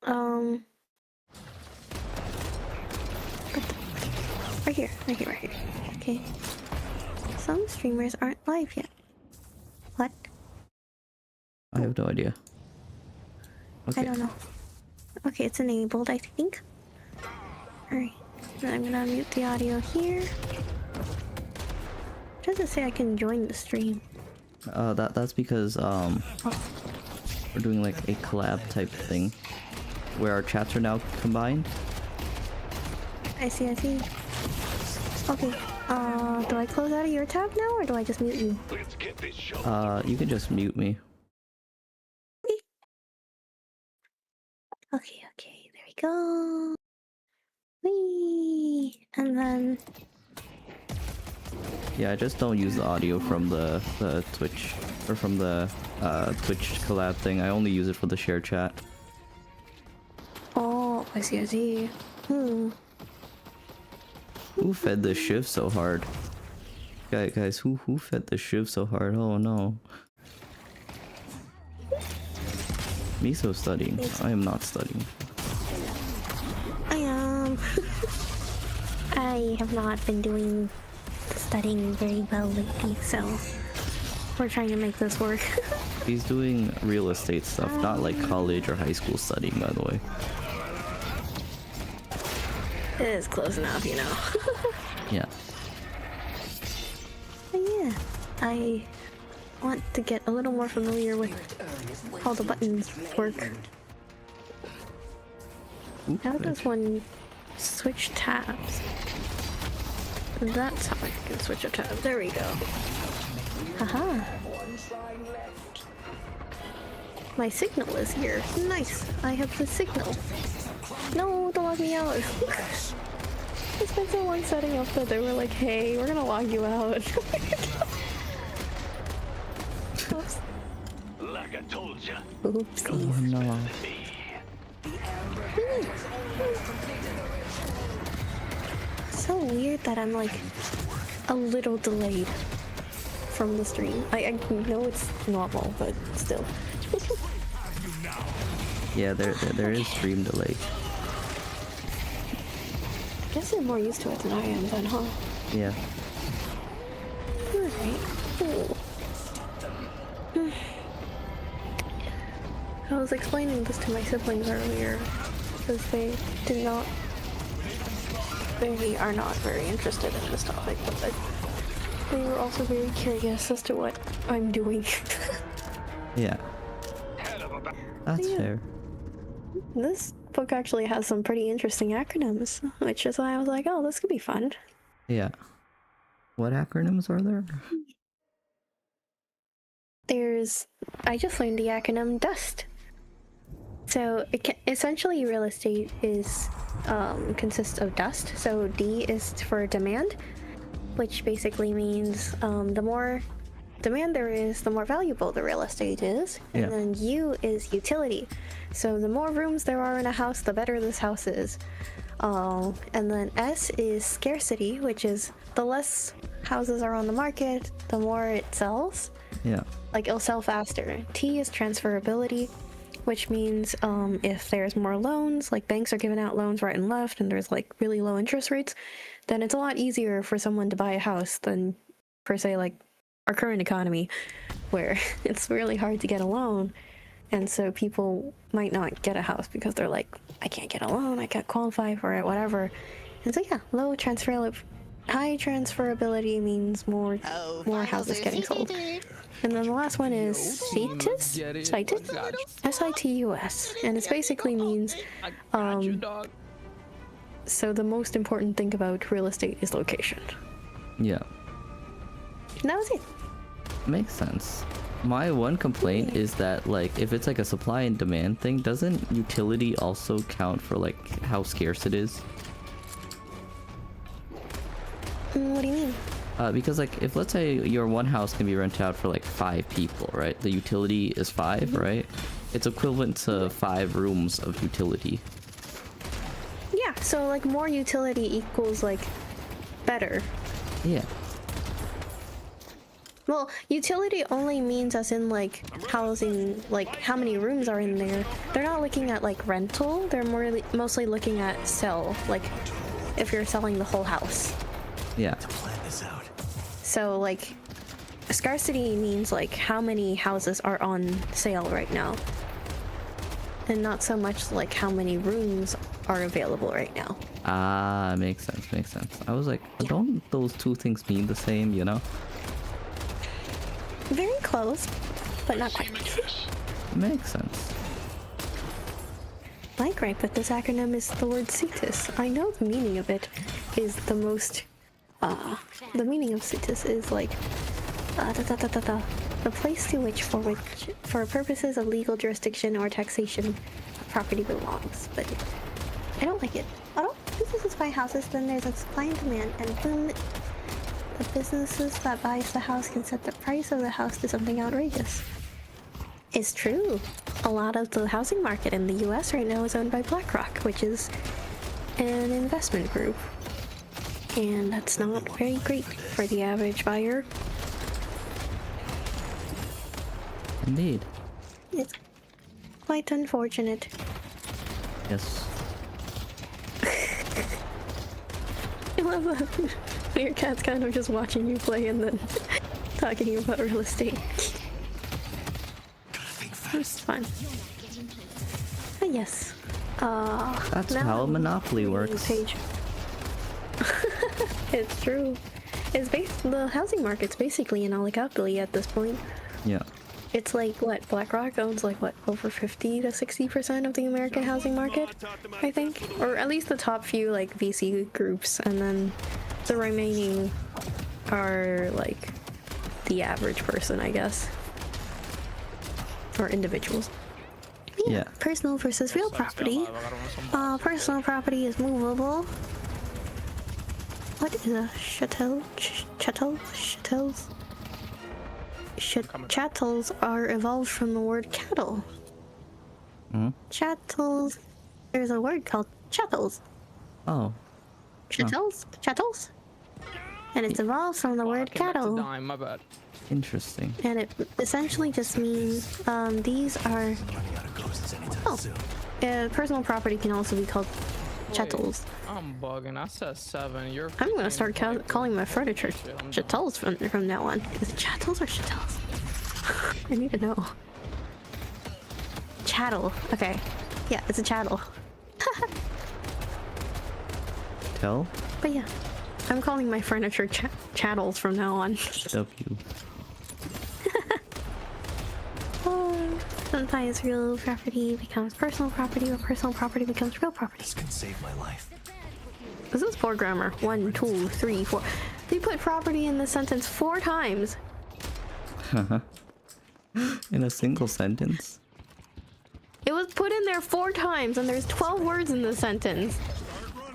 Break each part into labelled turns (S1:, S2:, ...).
S1: Um, right here. Okay. Some streamers aren't live yet. What?
S2: I have no idea. Okay.
S1: I don't know. Okay, it's enabled, I think. Alright. Then I'm gonna mute the audio here. Does it say I can join the stream?
S2: That's because we're doing like a collab type thing where our chats are now combined.
S1: I see. Okay, do I close out of your tab now, or do I just mute you?
S2: You can just mute me.
S1: Okay, there we go. Whee! And then...
S2: Yeah, I just don't use the audio from the Twitch, or from the Twitch collab thing. I only use it for the share chat.
S1: Oh, I see.
S2: Who fed the shiv so hard? Guys, who fed the shiv so hard? Oh no. Miso studying. I am not studying.
S1: I am. I have not been doing studying very well lately, so we're trying to make this work.
S2: He's doing real estate stuff, not like college or high school studying, by the way.
S1: It is close enough, you know.
S2: Yeah.
S1: But yeah, I want to get a little more familiar with how the buttons work. How does one switch tabs? That's how I can switch a tab. There we go. Haha. My signal is here. Nice. I have the signal. No, don't log me out. I spent so long setting up that they were like, hey, we're gonna log you out. Oops.
S3: Like I told ya.
S1: Oopsies.
S2: Oh no.
S1: So weird that I'm like a little delayed from the stream. I know it's normal, but still.
S2: Yeah, there is stream delay.
S1: I guess they're more used to it than I am then, huh?
S2: Yeah.
S1: Alright. I was explaining this to my siblings earlier because they are not very interested in this topic, but they were also very curious as to what I'm doing.
S2: Yeah. That's
S1: Yeah.
S2: fair.
S1: This book actually has some pretty interesting acronyms, which is why I was like, oh, this could be fun.
S2: Yeah. What acronyms are there?
S1: I just learned the acronym DUST. So essentially real estate consists of dust. So D is for demand, which basically means the more demand there is, the more valuable the real estate is. And
S2: Yeah.
S1: then U is utility. So the more rooms there are in a house, the better this house is. And then S is scarcity, which is the less houses are on the market, the more it sells.
S2: Yeah.
S1: Like it'll sell faster. T is transferability, which means if there's more loans, like banks are giving out loans right and left, and there's like really low interest rates, then it's a lot easier for someone to buy a house than, per se, like our current economy, where it's really hard to get a loan, and so people might not get a house because they're like, I can't get a loan, I can't qualify for it, whatever. And so yeah, high transferability means more houses getting sold. And then the last one is situs, S-I-T-U-S, and it basically means, so the most important thing about real estate is location.
S2: Yeah.
S1: And that was it.
S2: Makes sense. My one complaint is that, like, if it's like a supply and demand thing, doesn't utility also count for like how scarce it is?
S1: What do you mean?
S2: Because like if let's say your one house can be rented out for like 5 people, right? The utility is 5, right? It's equivalent to 5 rooms of utility.
S1: Yeah, so like more utility equals like better.
S2: Yeah.
S1: Well, utility only means as in like housing, like how many rooms are in there. They're not looking at like rental. They're mostly looking at sell, like if you're selling the whole house.
S2: Yeah.
S4: Plan this out.
S1: So like scarcity means like how many houses are on sale right now. And not so much like how many rooms are available right now.
S2: Ah, makes sense, makes sense. I was like, don't those two things mean the same, you know?
S1: Very close, but not quite.
S2: Makes sense.
S1: My gripe with this acronym is the word CETUS. I know the meaning of it is the most, the meaning of CETUS is like, the place to which, for purposes of legal jurisdiction or taxation, property belongs. But I don't like it. I don't. Businesses buy houses, then there's a supply and demand, and boom, the businesses that buys the house can set the price of the house to something outrageous. It's true. A lot of the housing market in the US right now is owned by BlackRock, which is an investment group. And that's not very great for the average buyer.
S2: Indeed.
S1: It's quite unfortunate.
S2: Yes.
S1: I love that. Your cat's kind of just watching you play and then talking about real estate. It's fun. But yes.
S2: That's
S1: now
S2: how
S1: I'm
S2: Monopoly
S1: reading
S2: works.
S1: Page. It's true. The housing market's basically an oligopoly at this point.
S2: Yeah.
S1: It's like what BlackRock owns like what over 50 to 60% of the American housing market, I think, or at least the top few like VC groups, and then the remaining are like the average person, I guess, or individuals.
S2: Yeah.
S1: Personal versus real property. Personal property is movable. What is a chattel? Chattels? Chattels are evolved from the word cattle. Chattels. There's a word called chattels.
S2: Oh.
S1: Chattels? Chattels? And it's evolved from the word cattle.
S5: My bad.
S2: Interesting.
S1: And it essentially just means these are. Oh. Personal property can also be called chattels.
S5: I'm bugging. I said 7. You're.
S1: I'm gonna start calling my furniture chattels from now on. Is it chattels or chattels? I need to know. Chattel. Okay. Yeah, it's a chattel.
S2: Tell?
S1: But yeah, I'm calling my furniture chattels from now on.
S2: W.
S1: Sometimes real property becomes personal property, or personal property becomes real property.
S4: This can save my life.
S1: This is poor grammar. 1, 2, 3, 4. They put property in the sentence 4 times.
S2: In a single sentence?
S1: It was put in there 4 times, and there's 12 words in the sentence.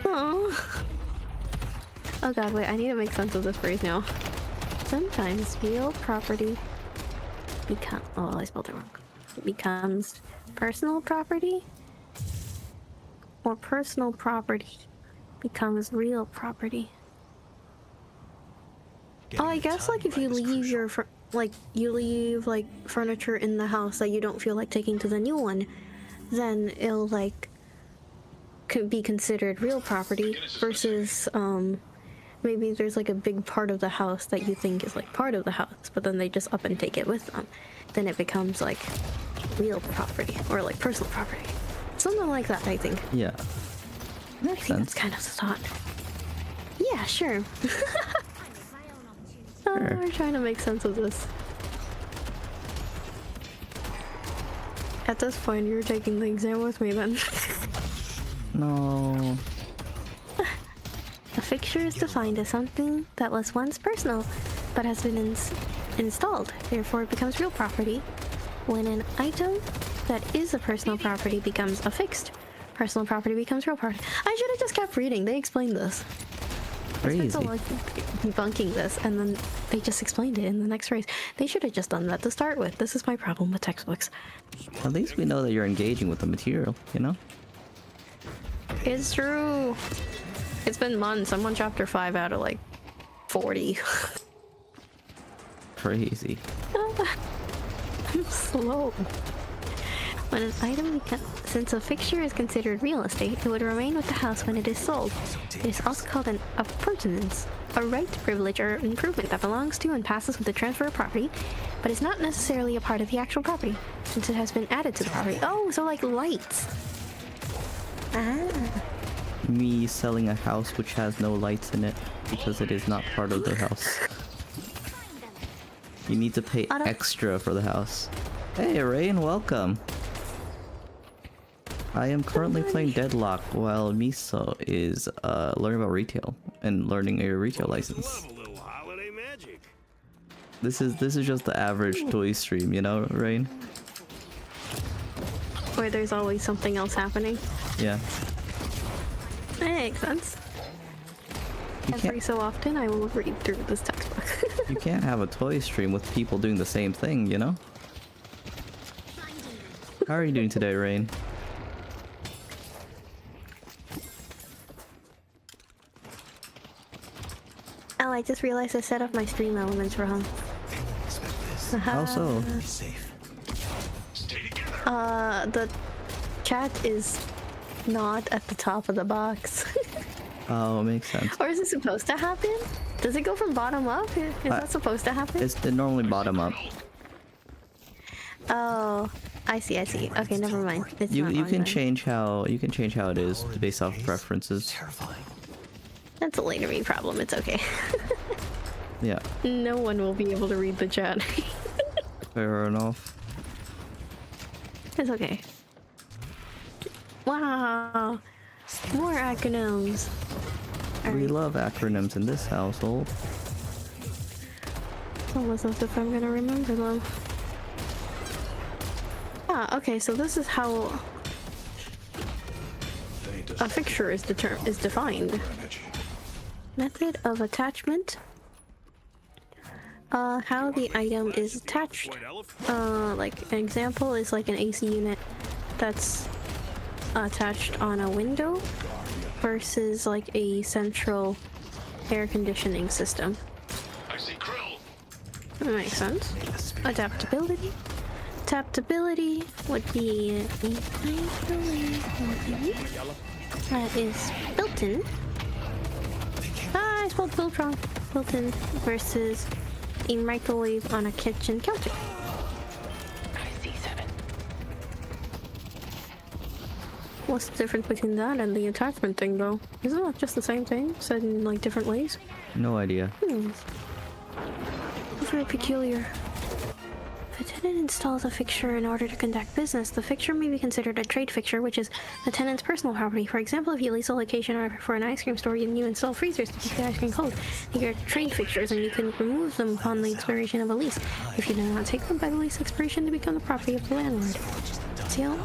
S1: Oh. Oh god, wait, I need to make sense of this phrase now. Sometimes real property oh, I spelled it wrong. It becomes personal property, or personal property becomes real property. Oh, I guess like if you leave your leave furniture in the house that you don't feel like taking to the new one, then it'll like could be considered real property versus maybe there's like a big part of the house that you think is like part of the house, but then they just up and take it with them. Then it becomes like real property or like personal property. Something like that, I think.
S2: Yeah.
S1: I
S2: Makes
S1: think
S2: sense.
S1: that's kind of the thought. Yeah, sure. Oh,
S2: Sure.
S1: we're trying to make sense of this. At this point, you're taking the exam with me then.
S2: No.
S1: A fixture is defined as something that was once personal, but has been installed. Therefore, it becomes real property. When an item that is a personal property becomes affixed, personal property becomes real property. I should have just kept reading. They explained this. I
S2: Crazy.
S1: spent so long debunking this, and then they just explained it in the next phrase. They should have just done that to start with. This is my problem with textbooks.
S2: At least we know that you're engaging with the material, you know?
S1: It's true. It's been months. I'm on chapter 5 out of like 40.
S2: crazy.
S1: I'm slow. When an item since a fixture is considered real estate, it would remain with the house when it is sold. It is also called an appurtenance, a right, privilege, or improvement that belongs to and passes with the transfer of property, but is not necessarily a part of the actual property, since it has been added to the property. Oh, so like lights. Ah.
S2: Me selling a house which has no lights in it because it is not part of the house. You need to pay extra for the house. Hey Rain, welcome. I am currently playing Deadlock while Miso is learning about retail and learning a retail license. This is just the average toy stream, you know, Rain?
S1: Where there's always something else happening.
S2: Yeah.
S1: That makes sense. Every so often I will read through this textbook.
S2: You can't have a toy stream with people doing the same thing, you know? How are you doing today, Rain?
S1: Oh, I just realized I set up my stream elements wrong.
S2: How so?
S1: The chat is not at the top of the box.
S2: Oh, makes sense.
S1: Or is it supposed to happen? Does it go from bottom up? Is that supposed to happen?
S2: It's normally bottom up.
S1: Oh, I see. Okay, never mind. It's
S2: You
S1: not
S2: you
S1: on
S2: can
S1: then.
S2: change how it is based off preferences.
S4: Terrifying.
S1: That's a later me problem. It's okay.
S2: Yeah.
S1: No one will be able to read the chat.
S2: Fair enough.
S1: It's okay. Wow. More acronyms.
S2: We love acronyms in this household.
S1: It's almost as if I'm gonna remember them. Ah, okay, so this is how a fixture is defined. Method of attachment. How the item is attached. Like an example is like an AC unit that's attached on a window versus like a central air conditioning system.
S3: I see krill.
S1: That makes sense. Adaptability. Adaptability would be a microwave that is built in. I spelled built wrong. Built in versus a microwave on a kitchen counter. What's the difference between that and the attachment thing, though? Isn't that just the same thing, said in like different ways?
S2: No idea.
S1: Very peculiar. If a tenant installs a fixture in order to conduct business, the fixture may be considered a trade fixture, which is the tenant's personal property. For example, if you lease a location for an ice cream store and you install freezers to keep the ice cream cold, they are trade fixtures and you can remove them upon the expiration of a lease. If you do not take them by the lease expiration, they become the property of the landlord. Sale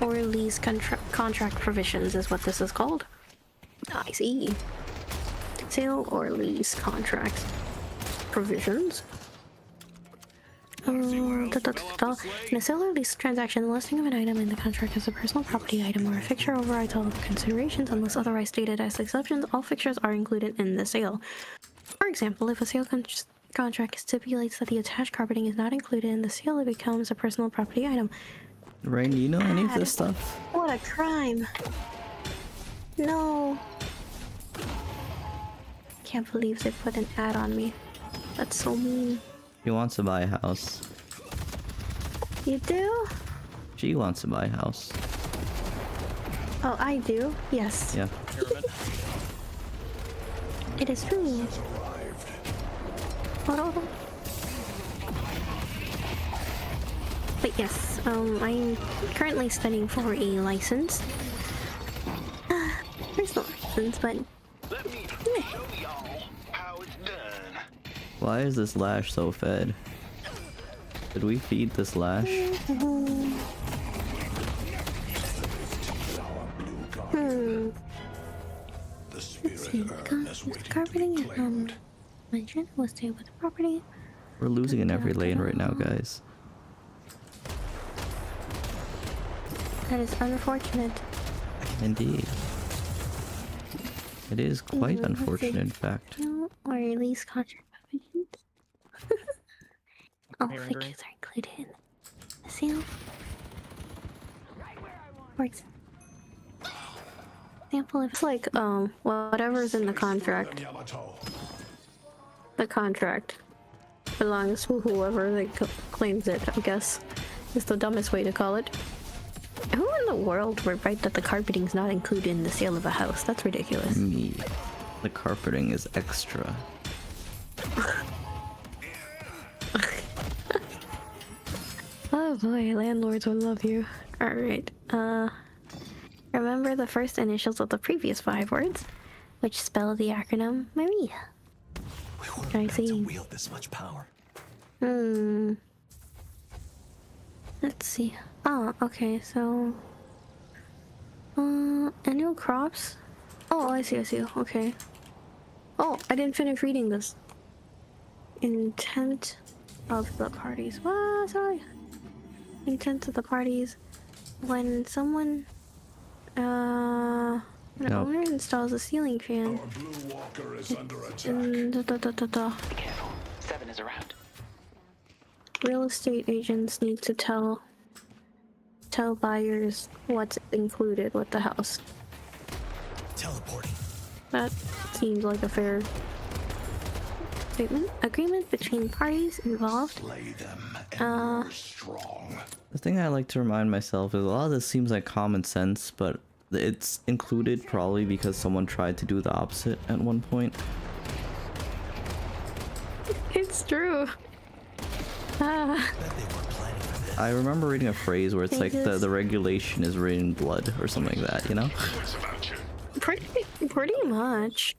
S1: or lease contract provisions is what this is called. I see. Sale or lease contract provisions. In a sale or lease transaction, the listing of an item in the contract as a personal property item or a fixture overrides all other considerations unless otherwise stated as exceptions. All fixtures are included in the sale. For example, if a sale contract stipulates that the attached carpeting is not included in the sale, it becomes a personal property item.
S2: Rain, do you know any of this stuff?
S1: What a crime! No. Can't believe they put an ad on me. That's so mean.
S2: He wants to buy a house.
S1: You do?
S2: She wants to buy a house.
S1: Oh, I do? Yes.
S2: Yeah.
S1: It is true. Oh. But yes, I'm currently studying for a license. There's no license, but...
S3: Let me show y'all how it's done.
S2: Why is this lash so fed? Did we feed this lash?
S1: Let's see. Carpeting and mention will stay with the property.
S2: We're losing in every lane right now, guys.
S1: That is unfortunate.
S2: Indeed. It is quite unfortunate, in fact.
S1: No, or release contract provisions. All
S5: Here in green.
S1: fixtures are included in the sale. Works. Example, if it's like whatever's in the contract. The contract belongs to whoever they claims it, I guess. Is the dumbest way to call it. Who in the world would write that the carpeting's not included in the sale of a house? That's ridiculous.
S2: Me. The carpeting is extra.
S1: Oh boy, landlords would love you. Alright, remember the first initials of the previous 5 words, which spell the acronym Maria.
S4: We weren't
S1: I
S4: meant
S1: see.
S4: to wield this much power.
S1: Let's see. Oh, okay, so... annual crops? Oh, I see, okay. Oh, I didn't finish reading this. Intent of the parties. Sorry. Intent of the parties. When someone, an owner installs a ceiling fan.
S6: Our blue walker is under attack.
S3: Be careful. 7 is around.
S1: Real estate agents need to tell buyers what's included with the house.
S4: Teleporting.
S1: That seems like a fair statement. Agreement between parties involved.
S6: Slay them and we're strong.
S2: The thing I like to remind myself is a lot of this seems like common sense, but it's included probably because someone tried to do the opposite at one point.
S1: It's true. Ah.
S4: Bet they weren't planning for this.
S2: I remember reading a phrase where it's
S1: They
S2: like
S1: just-
S2: the regulation is written in blood or something like that, you know?
S6: What's about you?
S1: Pretty much.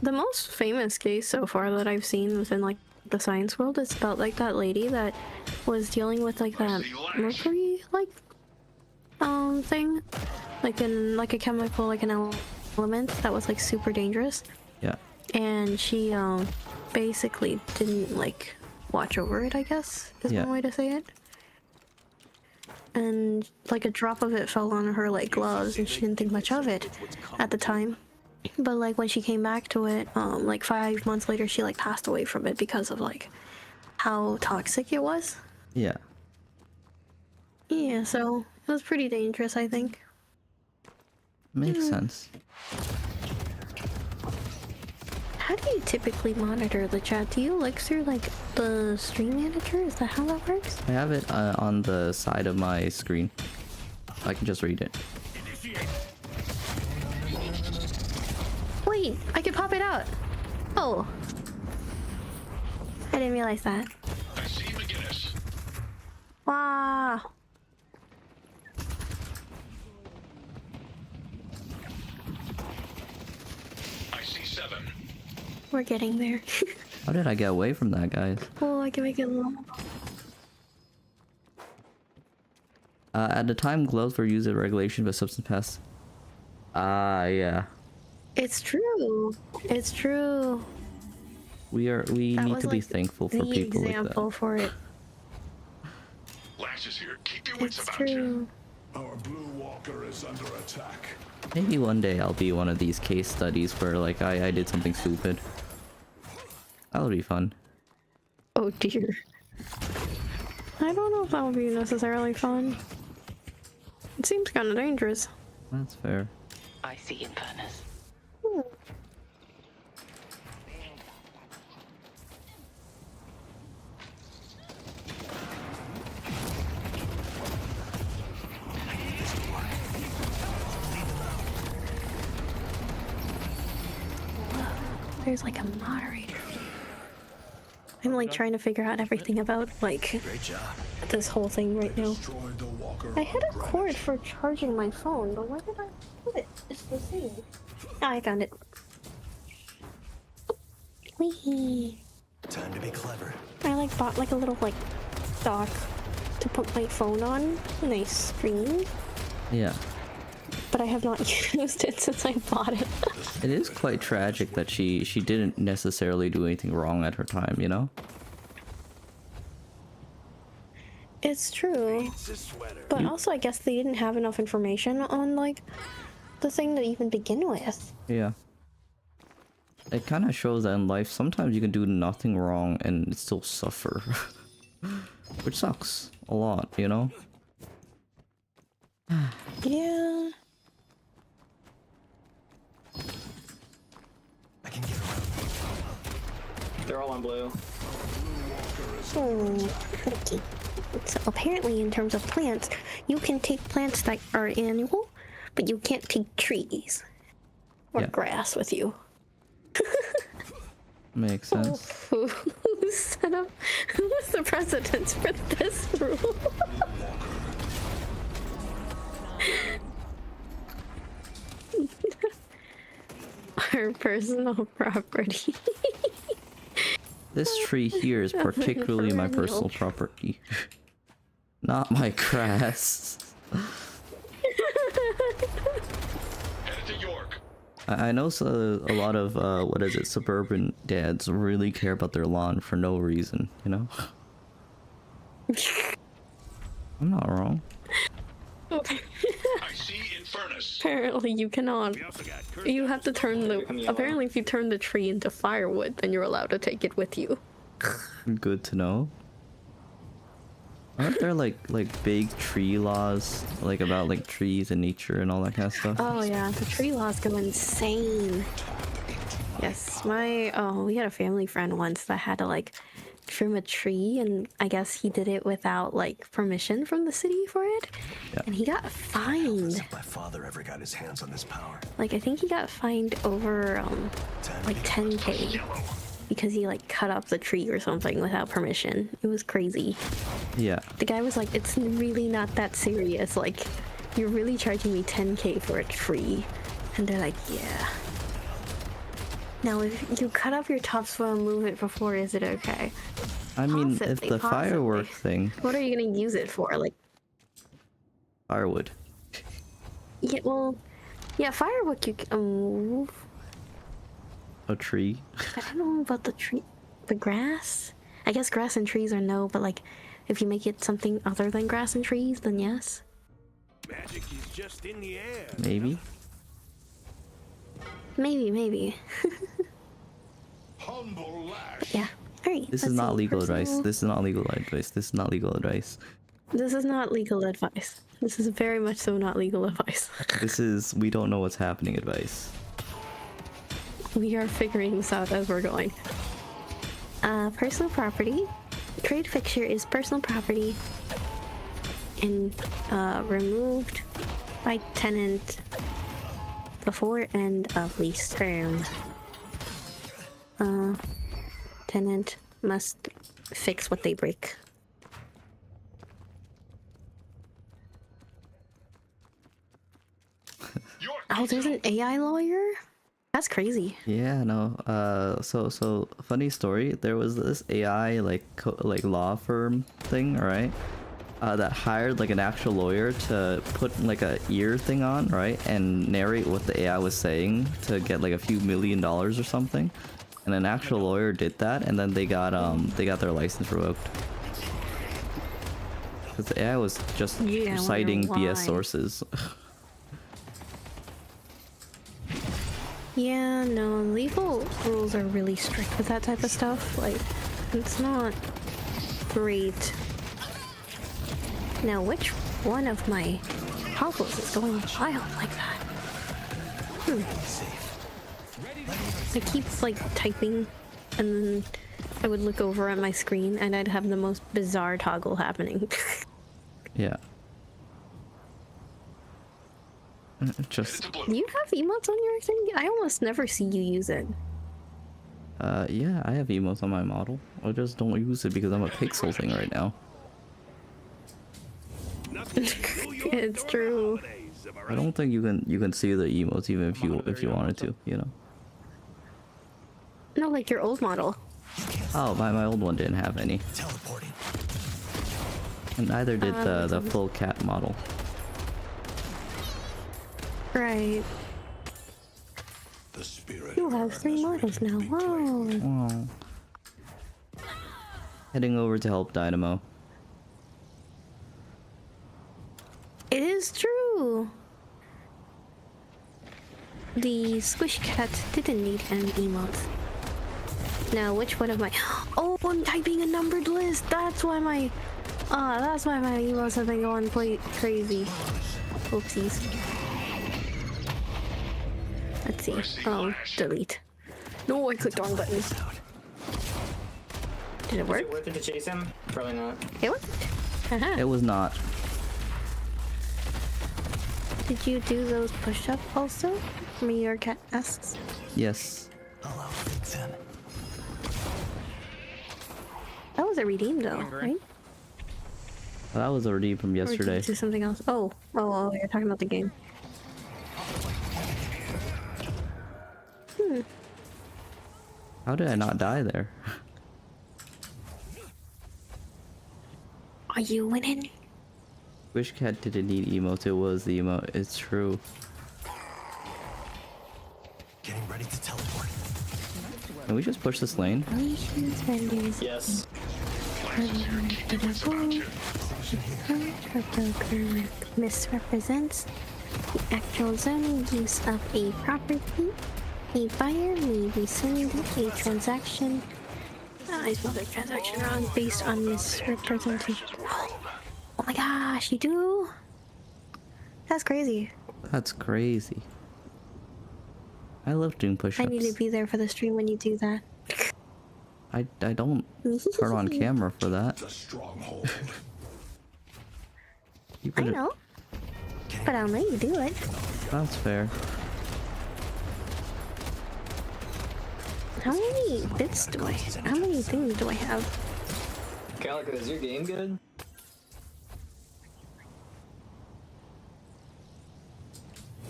S1: The most famous case so far that I've seen within like the science world is about like that lady that was dealing with like that mercury like thing, like in like a chemical, like an element that was like super dangerous,
S2: Yeah.
S1: and she basically didn't like watch over it, I guess is
S2: Yeah.
S1: one way to say it. And like a drop of it fell on her like gloves, and she didn't think much of it at the time. But like when she came back to it, like 5 months later, she like passed away from it because of like how toxic it was.
S2: Yeah.
S1: Yeah, so it was pretty dangerous, I think.
S2: Makes sense.
S1: How do you typically monitor the chat? Do you look through like the stream manager? Is that how that works?
S2: I have it on the side of my screen. I can just read it.
S1: Wait, I can pop it out. Oh, I didn't realize that.
S6: I see McGinnis.
S1: Wow.
S6: I see 7.
S1: We're getting there.
S2: How did I get away from that, guys?
S1: Oh, I can make it a little.
S2: At the time, gloves were used as regulation, but substance pests. Yeah.
S1: It's true. It's true.
S2: We
S1: That
S2: need
S1: was,
S2: to be
S1: like,
S2: thankful for
S1: the
S2: people like
S1: example
S2: that.
S1: for it.
S6: Lash is here. Keep your wits
S1: It's
S6: about you.
S1: true.
S6: Our blue walker is under attack.
S2: Maybe one day I'll be one of these case studies where like I did something stupid. That'll be fun.
S1: Oh dear. I don't know if that would be necessarily fun. It seems kind of dangerous.
S2: That's fair.
S3: I see Infernus.
S1: There's like a moderator. I'm like trying to figure out everything about like
S4: Great job.
S1: this whole thing right now.
S6: Destroyed the walker.
S1: I had a
S6: of
S1: cord
S6: Greenwich.
S1: for charging my phone, but where did I put it? It's the same. Ah, I found it. Wee.
S4: Time to be clever.
S1: I like bought like a little like dock to put my phone on. Nice screen.
S2: Yeah.
S1: But I have not used it since I bought it.
S2: It is quite tragic that she didn't necessarily do anything wrong at her time, you know?
S1: It's true.
S4: It's a sweater.
S1: But also I guess they didn't have enough information on like the thing to even begin with.
S2: Yeah. it kind of shows that in life sometimes you can do nothing wrong and still suffer, which sucks a lot, you know.
S1: Yeah.
S4: I can get around.
S5: They're all on blue.
S1: Hmm. Okay. So apparently, in terms of plants, you can take plants that are annual, but you can't take trees or
S2: Yeah.
S1: grass with you.
S2: Makes sense.
S1: Who set up? Who was the precedence for this rule? Our personal property.
S2: This tree here is particularly my
S1: perennial.
S2: personal property, not my grass.
S6: Headed to York.
S2: I know a lot of what is it, suburban dads really care about their lawn for no reason, you know. I'm not wrong.
S6: I see Infernus.
S1: Apparently, you cannot. You have to turn the. Apparently, if you turn the tree into firewood, then you're allowed to take it with you.
S2: Good to know. Aren't there like big tree laws like about like trees and nature and all that kind of stuff?
S1: Oh yeah, the tree laws go insane. Yes, we had a family friend once that had to like trim a tree, and I guess he did it without like permission from the city for it,
S2: Yeah.
S1: and he got fined.
S4: If my father ever got his hands on this power.
S1: Like I think he got fined over
S4: Time to
S1: like
S4: be
S1: 10K because he like cut up the tree or something without permission. It was crazy.
S2: Yeah.
S1: The guy was like, "It's really not that serious. Like, you're really charging me 10K for a tree," and they're like, "Yeah." Now, if you cut off your topsoil and move it before, is it okay?
S2: I mean, if
S1: Possibly,
S2: the
S1: possibly.
S2: firework thing,
S1: What are you gonna use it for? Like,
S2: firewood.
S1: yeah, well, yeah, firewood you can move.
S2: A tree.
S1: I don't know about the tree, the grass. I guess grass and trees are no, but like, if you make it something other than grass and trees, then yes.
S6: Magic is just in the air.
S2: Maybe.
S1: Maybe.
S6: Humble lash.
S1: Yeah. Alright.
S2: This is
S1: let's
S2: not
S1: see,
S2: legal advice.
S1: personal-
S2: This is not legal advice. This is not legal advice.
S1: This is not legal advice. This is very much so not legal advice.
S2: This is we don't know what's happening advice.
S1: We are figuring this out as we're going. Personal property. Trade fixture is personal property and removed by tenant before end of lease term. Tenant must fix what they break.
S6: York.
S1: Oh, there's an AI lawyer? That's crazy.
S2: Yeah, no. So funny story. There was this AI like law firm thing, right? That hired like an actual lawyer to put like a ear thing on, right, and narrate what the AI was saying to get like a few $1 million or something. And an actual lawyer did that, and then they got their license revoked because the AI was just
S1: Yeah, I wonder
S2: citing
S1: why.
S2: BS sources.
S1: Yeah, no, legal rules are really strict with that type of stuff. Like, it's not great. Now, which one of my hopples is going wild like that? I keep, like, typing, and then I would look over at my screen, and I'd have the most bizarre toggle happening.
S2: Yeah. Just
S1: Do you have emotes on your thing? I almost never see you use it.
S2: yeah, I have emotes on my model. I just don't use it because I'm a pixel thing right now.
S1: It's true.
S2: I don't think you can see the emotes even if you wanted to, you know.
S1: No, like your old model.
S2: Oh, my old one didn't have any,
S4: Teleporting.
S2: and neither did the full cat model.
S1: Right.
S6: The spirit.
S1: You
S6: of
S1: have 3
S6: Ernest
S1: models now.
S6: ready to be played.
S1: Whoa.
S2: Oh. Heading over to help Dynamo.
S1: It is true. the squish cat didn't need any emotes. Now, which one of my... Oh, I'm typing a numbered list! That's why my emotes have been going crazy. Oopsies. Let's see. Oh, delete. No, I clicked the wrong button. Did it
S5: Is
S1: work?
S5: it worth it to chase him? Probably not.
S1: It worked. Haha.
S2: It was not.
S1: Did you do those push-ups also? Your cat asks.
S2: Yes.
S4: Hello, Vincent.
S1: That was a redeem though, right?
S2: That was a redeem from
S1: Or
S2: yesterday.
S1: did you do something else? Oh, you're talking about the game.
S2: How did I not die there?
S1: Are you winning?
S2: Wish Cat didn't need emotes, it was the emote. It's true.
S4: Getting ready to teleport.
S2: Can we just push this lane?
S1: Relations, vendors,
S5: Yes.
S1: misrepresents the actual zoning use of a property. A buyer may rescind a transaction. I spelled the transaction wrong based on misrepresentation. Oh my gosh, you do? That's crazy.
S2: That's crazy. I love doing
S1: I
S2: push-ups.
S1: need to be there for the stream when you do that.
S2: I don't turn on camera for that.
S6: The stronghold.
S2: You
S1: I
S2: could-
S1: know, but I'll let you do it.
S2: That's fair.
S1: How many bits do I have? How many things do I have?
S5: Calico, is your game good?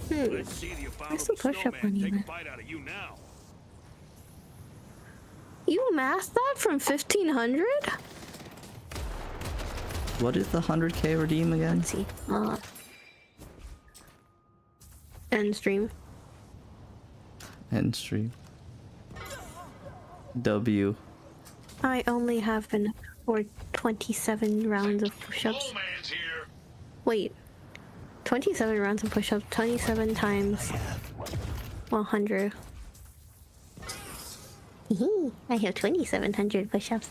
S6: Let's see the abominable
S1: Where's the push-up
S6: snowman
S1: one
S6: take
S1: even?
S6: a bite out of you now.
S1: You masked that from 1500?
S2: What is the 100k redeem again?
S1: Let's see. End stream.
S2: End stream. W.
S1: I only have been for 27 rounds of push-ups.
S6: Snowman's here.
S1: Wait. 27 rounds of push-ups, 27 times 100. I have 2,700 push-ups.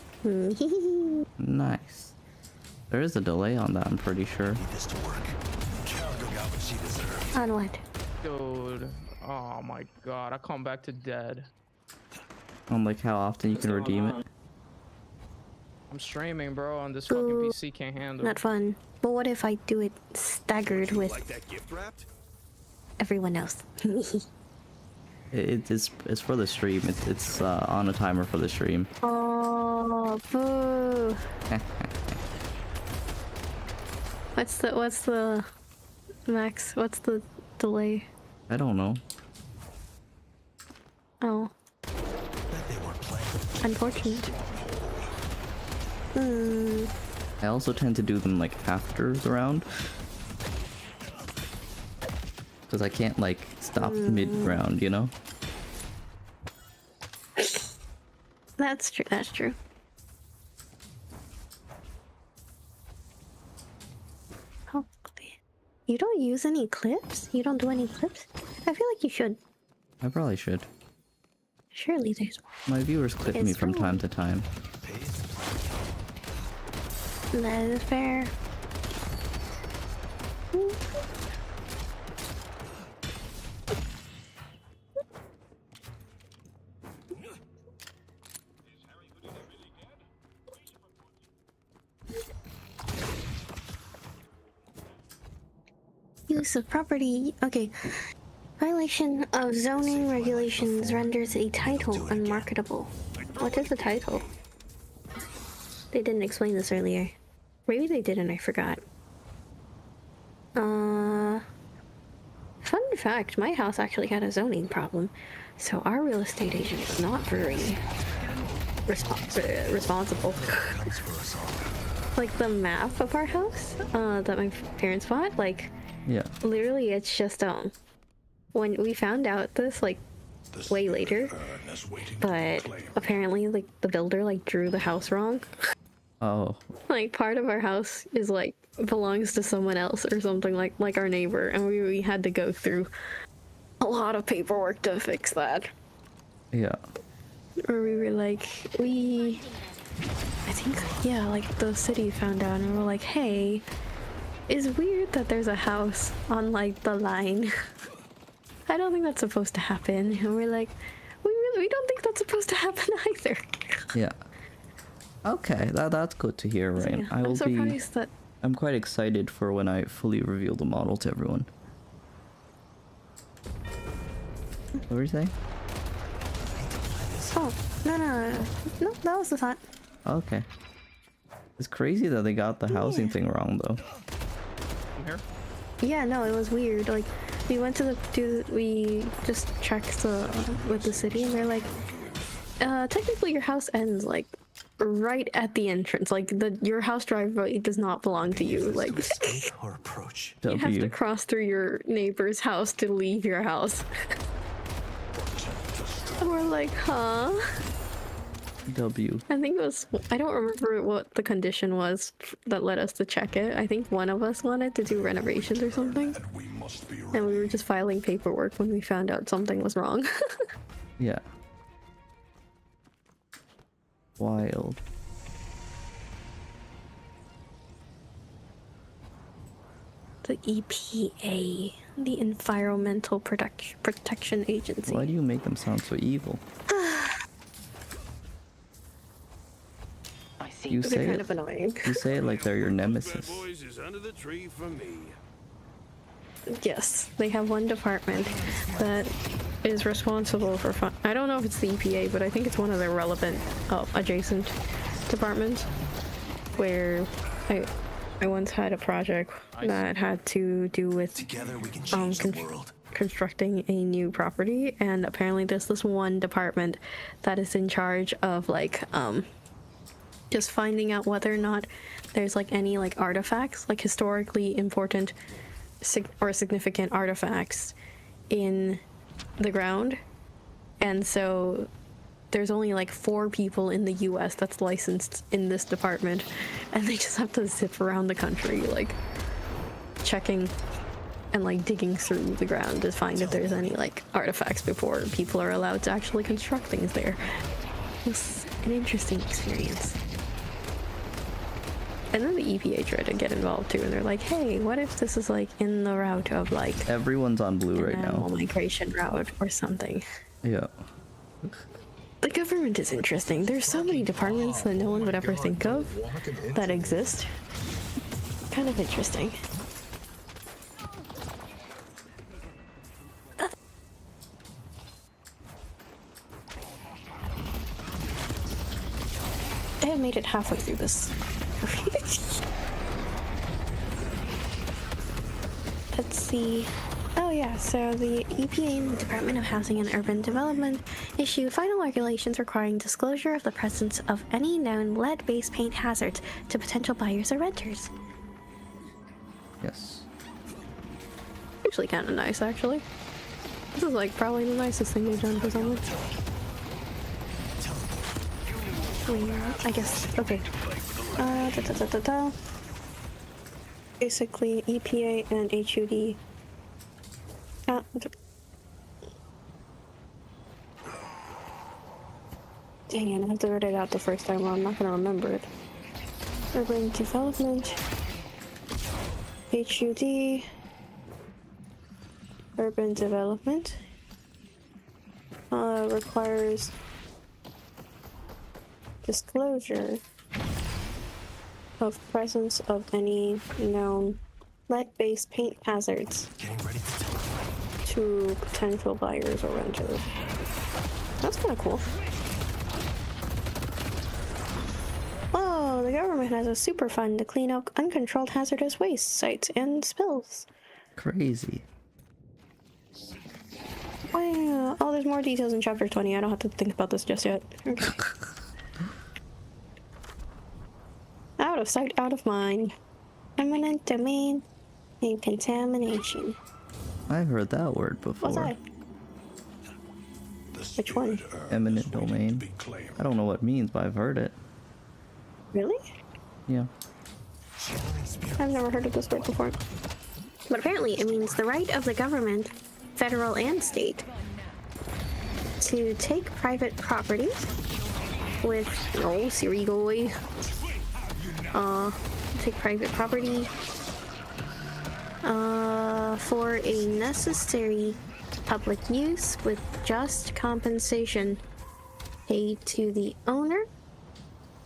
S2: Nice. There is a delay on that, I'm pretty sure.
S4: Need this to work. Calico got what she deserved.
S1: On what?
S7: Dude, oh my god, I come back to dead.
S2: On like how often you can
S5: What's going
S2: redeem
S5: on?
S2: it.
S7: I'm streaming, bro, and this fucking
S1: Ooh,
S7: PC can't handle
S1: Not
S7: it.
S1: fun. But what if I do it staggered with
S6: Like that gift wrapped?
S1: everyone else?
S2: It's for the stream. It's on a timer for the stream.
S1: Oh, boo. What's the max? What's the delay?
S2: I don't know.
S1: Oh,
S4: Bet they weren't playing.
S1: unfortunate.
S2: I also tend to do them like after the round. Because I can't like stop mid-round, you know?
S1: That's true. That's true. Oh, you don't use any clips? You don't do any clips? I feel like you should.
S2: I probably should.
S1: Surely there's
S2: My viewers clip me
S1: It's
S2: from
S1: true.
S2: time to time.
S1: one. That is fair. Use of property. Okay. Violation of zoning regulations renders a title unmarketable. What is a title? They didn't explain this earlier. Maybe they didn't, I forgot. Fun fact, my house actually had a zoning problem, so our real estate agent was not very responsible. Like the map of our house, that my parents bought, like,
S2: Yeah.
S1: literally it's just, when we found out this, like, way later, but apparently, like, the builder, like, drew the house wrong.
S2: Oh.
S1: Like, part of our house is, like, belongs to someone else or something, like our neighbor, and we had to go through a lot of paperwork to fix that.
S2: Yeah.
S1: Or we were like, I think, yeah, like the city found out and we were like, hey, it's weird that there's a house on like the line. I don't think that's supposed to happen. And we're like, we don't think that's supposed to happen either.
S2: Yeah. Okay, that's good to hear, right?
S1: Yeah,
S2: I will
S1: I'm surprised that.
S2: I'm quite excited for when I fully reveal the model to everyone. What were you saying?
S1: Oh, no, that was the thought.
S2: Okay. It's crazy that they got the housing thing wrong, though.
S7: I'm here.
S1: Yeah, no, it was weird. Like, we went to we just checked with the city, and they're like, technically your house ends like right at the entrance. Like your house driveway does not belong to you. Like
S4: Escape or approach.
S1: you have to
S2: W.
S1: cross through your neighbor's house to leave your house. And we're like, huh?
S2: W.
S1: I think it was, I don't remember what the condition was that led us to check it. I think one of us wanted to do renovations or something.
S4: And we must be
S1: And we were just filing paperwork when we found out something was wrong.
S2: Yeah. Wild.
S1: The EPA, the Environmental Protection Agency.
S2: Why do you make them sound so evil?
S8: I see.
S2: You
S1: They're
S2: say
S1: kind
S2: it.
S1: of annoying.
S2: You say it like they're your
S6: Bad
S2: nemesis.
S6: boys is under the tree for me.
S1: Yes, they have one department that is responsible for I don't know if it's the EPA, but I think it's one of the relevant adjacent departments where I once had a project that had to do with
S4: together we can change the world.
S1: constructing a new property, and apparently there's this one department that is in charge of like just finding out whether or not there's like any like artifacts, like historically important or significant artifacts in the ground. And so there's only like 4 people in the US that's licensed in this department, and they just have to zip around the country like checking and like digging through the ground to find if there's any like artifacts before people are allowed to actually construct things there. It's an interesting experience. And then the EPA tried to get involved too, and they're like, hey, what if this is like in the route of like
S2: Everyone's on blue right
S1: an animal
S2: now.
S1: migration route or something.
S2: Yeah.
S1: The government is interesting. There's so many departments that no one would ever think of that exist. Kind of interesting. I have made it halfway through this. Let's see. Oh yeah, so the EPA and the Department of Housing and Urban Development issued final regulations requiring disclosure of the presence of any known lead-based paint hazards to potential buyers or renters.
S2: Yes.
S1: Actually kind of nice, actually. This is like probably the nicest thing they've done for someone. I guess, okay. Basically, EPA and HUD. Dang it, I have to write it out the first time or I'm not gonna remember it. Urban Development. HUD. Urban Development. Requires disclosure of presence of any known lead-based paint hazards
S4: Getting ready to teleport.
S1: to potential buyers or renters. That's kind of cool. Oh, the government has a super fund to clean up uncontrolled hazardous waste sites and spills.
S2: Crazy.
S1: Wow. Oh, there's more details in chapter 20. I don't have to think about this just yet. Okay. Out of sight, out of mind. Eminent domain and contamination.
S2: I've heard that word
S1: What's
S2: before.
S1: that? Which one?
S2: Eminent domain. I don't know what it means, but I've heard it.
S1: Really?
S2: Yeah.
S1: I've never heard of this word before. But apparently it means the right of the government federal and state, to take private property with Siri go away. Take private property for a necessary public use with just compensation paid to the owner.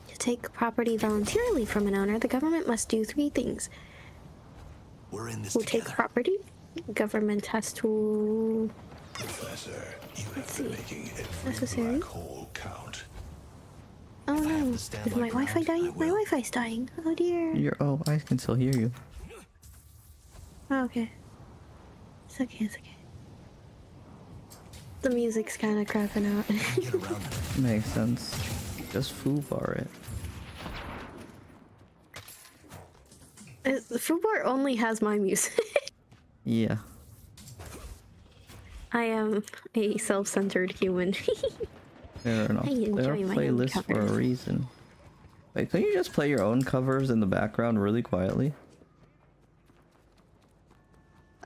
S1: To take property voluntarily from an owner, the government must do 3 things.
S4: We're in this
S1: Who take
S4: together.
S1: property? Government has to.
S4: Professor, you
S1: Let's
S4: have been
S1: see.
S4: making every
S1: Necessary.
S4: black hole count.
S1: Oh
S4: If I have
S1: no!
S4: to stand
S1: Is
S4: my
S1: my Wi-Fi
S4: ground, I
S1: dying? My
S4: will.
S1: Wi-Fi's dying. Oh dear.
S2: Oh, I can still hear you.
S1: Oh, okay. It's okay. It's okay. The music's kind of crapping out.
S4: Get around them.
S2: Makes sense. Just foobar it.
S1: The Fubar only has my music.
S2: Yeah.
S1: I am a self-centered human.
S2: Fair enough.
S1: I enjoy
S2: There are
S1: my own
S2: playlists for a
S1: covers.
S2: reason. Wait, can you just play your own covers in the background really quietly?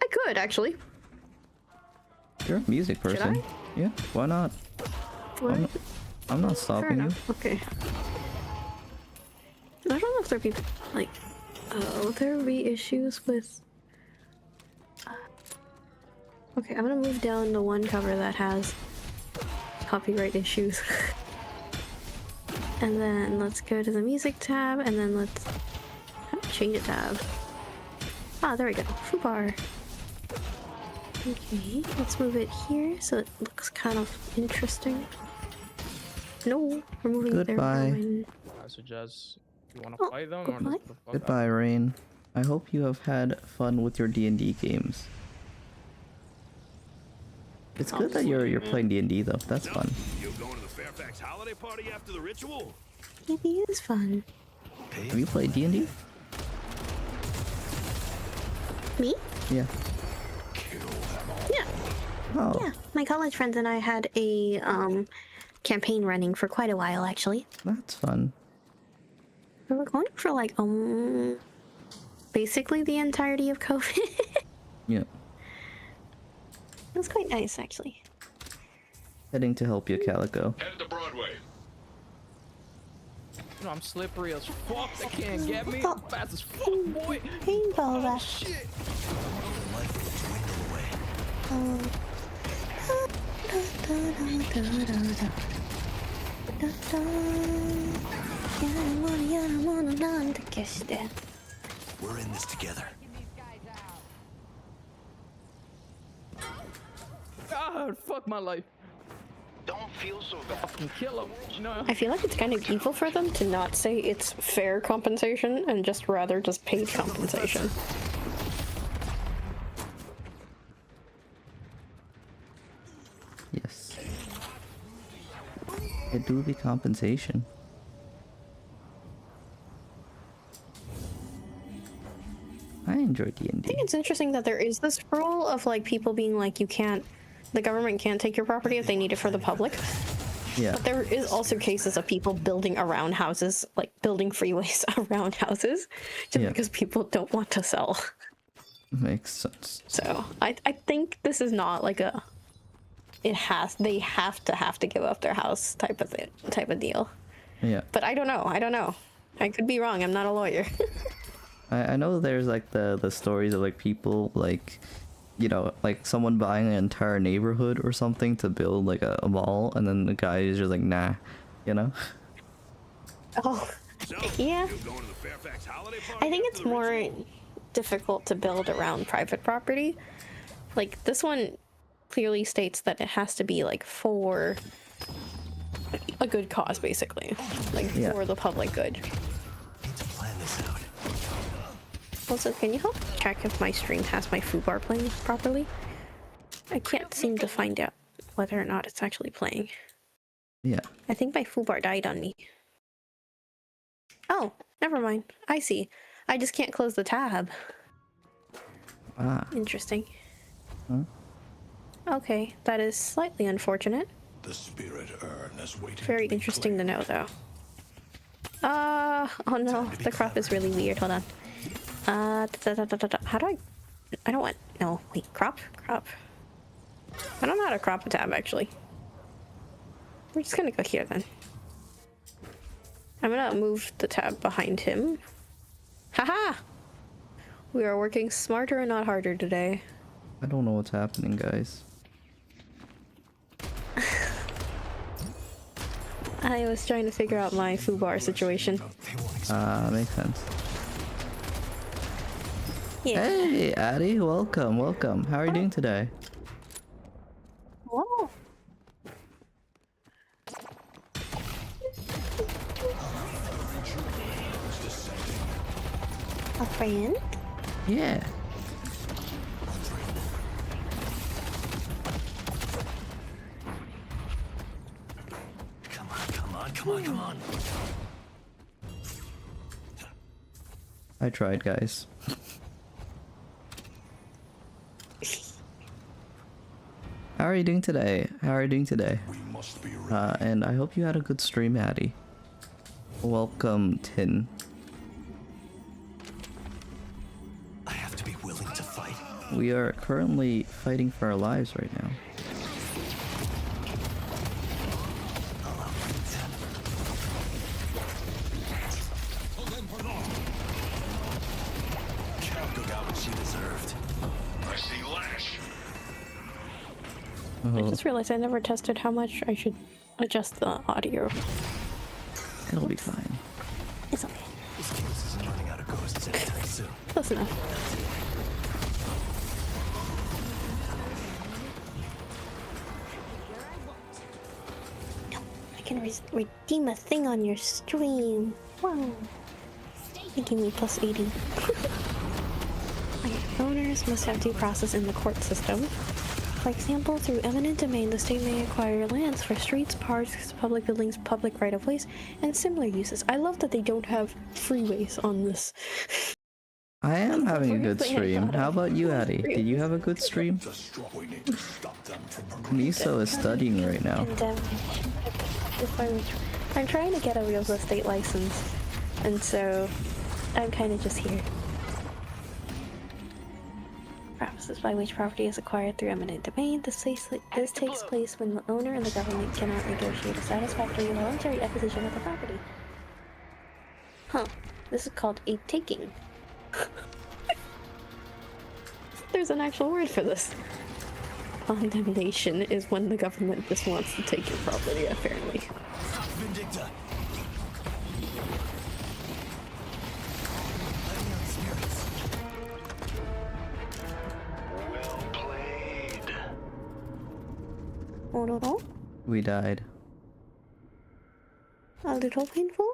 S1: I could actually.
S2: You're a music
S1: Should
S2: person.
S1: I?
S2: Yeah, why not?
S1: What?
S2: I'm not
S1: Fair
S2: stopping you.
S1: enough. Okay. I don't know if there are people like. There will be issues with. Okay, I'm gonna move down the one cover that has copyright issues. And then let's go to the music tab, and then let's change a tab. Ah, there we go. Fubar. Okay, let's move it here so it looks kind of interesting. No, we're moving it there.
S2: Goodbye.
S7: I suggest you wanna
S1: Oh,
S7: fight them or
S1: goodbye.
S7: just the fuck out.
S2: Goodbye, Rain. I hope you have had fun with your D&D games. It's good that you're playing D&D though. That's fun.
S6: You going to the Fairfax holiday party after the ritual?
S1: Maybe it's fun.
S2: Have you played D&D?
S1: Me?
S2: Yeah.
S1: Yeah.
S2: Oh,
S1: Yeah, my college friends and I had a campaign running for quite a while actually.
S2: that's fun.
S1: We were going for like basically the entirety of COVID.
S2: Yeah.
S1: It was quite nice actually.
S2: Heading to help you, Calico.
S6: Headed to Broadway.
S7: You know, I'm slippery as fuck. They can't get me.
S1: Oh.
S7: I'm fast as fuck, boy.
S1: Paintball rush.
S7: Shit.
S4: Life will dwindle away. We're in this together.
S7: God, fuck my life.
S3: Don't feel so bad.
S7: Fucking kill him. You know?
S1: I feel like it's kind of evil for them to not say it's fair compensation and just rather just paid compensation.
S2: Yes. It do be compensation. I enjoy D&D.
S1: I think it's interesting that there is this rule of like people being like the government can't take your property if they need it for the public.
S2: Yeah.
S1: But there is also cases of people building around houses, like building freeways around houses, just
S2: Yeah.
S1: because people don't want to sell.
S2: Makes sense.
S1: So I think this is not like they have to give up their house type of deal.
S2: Yeah.
S1: But I don't know. I could be wrong. I'm not a lawyer.
S2: I know there's like the stories of like people like, you know, like someone buying an entire neighborhood or something to build like a mall, and then the guy is just like, nah, you know?
S1: Oh,
S6: So,
S1: yeah.
S6: you going to the Fairfax holiday party
S1: I think
S6: after
S1: it's
S6: the
S1: more
S6: ritual?
S1: difficult to build around private property. Like this one clearly states that it has to be like for a good cause, basically, like
S2: Yeah.
S1: for the public good.
S4: Need to plan this out.
S1: Also, can you help check if my stream has my foobar playing properly? I can't seem to find out whether or not it's actually playing.
S2: Yeah.
S1: I think my foobar died on me. Oh, never mind. I see. I just can't close the tab.
S2: Ah.
S1: Interesting.
S2: Huh?
S1: Okay, that is slightly unfortunate.
S4: The spirit urn is waiting.
S1: Very interesting to know, though. Oh no, the crop is really weird. Hold on. How do I don't want, no, wait, crop? I don't know how to crop a tab actually. We're just gonna go here then. I'm gonna move the tab behind him. Haha! We are working smarter and not harder today.
S2: I don't know what's happening, guys.
S1: I was trying to figure out my foobar situation.
S2: Makes sense.
S1: Yeah.
S2: Hey, Addie, welcome, welcome. How are you doing today?
S1: Whoa. A friend?
S2: Yeah.
S4: Come on, come on, come on, come on.
S2: I tried, guys. How are you doing today? How are you doing today?
S4: We must be ready.
S2: And I hope you had a good stream, Addie. Welcome, Tin.
S4: I have to be willing to fight.
S2: We are currently fighting for our lives right now.
S4: Calico got what she deserved.
S3: I see Lash.
S1: I
S2: Oh,
S1: just realized I never tested how much I should adjust the audio.
S2: it'll be fine.
S1: It's okay.
S4: This case isn't running out of ghosts anytime soon.
S1: Close enough. No, I can redeem a thing on your stream. Wow. Making me plus 80. Owners must have due process in the court system. For example, through eminent domain, the state may acquire lands for streets, parks, public buildings, public right-of-ways, and similar uses. I love that they don't have freeways on this.
S2: I am having a good
S1: Seriously, I
S2: stream.
S1: thought
S2: How
S1: I-
S2: about you, Addie? Did you have a good stream?
S4: We need to stop them from progressing.
S2: Miso is studying right now.
S1: And I'm trying to get a real estate license, and so I'm kind of just here. Process by which property is acquired through eminent domain. This takes place when the owner and the government cannot negotiate a satisfactory voluntary acquisition of the property. Huh. This is called a taking. There's an actual word for this. Condemnation is when the government just wants to take your property, apparently.
S4: Stop Vindicta. Letting out spirits.
S3: Well played.
S1: Oh, no, no.
S2: We died.
S1: A little painful?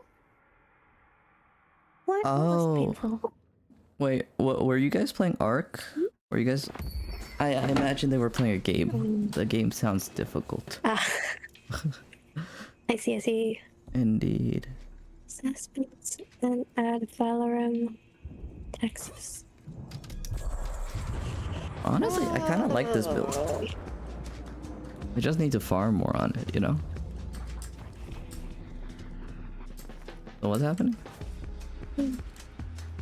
S1: What
S2: Oh.
S1: was painful?
S2: Wait, what, were you guys playing Ark? Were you guys... I imagine they were playing a game. The game sounds difficult.
S1: Ah. I see, I see.
S2: Indeed.
S1: Assessments and add Valorem, Texas.
S2: Honestly, I kind of like this build. We just need to farm more on it, you know? So what's happening?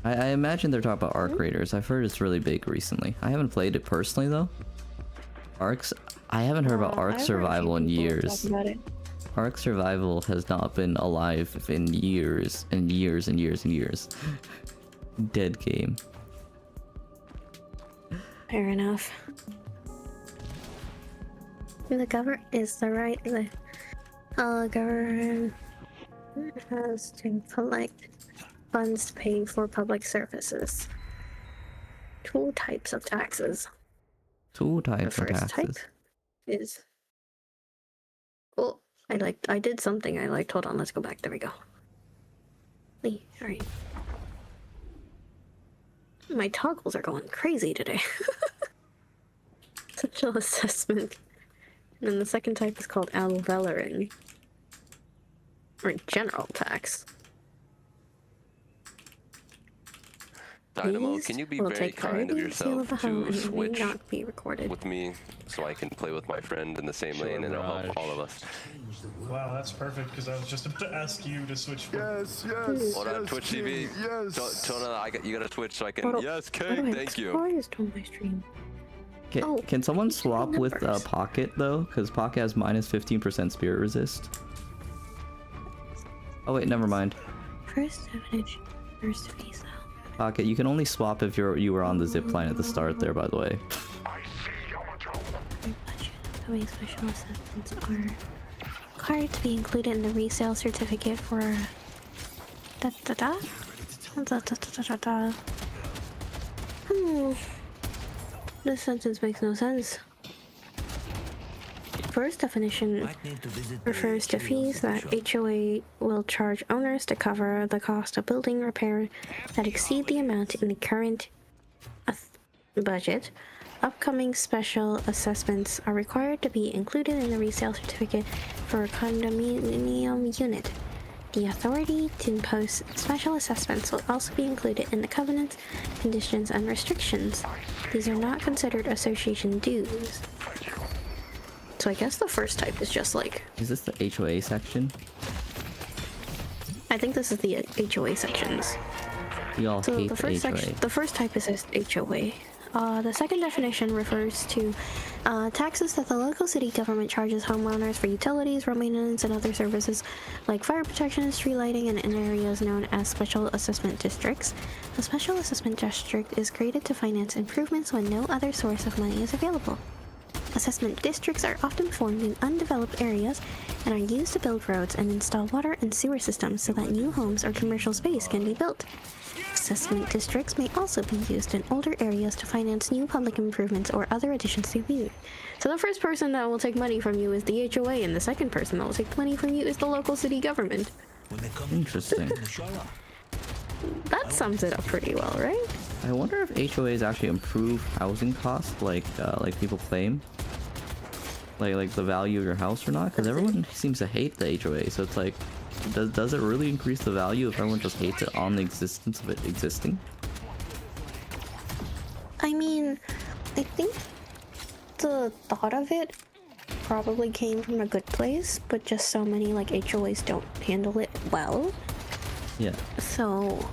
S2: I imagine they're talking about Ark Raiders. I've heard it's really big recently. I haven't played it personally though. Arks, I haven't heard about Ark
S1: I've heard
S2: Survival in
S1: people
S2: years.
S1: talk about it.
S2: Ark Survival has not been alive in years and years and years and years. Dead game.
S1: Fair enough. The government is the right. The government has to collect funds to pay for public services. Two types of taxes.
S2: Two
S1: The
S2: types of
S1: first type
S2: taxes.
S1: is. Oh, I did something I liked. Hold on, let's go back. There we go. Alright. My toggles are going crazy today. Social assessment. And then the second type is called alvelaring. Or general tax.
S8: Dynamo,
S1: These
S8: can you be
S1: will
S8: very
S1: take
S8: kind of
S1: ID, seal
S8: yourself
S1: the home,
S8: to
S1: and may
S8: switch
S1: not be recorded.
S8: with me so I can play with my friend in the same lane and it'll help all of us?
S9: Wow, that's perfect because I was just about to ask you to switch from.
S10: Yes, yes.
S8: Hold on,
S10: yes,
S8: Twitch
S10: King,
S8: TV.
S10: Yes.
S8: Tona, you gotta switch so I can.
S1: Hold on.
S8: Yes,
S1: How do
S8: King,
S1: I
S8: thank you.
S1: explore this on my stream?
S2: Can someone swap with Pocket though? Because Pocket has minus 15% spirit resist. Oh wait, never mind.
S1: First definition. First phase out.
S2: Pocket, you can only swap if you were on the zip line at the start there, by the way.
S1: Upcoming special assessments are required to be included in the resale certificate for This sentence makes no sense. First definition refers to fees that HOA will charge owners to cover the cost of building repair that exceed the amount in the current budget. Upcoming special assessments are required to be included in the resale certificate for a condominium unit. The authority to impose special assessments will also be included in the covenants, conditions, and restrictions. These are not considered association dues. So I guess the first type is just like...
S2: Is this the HOA section?
S1: I think this is the HOA sections.
S2: Y'all
S1: So
S2: hate
S1: the first
S2: the HOA.
S1: section, the first type is just HOA. The second definition refers to taxes that the local city government charges homeowners for utilities, road maintenance, and other services like fire protection, street lighting, and in areas known as special assessment districts. A special assessment district is created to finance improvements when no other source of money is available. Assessment districts are often formed in undeveloped areas and are used to build roads and install water and sewer systems so that new homes or commercial space can be built. Assessment districts may also be used in older areas to finance new public improvements or other additions to the community. So the first person that will take money from you is the HOA, and the second person that will take money from you is the local city government.
S2: Interesting.
S1: That sums it up pretty well, right?
S2: I wonder if HOAs actually improve housing costs, like people claim, like the value of your house or not. Because everyone seems to hate the HOA, so it's like, does it really increase the value if everyone just hates it on the existence of it existing?
S1: I mean, I think the thought of it probably came from a good place, but just so many like HOAs don't handle it well.
S2: Yeah.
S1: So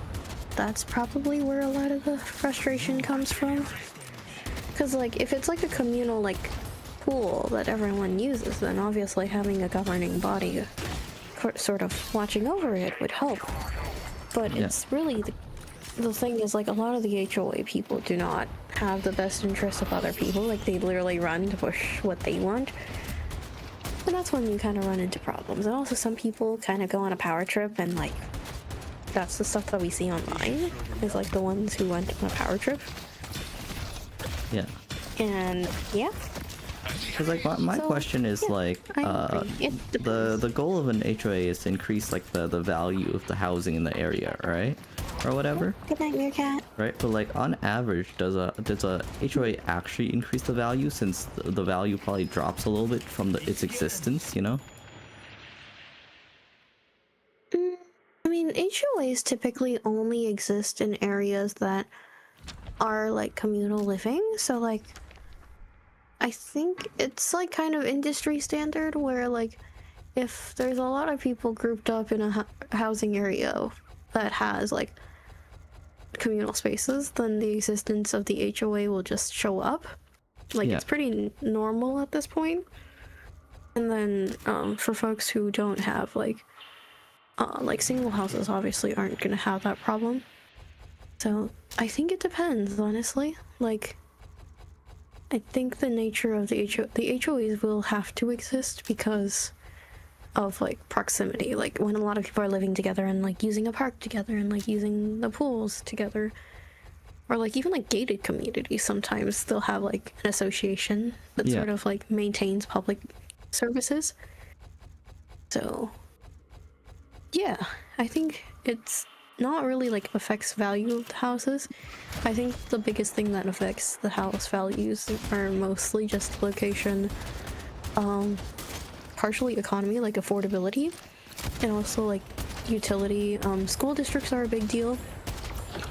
S1: that's probably where a lot of the frustration comes from. Because like if it's like a communal like pool that everyone uses, then obviously having a governing body sort of watching over it would help. But it's really the thing is like a lot of the HOA people do not have the best interests of other people. Like they literally run to push what they want. And that's when you kind of run into problems. And also some people kind of go on a power trip and like that's the stuff that we see online is like the ones who went on a power trip.
S2: Yeah.
S1: And yeah.
S2: Because like my question is like the goal of an HOA is to increase like the value of the housing in the area, right? Or whatever.
S1: Good night, Meerkat.
S2: Right, but like on average, does a HOA actually increase the value, since the value probably drops a little bit from its existence, you know?
S1: I mean, HOAs typically only exist in areas that are like communal living, so like I think it's like kind of industry standard where like if there's a lot of people grouped up in a housing area that has like communal spaces, then the existence of the HOA will just show up. Like it's pretty normal at this point. And then for folks who don't have like single houses obviously aren't gonna have that problem. So I think it depends, honestly. Like I think the nature of the HOAs will have to exist because of like proximity. Like when a lot of people are living together and like using a park together and like using the pools together, or like even like gated communities, sometimes they'll have like an association that sort of like maintains public services. So yeah, I think it's not really like affects value of the houses. I think the biggest thing that affects the house values are mostly just location, partially economy, like affordability, and also like utility. School districts are a big deal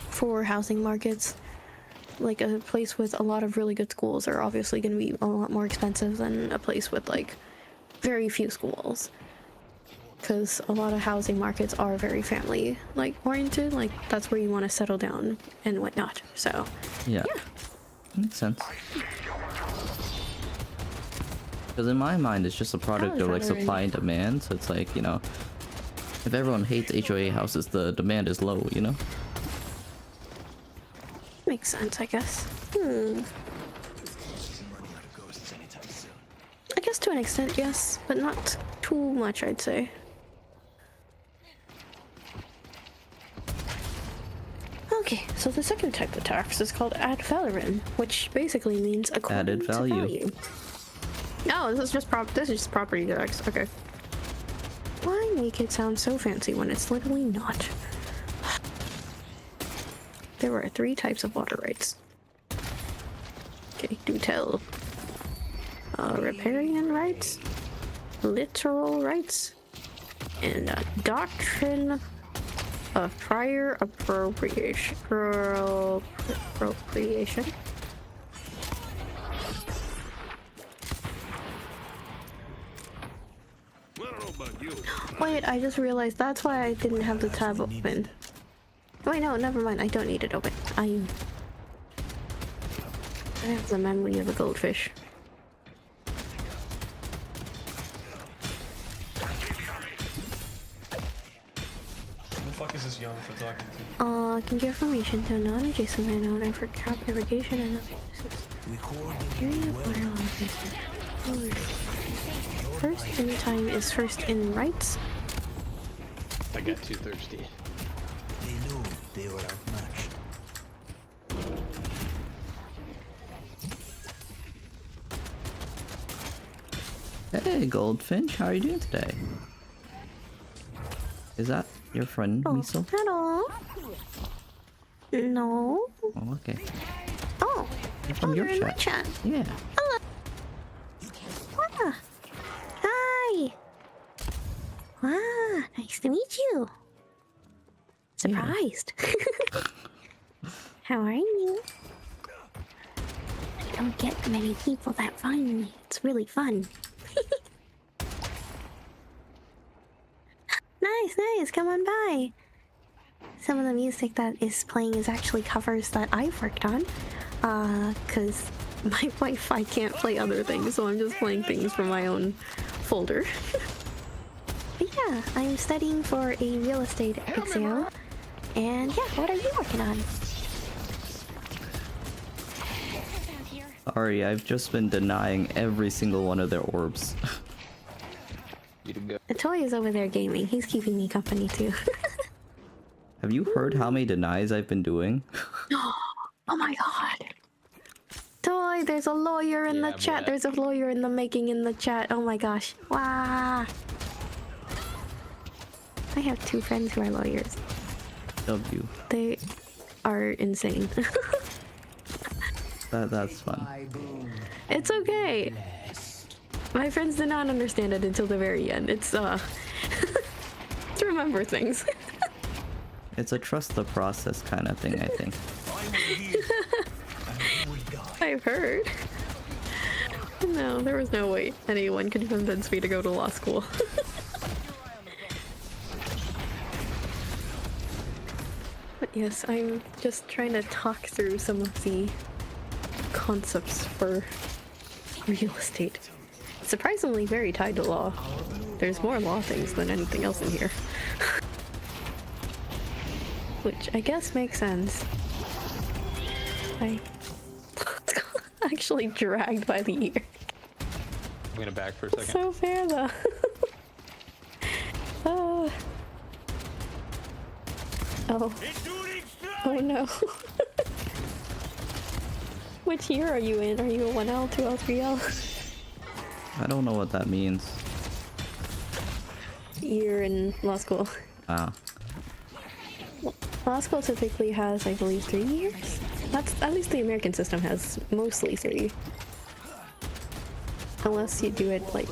S1: for housing markets. Like a place with a lot of really good schools are obviously going to be a lot more expensive than a place with like very few schools. Because a lot of housing markets are very family like oriented, like that's where you want to settle down and whatnot. So
S2: yeah. Makes sense. Because in my mind, it's just a product of like supply and demand. So it's like, you know, if everyone hates HOA houses, the demand is low, you know?
S1: Makes sense, I guess. I guess to an extent, yes, but not too much, I'd say. Okay, so the second type of tax is called ad valorem, which basically means according
S2: Added
S1: to
S2: value.
S1: value. No, this is just property tax. Okay. Why make it sound so fancy when it's literally not? There are 3 types of water rights. Okay, do tell. Riparian rights, littoral rights, and doctrine of prior appropriation. Appropriation.
S6: I don't know about you.
S1: Wait, I just realized that's why I didn't have the tab open. Wait, no, never mind. I don't need it open. I have the memory of a goldfish.
S9: Who the fuck is this young for talking to?
S1: Can give information to a non-adjacent landowner for cap irrigation and other area of water allocation. First in time is first in rights.
S5: I got too thirsty.
S4: They knew they were outmatched.
S2: Hey, Goldfinch, how are you doing today? Is that your friend, Miso?
S1: Hello. No.
S2: Oh, okay.
S1: Oh.
S2: You're from your
S1: you're in my
S2: chat.
S1: chat.
S2: Yeah.
S1: Hello. Ah. Hi. Wow, nice to meet you. Surprised. How are you? I don't get many people that find me. It's really fun. Nice, come on by. Some of the music that is playing is actually covers that I've worked on. Cause my Wi-Fi can't play other things, so I'm just playing things from my own folder. But yeah, I'm studying for a real estate exam. And yeah, what are you working on?
S2: Sorry, I've just been denying every single one of their orbs.
S5: You to go.
S1: The toy is over there gaming. He's keeping me company too.
S2: Have you heard how many denies I've been doing?
S1: Oh my god. Toy, there's a lawyer in the chat.
S5: boy.
S1: There's a lawyer in the making in the chat. Oh my gosh. Wow. I have 2 friends who are lawyers.
S2: W.
S1: They are insane.
S2: That's fun.
S1: It's okay. My friends did not understand it until the very end. It's to remember things.
S2: It's a trust the process kind of thing, I think.
S1: I've heard. No, there was no way anyone could convince me to go to law school. But yes, I'm just trying to talk through some of the concepts for real estate. Surprisingly very tied to law. There's more law things than anything else in here. Which I guess makes sense. I actually dragged by the ear.
S5: I'm gonna back for a second.
S1: So fair though. Oh. Oh no. Which year are you in? Are you a 1L, 2L, 3L?
S2: I don't know what that means.
S1: Year in law school.
S2: Ah.
S1: Law school typically has, I believe, 3 years? That's at least the American system has mostly 3. Unless you do it like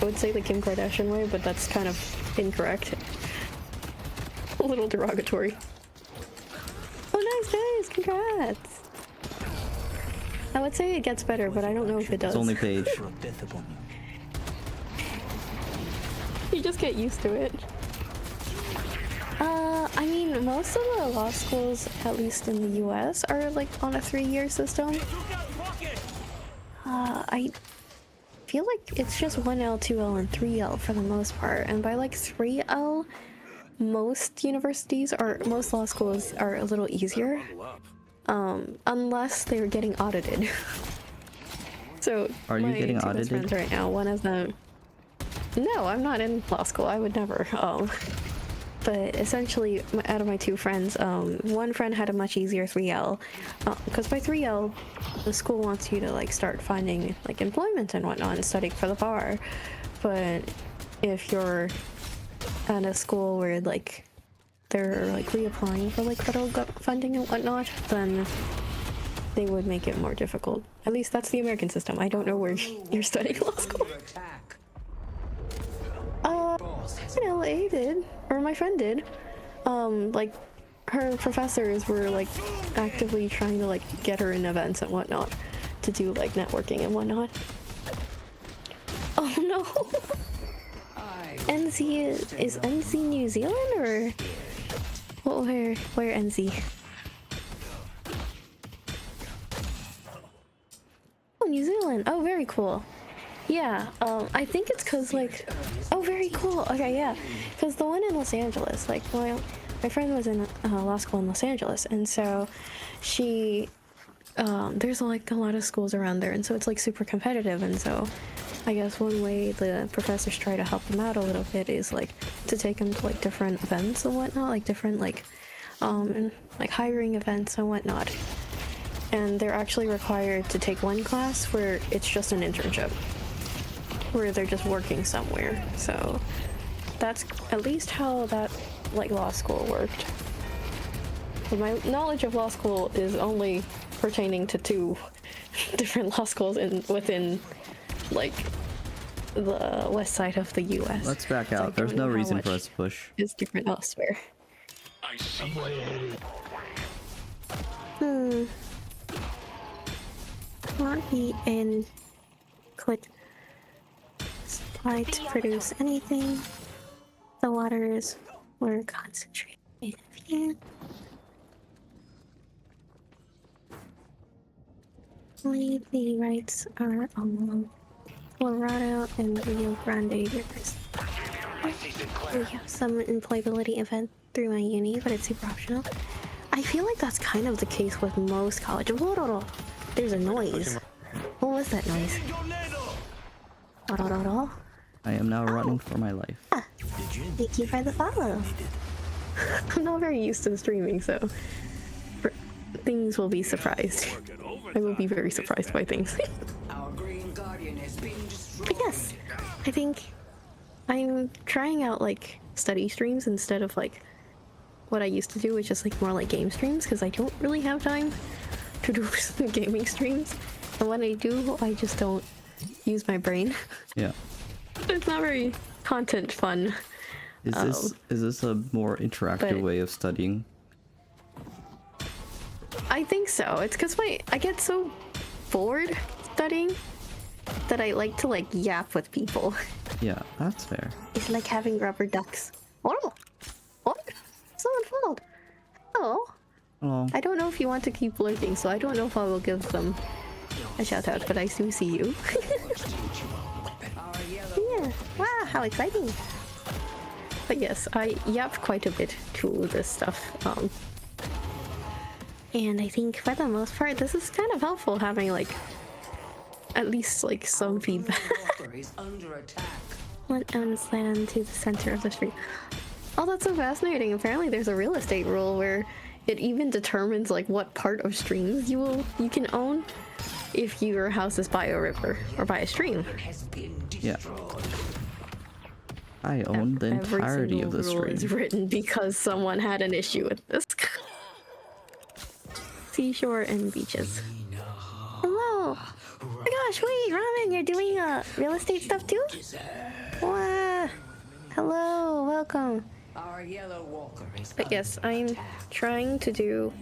S1: I would say the Kim Kardashian way, but that's kind of incorrect. A little derogatory. Oh nice guys, congrats! I would say it gets better, but I don't know if it does.
S2: It's only Paige.
S1: You just get used to it. I mean, most of the law schools, at least in the US, are like on a 3-year system. I feel like it's just 1L, 2L, and 3L for the most part. And by like 3L, most law schools are a little easier. Unless they're getting audited. So
S2: Are you
S1: my
S2: getting
S1: two best
S2: audited?
S1: friends right now, one of them. No, I'm not in law school. I would never. But essentially, out of my two friends, one friend had a much easier 3L, because by 3L, the school wants you to like start finding like employment and whatnot and studying for the bar. But if you're at a school where like they're like reapplying for like federal funding and whatnot, then they would make it more difficult. At least that's the American system. I don't know where you're studying law school. I did, or my friend did. Like, her professors were like actively trying to like get her in events and whatnot to do like networking and whatnot. Oh no! NZ is NZ New Zealand or where NZ? Oh, New Zealand. Oh, very cool. Yeah, I think it's because, like... Oh, very cool. Okay, yeah. Because the one in Los Angeles, like, my friend was in law school in Los Angeles, and so she... there's, like, a lot of schools around there, and so it's, like, super competitive, and so I guess one way the professors try to help them out a little bit is, like, to take them to, like, different events and whatnot, like, different, like, and, like, hiring events and whatnot. And they're actually required to take one class where it's just an internship, where they're just working somewhere. So that's at least how that like law school worked. But my knowledge of law school is only pertaining to 2 different law schools within like the west side of the US.
S2: Let's back
S1: So I
S2: out. There's
S1: don't
S2: no
S1: know how
S2: reason for
S1: much
S2: us to push.
S1: is different elsewhere.
S6: I see.
S1: Not be in could supply to produce anything. The waters were concentrated in a few. Only the rights are along Colorado and Rio Grande rivers. We have some employability event through my uni, but it's super optional. I feel like that's kind of the case with most colleges. There's a noise. What was that noise?
S2: I am now running for my life.
S1: Thank you for the follow. I'm not very used to streaming, so things will be surprised. I will be very surprised by things. But yes, I think I'm trying out like study streams instead of like what I used to do, which is like more like game streams, because I don't really have time to do gaming streams. And when I do, I just don't use my brain.
S2: Yeah.
S1: It's not very content fun.
S2: Is this a more interactive way of studying?
S1: I think so. It's because I get so bored studying that I like to like yap with people.
S2: Yeah, that's fair.
S1: It's like having rubber ducks. Oh, someone followed. Oh.
S2: Oh.
S1: I don't know if you want to keep lurking, so I don't know if I will give them a shout out, but I do see you. Yeah. Wow, how exciting. But yes, I yap quite a bit to this stuff. And I think for the most part, this is kind of helpful having like at least like some feedback. What owns land to the center of the street? Oh, that's so fascinating. Apparently there's a real estate rule where it even determines like what part of streams you can own if your house is by a river or by a stream.
S2: Yeah. I own the entirety of the
S1: Every single rule
S2: stream.
S1: is written because someone had an issue with this. Seashore and beaches. Hello. Oh my gosh, wait, Ramen, you're doing real estate stuff too? Wow. Hello, welcome. But yes, I'm trying to do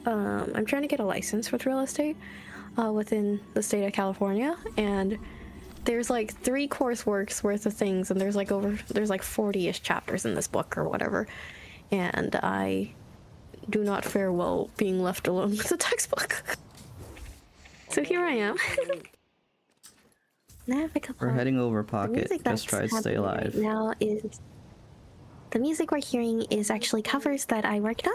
S1: I'm trying to get a license with real estate within the state of California, and there's like 3 courseworks worth of things, and there's like 40-ish chapters in this book or whatever, and I do not fare well being left alone with the textbook. So here I am. Navigable.
S2: We're heading over
S1: The
S2: pocket.
S1: music
S2: Just try to
S1: that's
S2: stay
S1: happening right
S2: alive.
S1: now is the music we're hearing is actually covers that I worked on,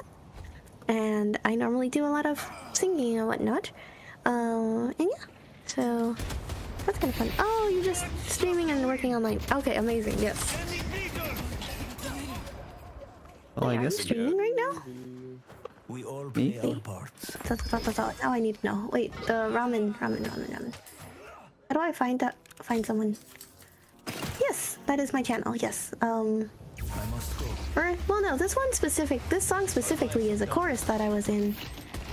S1: and I normally do a lot of singing and whatnot. And yeah, so that's kind of fun. Oh, you're just streaming and working online. Okay, amazing. Yes.
S2: Well, I
S1: Are you
S2: guess
S1: streaming right now?
S4: We all
S2: Me?
S4: play our parts.
S1: That's all. Now I need to know. Wait, the ramen. How do I find someone? Yes, that is my channel. Yes.
S4: I must go.
S1: Well, no, this song specifically is a chorus that I was in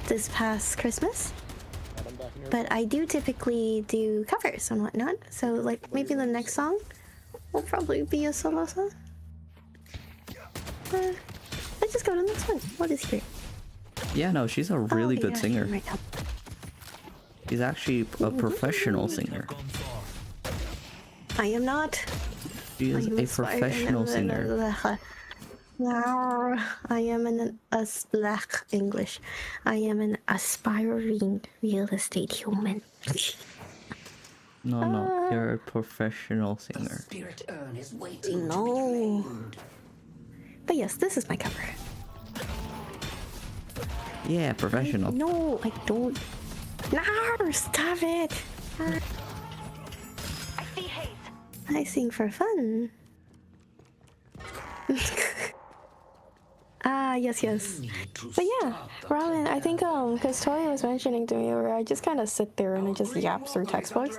S1: this past Christmas. But I do typically do covers and whatnot. So, like, maybe the next song will probably be a solo song. Let's just go to the next one. What is here?
S2: yeah, no, she's a really
S1: Oh,
S2: good
S1: yeah,
S2: singer.
S1: right now.
S2: She's actually a professional singer.
S4: Gone far.
S1: I am not.
S2: She is
S1: I'm
S2: a
S1: inspired
S2: professional
S1: and-
S2: singer.
S1: No, I am an black English. I am an aspiring real estate human.
S2: No, you're a professional singer.
S10: Spirit urn is waiting.
S1: No. But yes, this is my cover.
S2: Yeah, professional.
S1: No, I don't. No, stop it.
S10: I see haze.
S1: I sing for fun. Yes. But yeah, ramen. I think because Tori was mentioning to me where I just kind of sit there and I just yap through textbooks,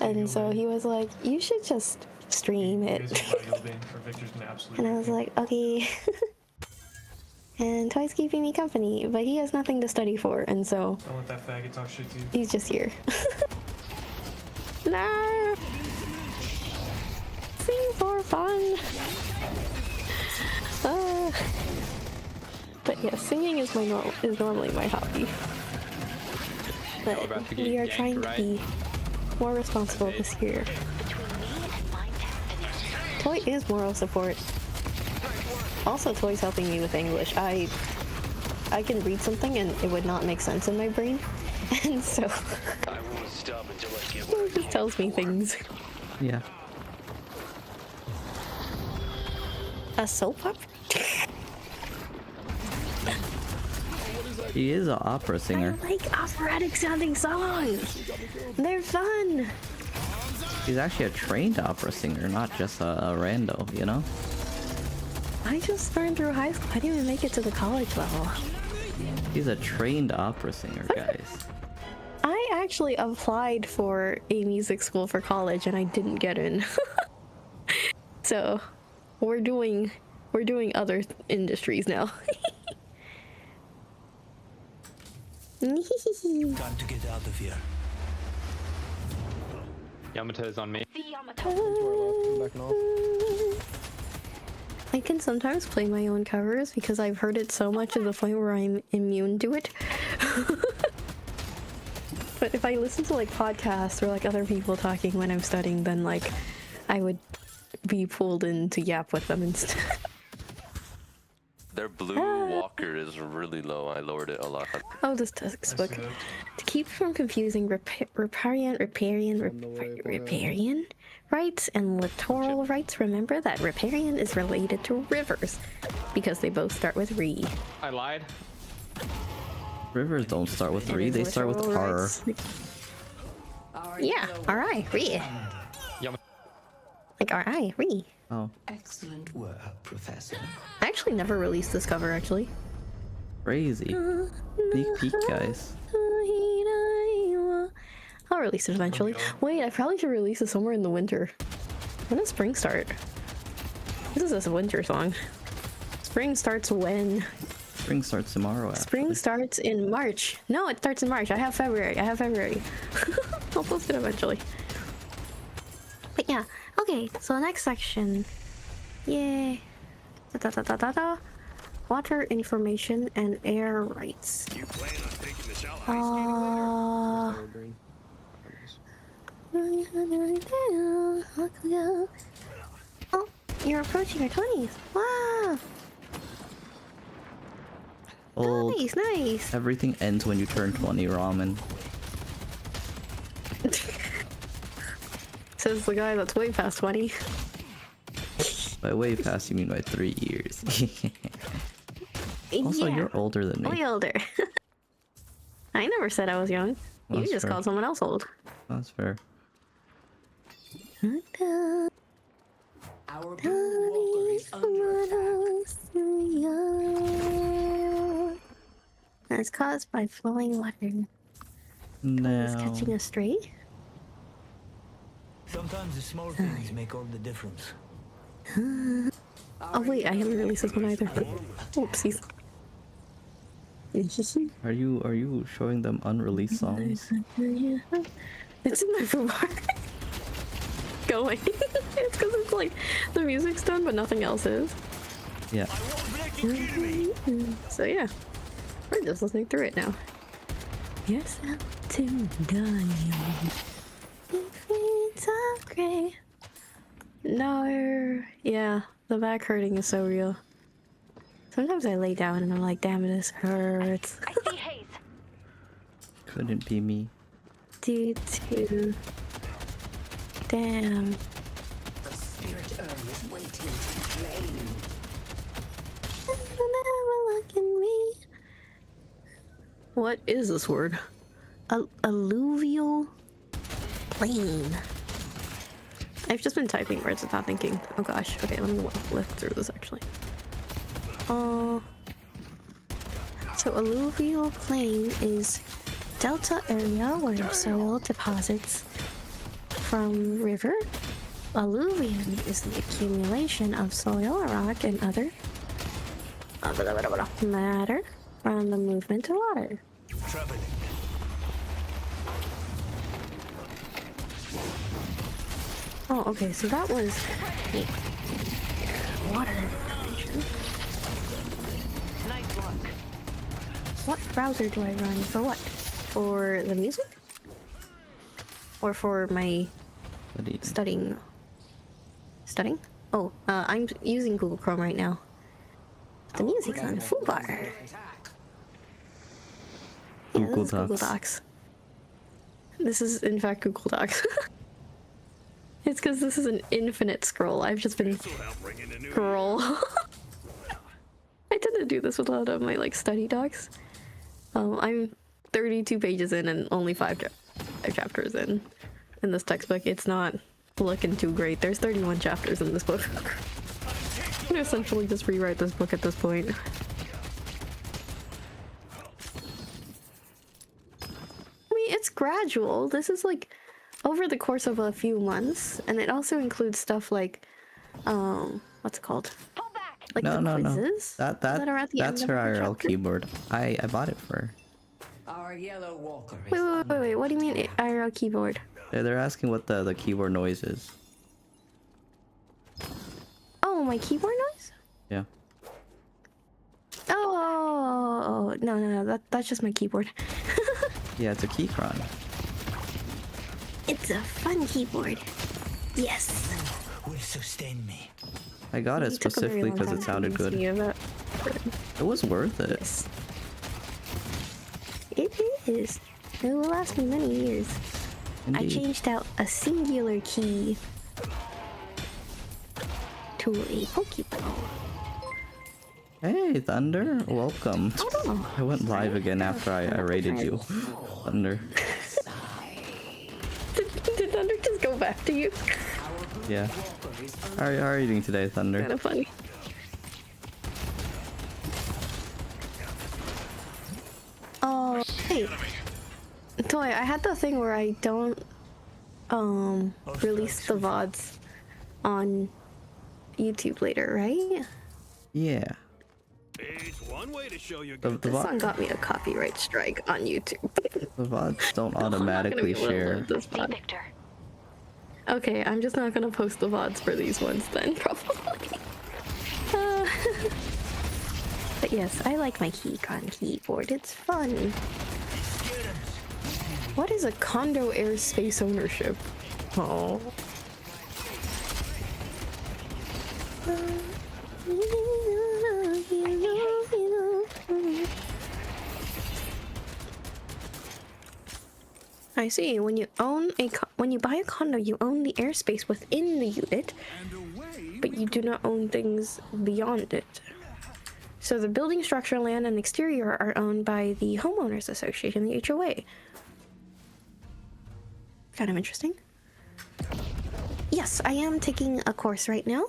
S1: and so he was like, "You should just stream
S9: You
S1: it,"
S9: guys are probably being for Victor's an absolute.
S1: and I was like, "Okay." And Toy's keeping me company, but he has nothing to study for, and so
S9: Don't let that faggot talk shit to you.
S1: he's just here. No. Sing for fun. But yeah, singing is normally my hobby. But
S5: about to get
S1: we are
S5: yanked,
S1: trying to
S5: right?
S1: be more responsible this year. Toy is moral support. Also, Toy's helping me with English. I can read something and it would not make sense in my brain, and so
S3: I won't stop until I get
S1: Toy just tells me things.
S2: Yeah.
S1: A soap opera?
S2: She is an opera singer.
S1: I like operatic sounding songs. They're fun.
S2: She's actually a trained opera singer, not just a rando, you know?
S1: I just learned through high school. I didn't even make it to the college level.
S2: She's a trained opera singer, guys.
S1: I actually applied for a music school for college and I didn't get in. So we're doing other industries now.
S4: Time to get out of here.
S5: Yamata is on me.
S1: I can sometimes play my own covers because I've heard it so much to the point where I'm immune to it. But if I listen to like podcasts or like other people talking when I'm studying, then like I would be pulled in to yap with them instead.
S8: Their blue walker is really low. I lowered it a lot.
S1: Oh, this textbook. To keep from confusing riparian rights and littoral rights, remember that riparian is related to rivers because they both start with re.
S5: I lied.
S2: Rivers don't start with re, they start with
S1: Littoral
S2: R.
S1: rights- Yeah, alright, re.
S5: Yamata.
S1: Like alright, re.
S2: Oh,
S10: Excellent work, Professor.
S1: I actually never released this cover actually.
S2: crazy. Sneak peek, guys.
S1: I'll release it eventually. Wait, I probably should release it somewhere in the winter. When does spring start? This is a winter song. Spring starts when?
S2: Spring starts tomorrow,
S1: Spring
S2: actually.
S1: starts in March. No, it starts in March. I have February. I'll post it eventually. But yeah, okay, so next section. Yay. Water information and air rights.
S6: You plan on taking the shell high speed
S1: Oh, you're approaching your 20s. Wow.
S2: Old.
S1: Nice.
S2: Everything ends when you turn 20, ramen.
S1: Says the guy that's way past 20.
S2: By way past, you mean by 3 years. Also,
S1: yeah,
S2: you're older than me.
S1: way older. I never said I was young. You
S2: That's
S1: just
S2: fair.
S1: called someone else old.
S2: That's fair.
S10: Our blue walker is under attack.
S1: That's caused by flowing water. Is
S2: No.
S1: catching a stray?
S4: Sometimes the small things make all the difference.
S1: Oh wait, I haven't released this one either. Oopsies.
S2: Are you showing them unreleased songs?
S1: It's in my bar. Going. It's because it's like the music's done, but nothing else is.
S2: Yeah.
S1: So yeah, we're just listening through it now. Yes, I'm to die. It's all gray. No, yeah, the back hurting is so real. Sometimes I lay down and I'm like, damn, this hurts.
S10: I see haze.
S2: Couldn't be me.
S1: Due to... Damn.
S10: The spirit urn is waiting to be claimed.
S1: Never look at me. What is this word? Alluvial plain. I've just been typing words without thinking. Oh gosh. Okay, let me lift through this actually. So alluvial plain is delta area where soil deposits from river. Alluvium is the accumulation of soil, rock, and other matter from the movement of water.
S4: Traveling.
S1: Oh, okay, so that was water.
S10: Nice work.
S1: What browser do I run? For what? For the music? Or for my studying? Studying? Oh, I'm using Google Chrome right now. The music's on Foobar. Yeah,
S2: Google
S1: this is Google
S2: Docs.
S1: Docs. This is, in fact, Google Docs. It's because this is an infinite scroll. I've just been scroll. I tend to do this with a lot of my like study docs. I'm 32 pages in and only five chapters in this textbook. It's not looking too great. There's 31 chapters in this book. I'm gonna essentially just rewrite this book at this point. I mean, it's gradual. This is like over the course of a few months, and it also includes stuff like, what's it called?
S10: Pull back.
S1: Like
S2: No,
S1: the
S2: no, no.
S1: quizzes
S2: That
S1: are at the
S2: that's
S1: end
S2: her
S1: of the
S2: IRL
S1: chapter?
S2: keyboard. I bought it for her.
S10: Our yellow walker is
S1: Wait. What do you mean IRL keyboard?
S2: They're asking what the keyboard noise is.
S1: Oh, my keyboard noise?
S2: Yeah.
S1: Oh, no. That's just my keyboard.
S2: Yeah, it's a keychron.
S1: It's a fun keyboard. Yes.
S4: Will sustain me.
S2: I got it
S1: It took a very
S2: specifically
S1: long
S2: because
S1: time
S2: it
S1: to
S2: sounded
S1: convince
S2: good.
S1: me of that.
S2: It was worth it.
S1: Yes. It is. It will last me many years. I
S2: Indeed.
S1: changed out a singular key to a Pokeball.
S2: Hey, Thunder, welcome.
S1: Oh.
S2: I went live again after I raided you, Thunder.
S1: Did Thunder just go back to you?
S2: Yeah. How are you doing today, Thunder?
S1: Kind of funny. Oh, hey. Toy, I had the thing where I don't release the VODs on YouTube later, right?
S2: Yeah.
S6: It's one way to show your
S2: The,
S6: good.
S2: the,
S1: This song
S2: VOD,
S1: got me a copyright strike on YouTube.
S2: the VODs don't
S1: I'm not gonna
S2: automatically
S1: be able to
S2: share.
S1: load this VOD.
S10: Victor.
S1: Okay, I'm just not gonna post the VODs for these ones then, probably. But yes, I like my Keychron keyboard. It's fun. What is a condo airspace ownership? Oh. I see. When you buy a condo, you own the airspace within the unit, but you do not own things beyond it. So the building, structure, land, and exterior are owned by the homeowners association, the HOA. Kind of interesting. Yes, I am taking a course right now.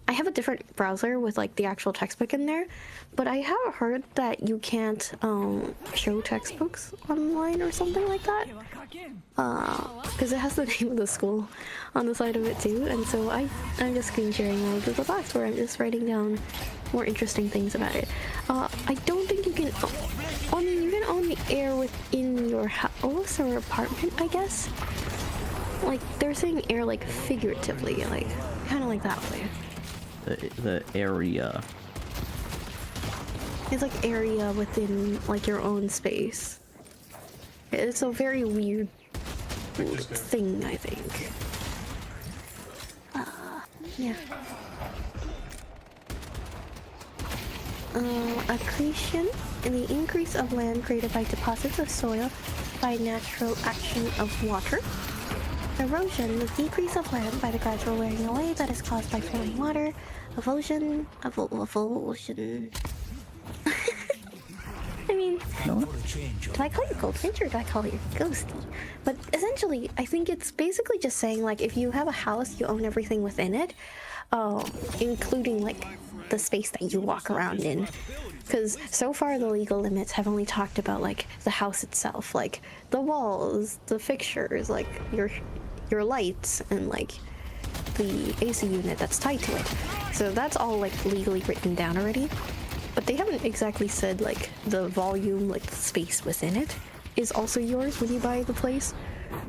S1: I have a different browser with like the actual textbook in there, but I have heard that you can't show textbooks online or something like that. Because it has the name of the school on the side of it too, and so I'm just screen sharing my Google Docs where I'm just writing down more interesting things about it. I don't think you can. I mean, you can own the air within your house or apartment, I guess. Like they're saying air like figuratively, like kind of like that way.
S2: The area.
S1: It's like area within like your own space. It's a very weird thing, I think. Yeah. Accretion in the increase of land created by deposits of soil by natural action of water. Erosion, the decrease of land by the gradual wearing away that is caused by flowing water. Erosion. I mean, did I call you Goldfinch or did I call you Ghosty? But essentially, I think it's basically just saying like if you have a house, you own everything within it, including like the space that you walk around in. Because so far the legal limits have only talked about like the house itself, like the walls, the fixtures, like your lights, and like the AC unit that's tied to it. So that's all like legally written down already. But they haven't exactly said like the volume, like the space within it is also yours when you buy the place.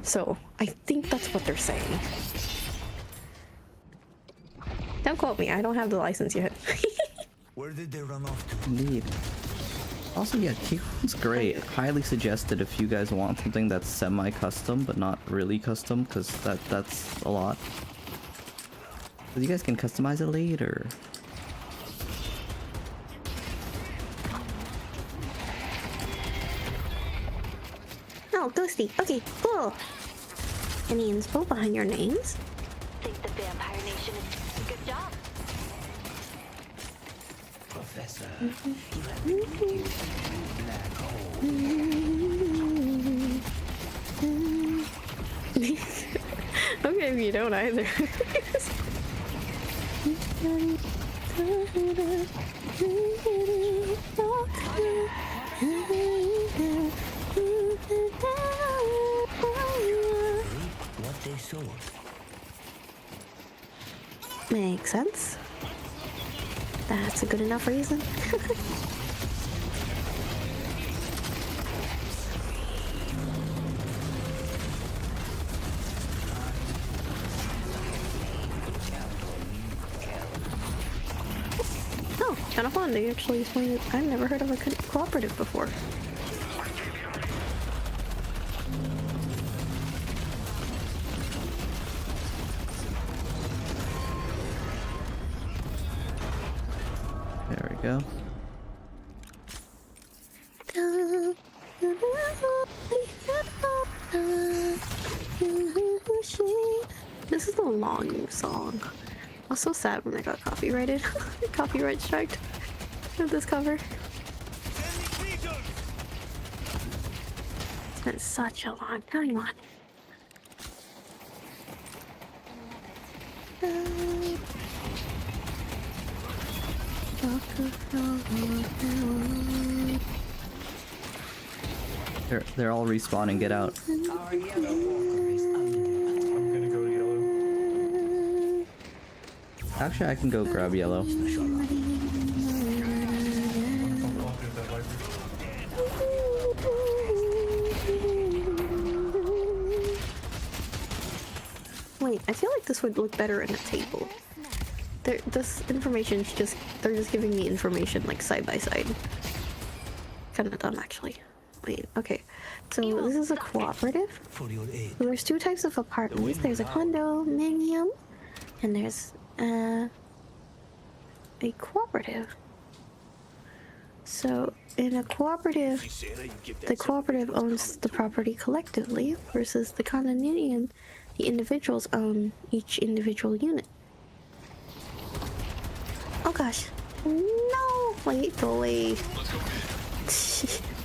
S1: So I think that's what they're saying. Don't quote me, I don't have the license yet.
S4: Where did they run off to?
S2: Indeed. Also, yeah, Keychron's great. Highly suggested if you guys want something that's semi-custom, but not really custom, because that's a lot. But you guys can customize it later.
S1: Oh, Ghosty. Okay, cool. Any inspo behind your names?
S10: Think the Vampire Nation is doing a good job.
S4: Professor, you have been introduced to a black hole.
S1: Okay, if you don't either.
S4: What they sold.
S1: Makes sense. That's a good enough reason. Oh, kind of fun. They actually explained it. I've never heard of a cooperative before.
S2: There we go.
S1: This is a long song. I was so sad when I got copyrighted. Copyright striked with this cover. It's been such a long time on.
S2: They're all respawning. Get out.
S9: I'm gonna go yellow.
S2: Actually, I can go grab yellow.
S9: I'll do that later.
S1: Wait, I feel like this would look better in a table. This information's just, they're just giving me information like side by side. Kind of dumb actually. Wait, okay. So this is a cooperative.
S4: For your aid.
S1: So there's two types of apartments. There's a condominium, and there's a cooperative. So in a cooperative, the cooperative owns the property collectively versus the condominium, the individuals own each individual unit. Oh gosh. No! Wait, go away.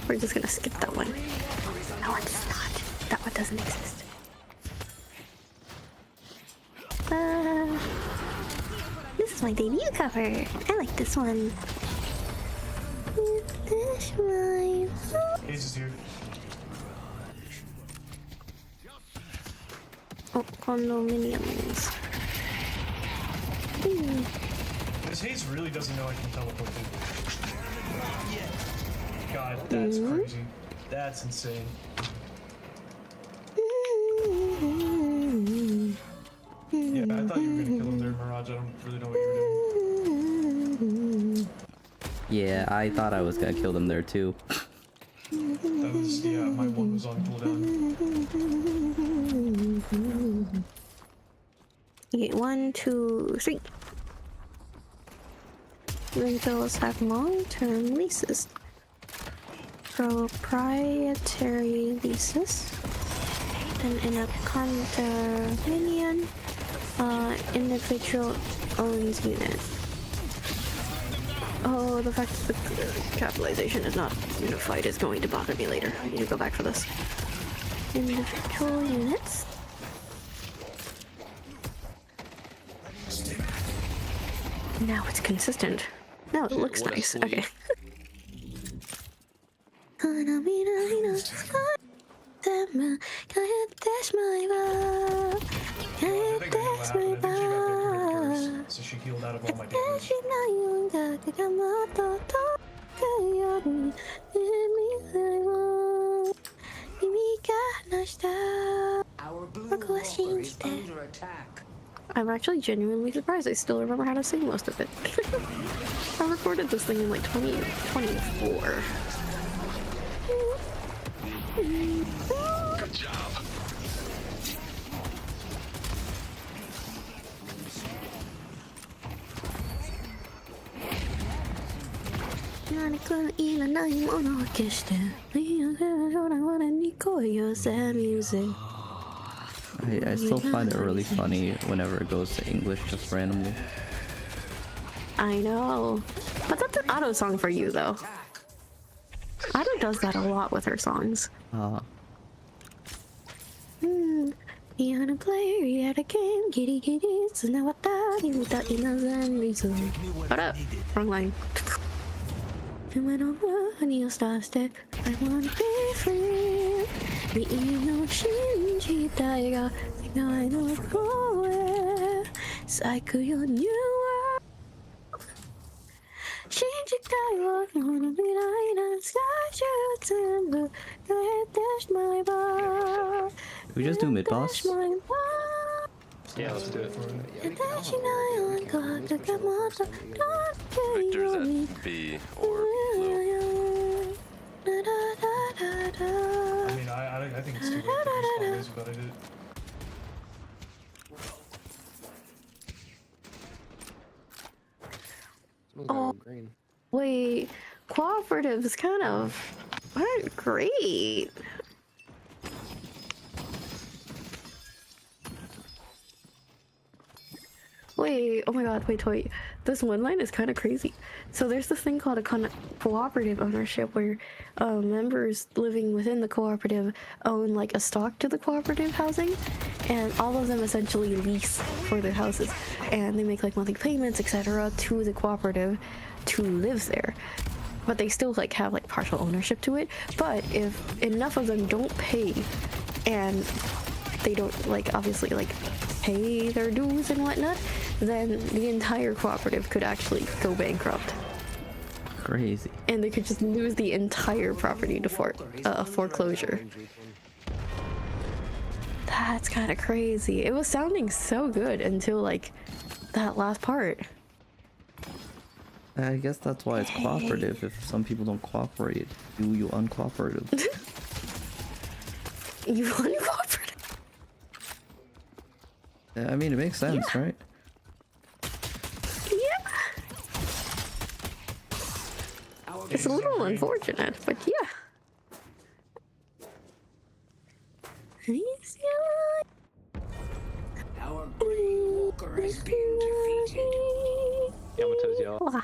S1: We're just gonna skip that one. No, it's not. That one doesn't exist. This is my debut cover. I like this one. This one.
S9: Ace is here.
S1: Oh, condominiums.
S9: This Haze really doesn't know I can teleport through. God, that's crazy. That's insane. Yeah, I thought you were gonna kill him there, Mirage. I don't really know what you were doing.
S2: Yeah, I thought I was gonna kill them there too.
S9: That was, yeah, my one was on cooldown.
S1: Okay, 1, 2, 3. Rentals have long-term leases. Proprietary leases. And in a condominium, individual owns unit. Oh, the fact that the capitalization is not unified is going to bother me later. I need to go back for this. Individual units. Now it's consistent. Now it looks nice. Okay.
S9: So she healed out of all my damage.
S10: Our blue water is under attack.
S1: I'm actually genuinely surprised I still remember how to sing most of it. I recorded this thing in like 2024.
S3: Good job.
S2: I still find it really funny whenever it goes to English just randomly.
S1: I know. But that's an Auto song for you though. Auto does that a lot with her songs. You're a player, you're a game, giddy giddy, so now what that you without reason. Hold up, wrong line. I went over on your star step, I wanna be free. We know Shinji Daiga, I know where. Cycle your new world. Shinji Daiga, wanna be like sky shoots and blue. Dash my bar.
S2: We just do mid boss.
S5: Yeah, let's do it.
S8: Victor's at B or blue.
S9: I mean, I think it's too late to respond this, but I did.
S1: Oh, wait, cooperatives kind of aren't great. Wait, oh my god, wait. This one line is kind of crazy. So there's this thing called a cooperative ownership where members living within the cooperative own like a stock to the cooperative housing, and all of them essentially lease for their houses, and they make like monthly payments, etc. to the cooperative to live there. But they still like have like partial ownership to it. But if enough of them don't pay, and they don't like obviously like pay their dues and whatnot, then the entire cooperative could actually go bankrupt.
S2: Crazy.
S1: And they could just lose the entire property to foreclosure. That's kind of crazy. It was sounding so good until like that last part.
S2: I guess that's why it's cooperative. If some people don't cooperate, you uncooperative.
S1: You uncooperative?
S2: I mean, it makes sense,
S1: Yeah.
S2: right?
S10: Our
S1: It's a little unfortunate, but yeah.
S10: Our great walker has been defeated.
S5: Yamato's yellow.
S1: Wow.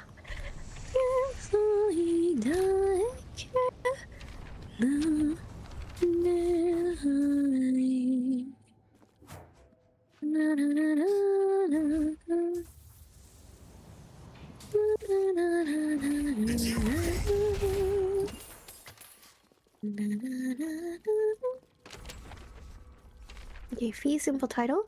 S1: Okay, fee simple title.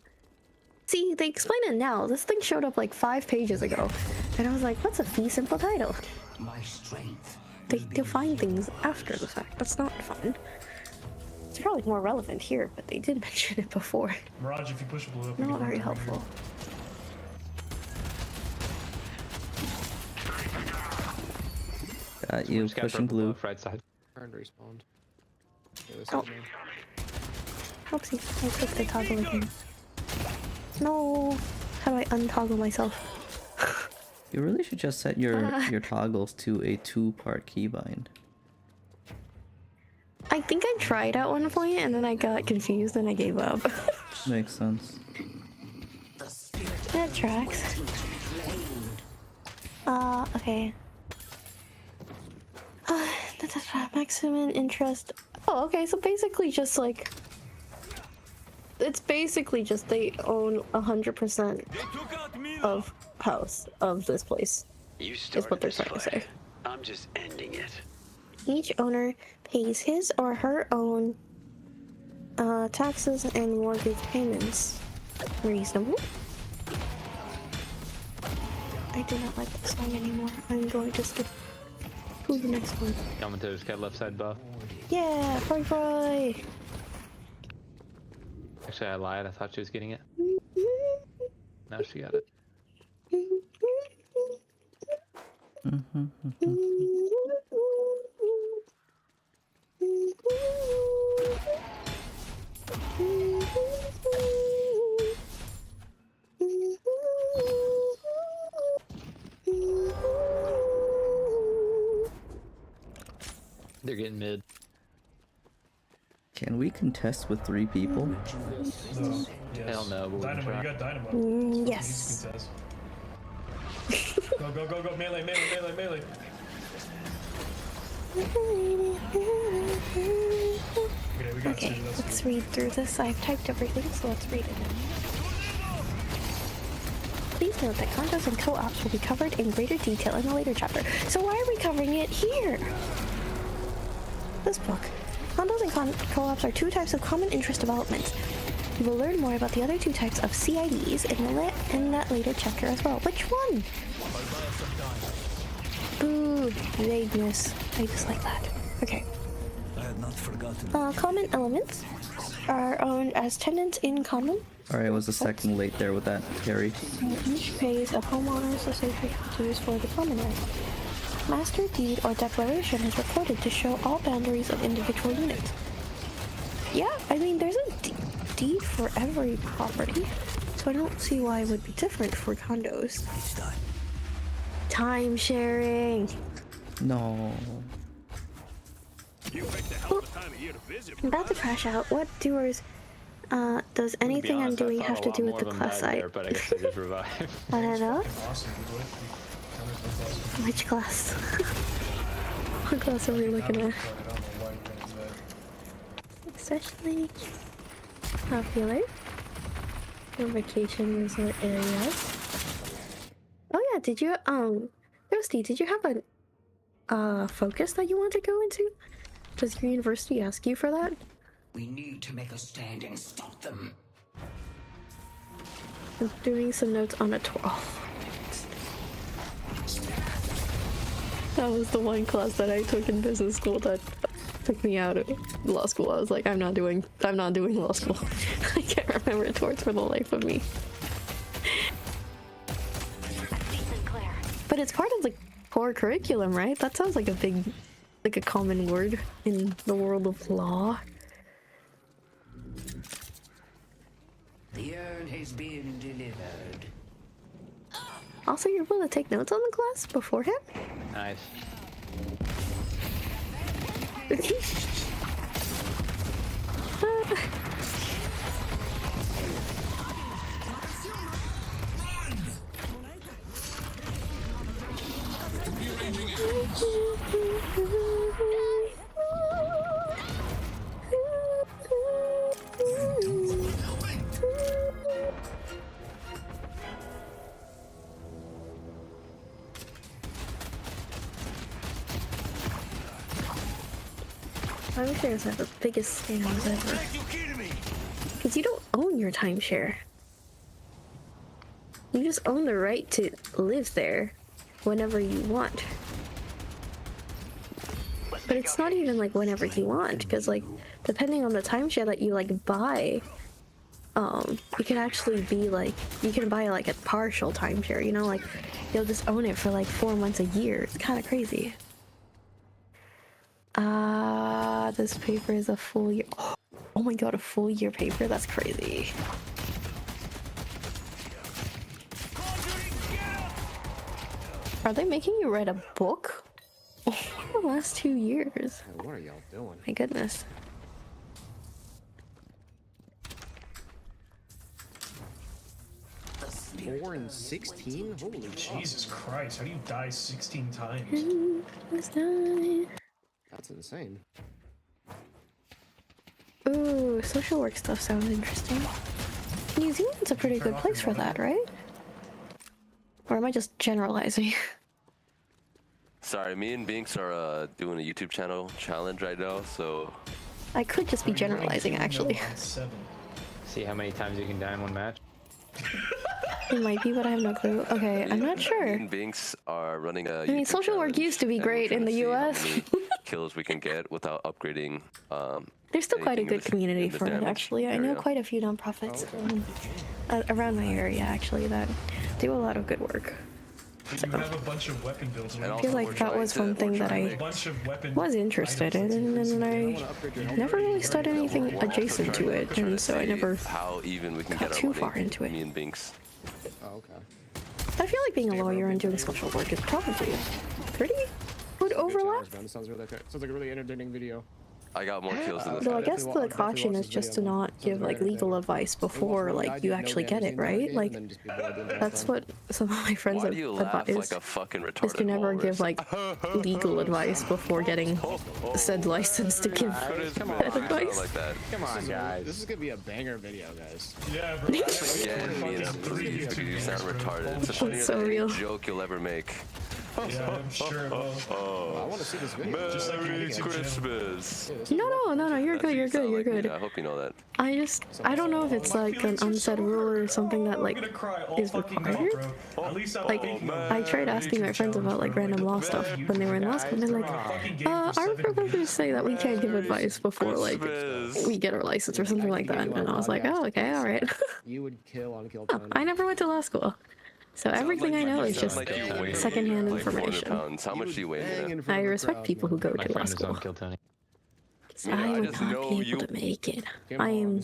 S1: See, they explain it now. This thing showed up like 5 pages ago. And I was like, what's a fee simple title?
S10: My strength.
S1: They define things after the fact. That's not fun. It's probably more relevant here, but they did mention it before.
S9: Mirage, if you push blue up, we
S1: Not
S9: can
S1: very
S9: run over
S1: helpful.
S2: Got you, pushing blue.
S5: Right side. Turned respawned.
S1: Oh. Oopsie, I clicked the toggle again. No! How do I untoggle myself?
S2: You really should just set your toggles to a 2-part keybind.
S1: I think I tried at one point and then I got confused and I gave up.
S2: Makes sense.
S1: That tracks. Okay. That's maximum interest. Oh, okay, so basically just like... It's basically just they own 100% of house of this place.
S3: You
S1: Is
S3: started
S1: what they're
S3: this
S1: trying to
S3: fight.
S1: say.
S3: I'm just ending it.
S1: Each owner pays his or her own taxes and mortgage payments. Reasonable. I do not like this song anymore. I'm going to skip to the next one.
S5: Yamato's got left side buff.
S1: Yeah, fry fry.
S5: Actually, I lied. I thought she was getting it. Now she got it. They're getting mid.
S2: Can we contest with 3 people?
S9: No. Yes.
S5: Hell no, but we can
S9: Dynamo,
S5: try.
S9: you got Dynamo.
S1: Yes.
S9: Go, go, go, go, melee, melee, melee, melee. Okay, we got
S1: Okay,
S9: two, that's
S1: let's
S9: good.
S1: read through this. I've typed everything, so let's read it. Please note that condos and co-ops will be covered in greater detail in a later chapter. So why are we covering it here? This book. Condos and co-ops are 2 types of common interest developments. You will learn more about the other 2 types of CIDs in that later chapter as well. Which one? Boo, vagueness. I dislike that. Okay.
S4: I had not forgotten.
S1: Common elements are owned as tenants in common.
S2: Alright, I was a second late there with that, Carrie.
S1: Each pays a homeowner's association dues for the common area. Master deed or declaration is recorded to show all boundaries of individual units. Yeah, I mean, there's a deed for every property, so I don't see why it would be different for condos. Time sharing.
S2: No.
S6: You picked a hell of a time of year to visit.
S1: I'm about to crash out. What doers? Does
S5: To be
S1: anything I'm
S5: honest, I
S1: doing
S5: thought
S1: have
S5: a
S1: to
S5: lot
S1: do with
S5: more
S1: the
S5: of them
S1: class
S5: died
S1: site?
S5: there, but I guess they just revived.
S1: I don't know.
S9: Awesome, good.
S1: Which class? What class are we looking at? Especially popular for vacation resort areas. Oh yeah, did you Ghosty, did you have a focus that you want to go into? Does your university ask you for that?
S10: We need to make a stand and stop them.
S1: I'm doing some notes on a tour. Oh. That was the one class that I took in business school that took me out of law school. I was like, I'm not doing law school. I can't remember torts for the life of me. But it's part of the core curriculum, right? That sounds like a common word in the world of law.
S10: The urn has been delivered.
S1: Also, you're able to take notes on the class beforehand?
S5: Nice.
S1: Timeshares are the biggest scams ever. Because you don't own your timeshare. You just own the right to live there whenever you want. But it's not even like whenever you want, because like depending on the timeshare that you like buy, it can actually be like you can buy like a partial timeshare, you know, like you'll just own it for like 4 months a year. It's kind of crazy. This paper is a full year. Oh my god, a full year paper? That's crazy. Are they making you write a book? For the last 2 years.
S11: What are y'all doing?
S1: My goodness.
S11: Four and 16? Holy
S9: Jesus Christ, how do you die 16 times?
S11: That's insane.
S1: Ooh, social work stuff sounds interesting. New Zealand's a pretty good place for that, right? Or am I just generalizing?
S8: Sorry, me and Binks are doing a YouTube channel challenge right now, so...
S1: I could just be generalizing, actually.
S5: See how many times you can die in one match?
S1: It might be, but I have no clue. Okay, I'm not sure.
S8: Me and Binks are running a
S1: I mean, social work used to be great in the US.
S8: Kills we can get without upgrading.
S1: There's still quite a good community for it, actually. I know quite a few nonprofits around my area, actually, that do a lot of good work.
S9: You have a bunch of weapon builds.
S1: I feel like that was one thing that I was interested in, and then I never really started anything adjacent to it, and so I never got too far into it.
S8: Me and Binks.
S11: Oh, okay.
S1: I feel like being a lawyer and doing social work is probably pretty good overlap.
S11: Sounds really okay. Sounds like a really entertaining video.
S8: I got more kills than this.
S1: So I guess the caution is just to not give like legal advice before like you actually get it, right? Like that's what some of my friends have advised, is to never give like legal advice before getting said license to give that advice.
S11: Come on, guys. This is gonna be a banger video, guys.
S9: Yeah, bro.
S8: Again, me and you sound retarded. It's the funniest joke you'll ever make.
S9: Yeah, I'm sure it will.
S11: I want to see this video.
S9: Just like
S8: Merry Christmas.
S1: No, you're good, you're good.
S8: I hope you know that.
S1: I don't know if it's like an unsaid rule or something that like is required. Like, I tried asking my friends about like random law stuff when they were in law school, and they're like, our professors say that we can't give advice before like we get our license or something like that. And I was like, oh, okay, all right.
S11: You would kill on kill
S1: Oh, I never went to law school. So everything I know is just secondhand information.
S8: How much do you weigh?
S1: I respect people who go
S5: My
S1: to law
S5: friend is
S1: school.
S5: on Kill Tony.
S1: I would not be able to make it. I am.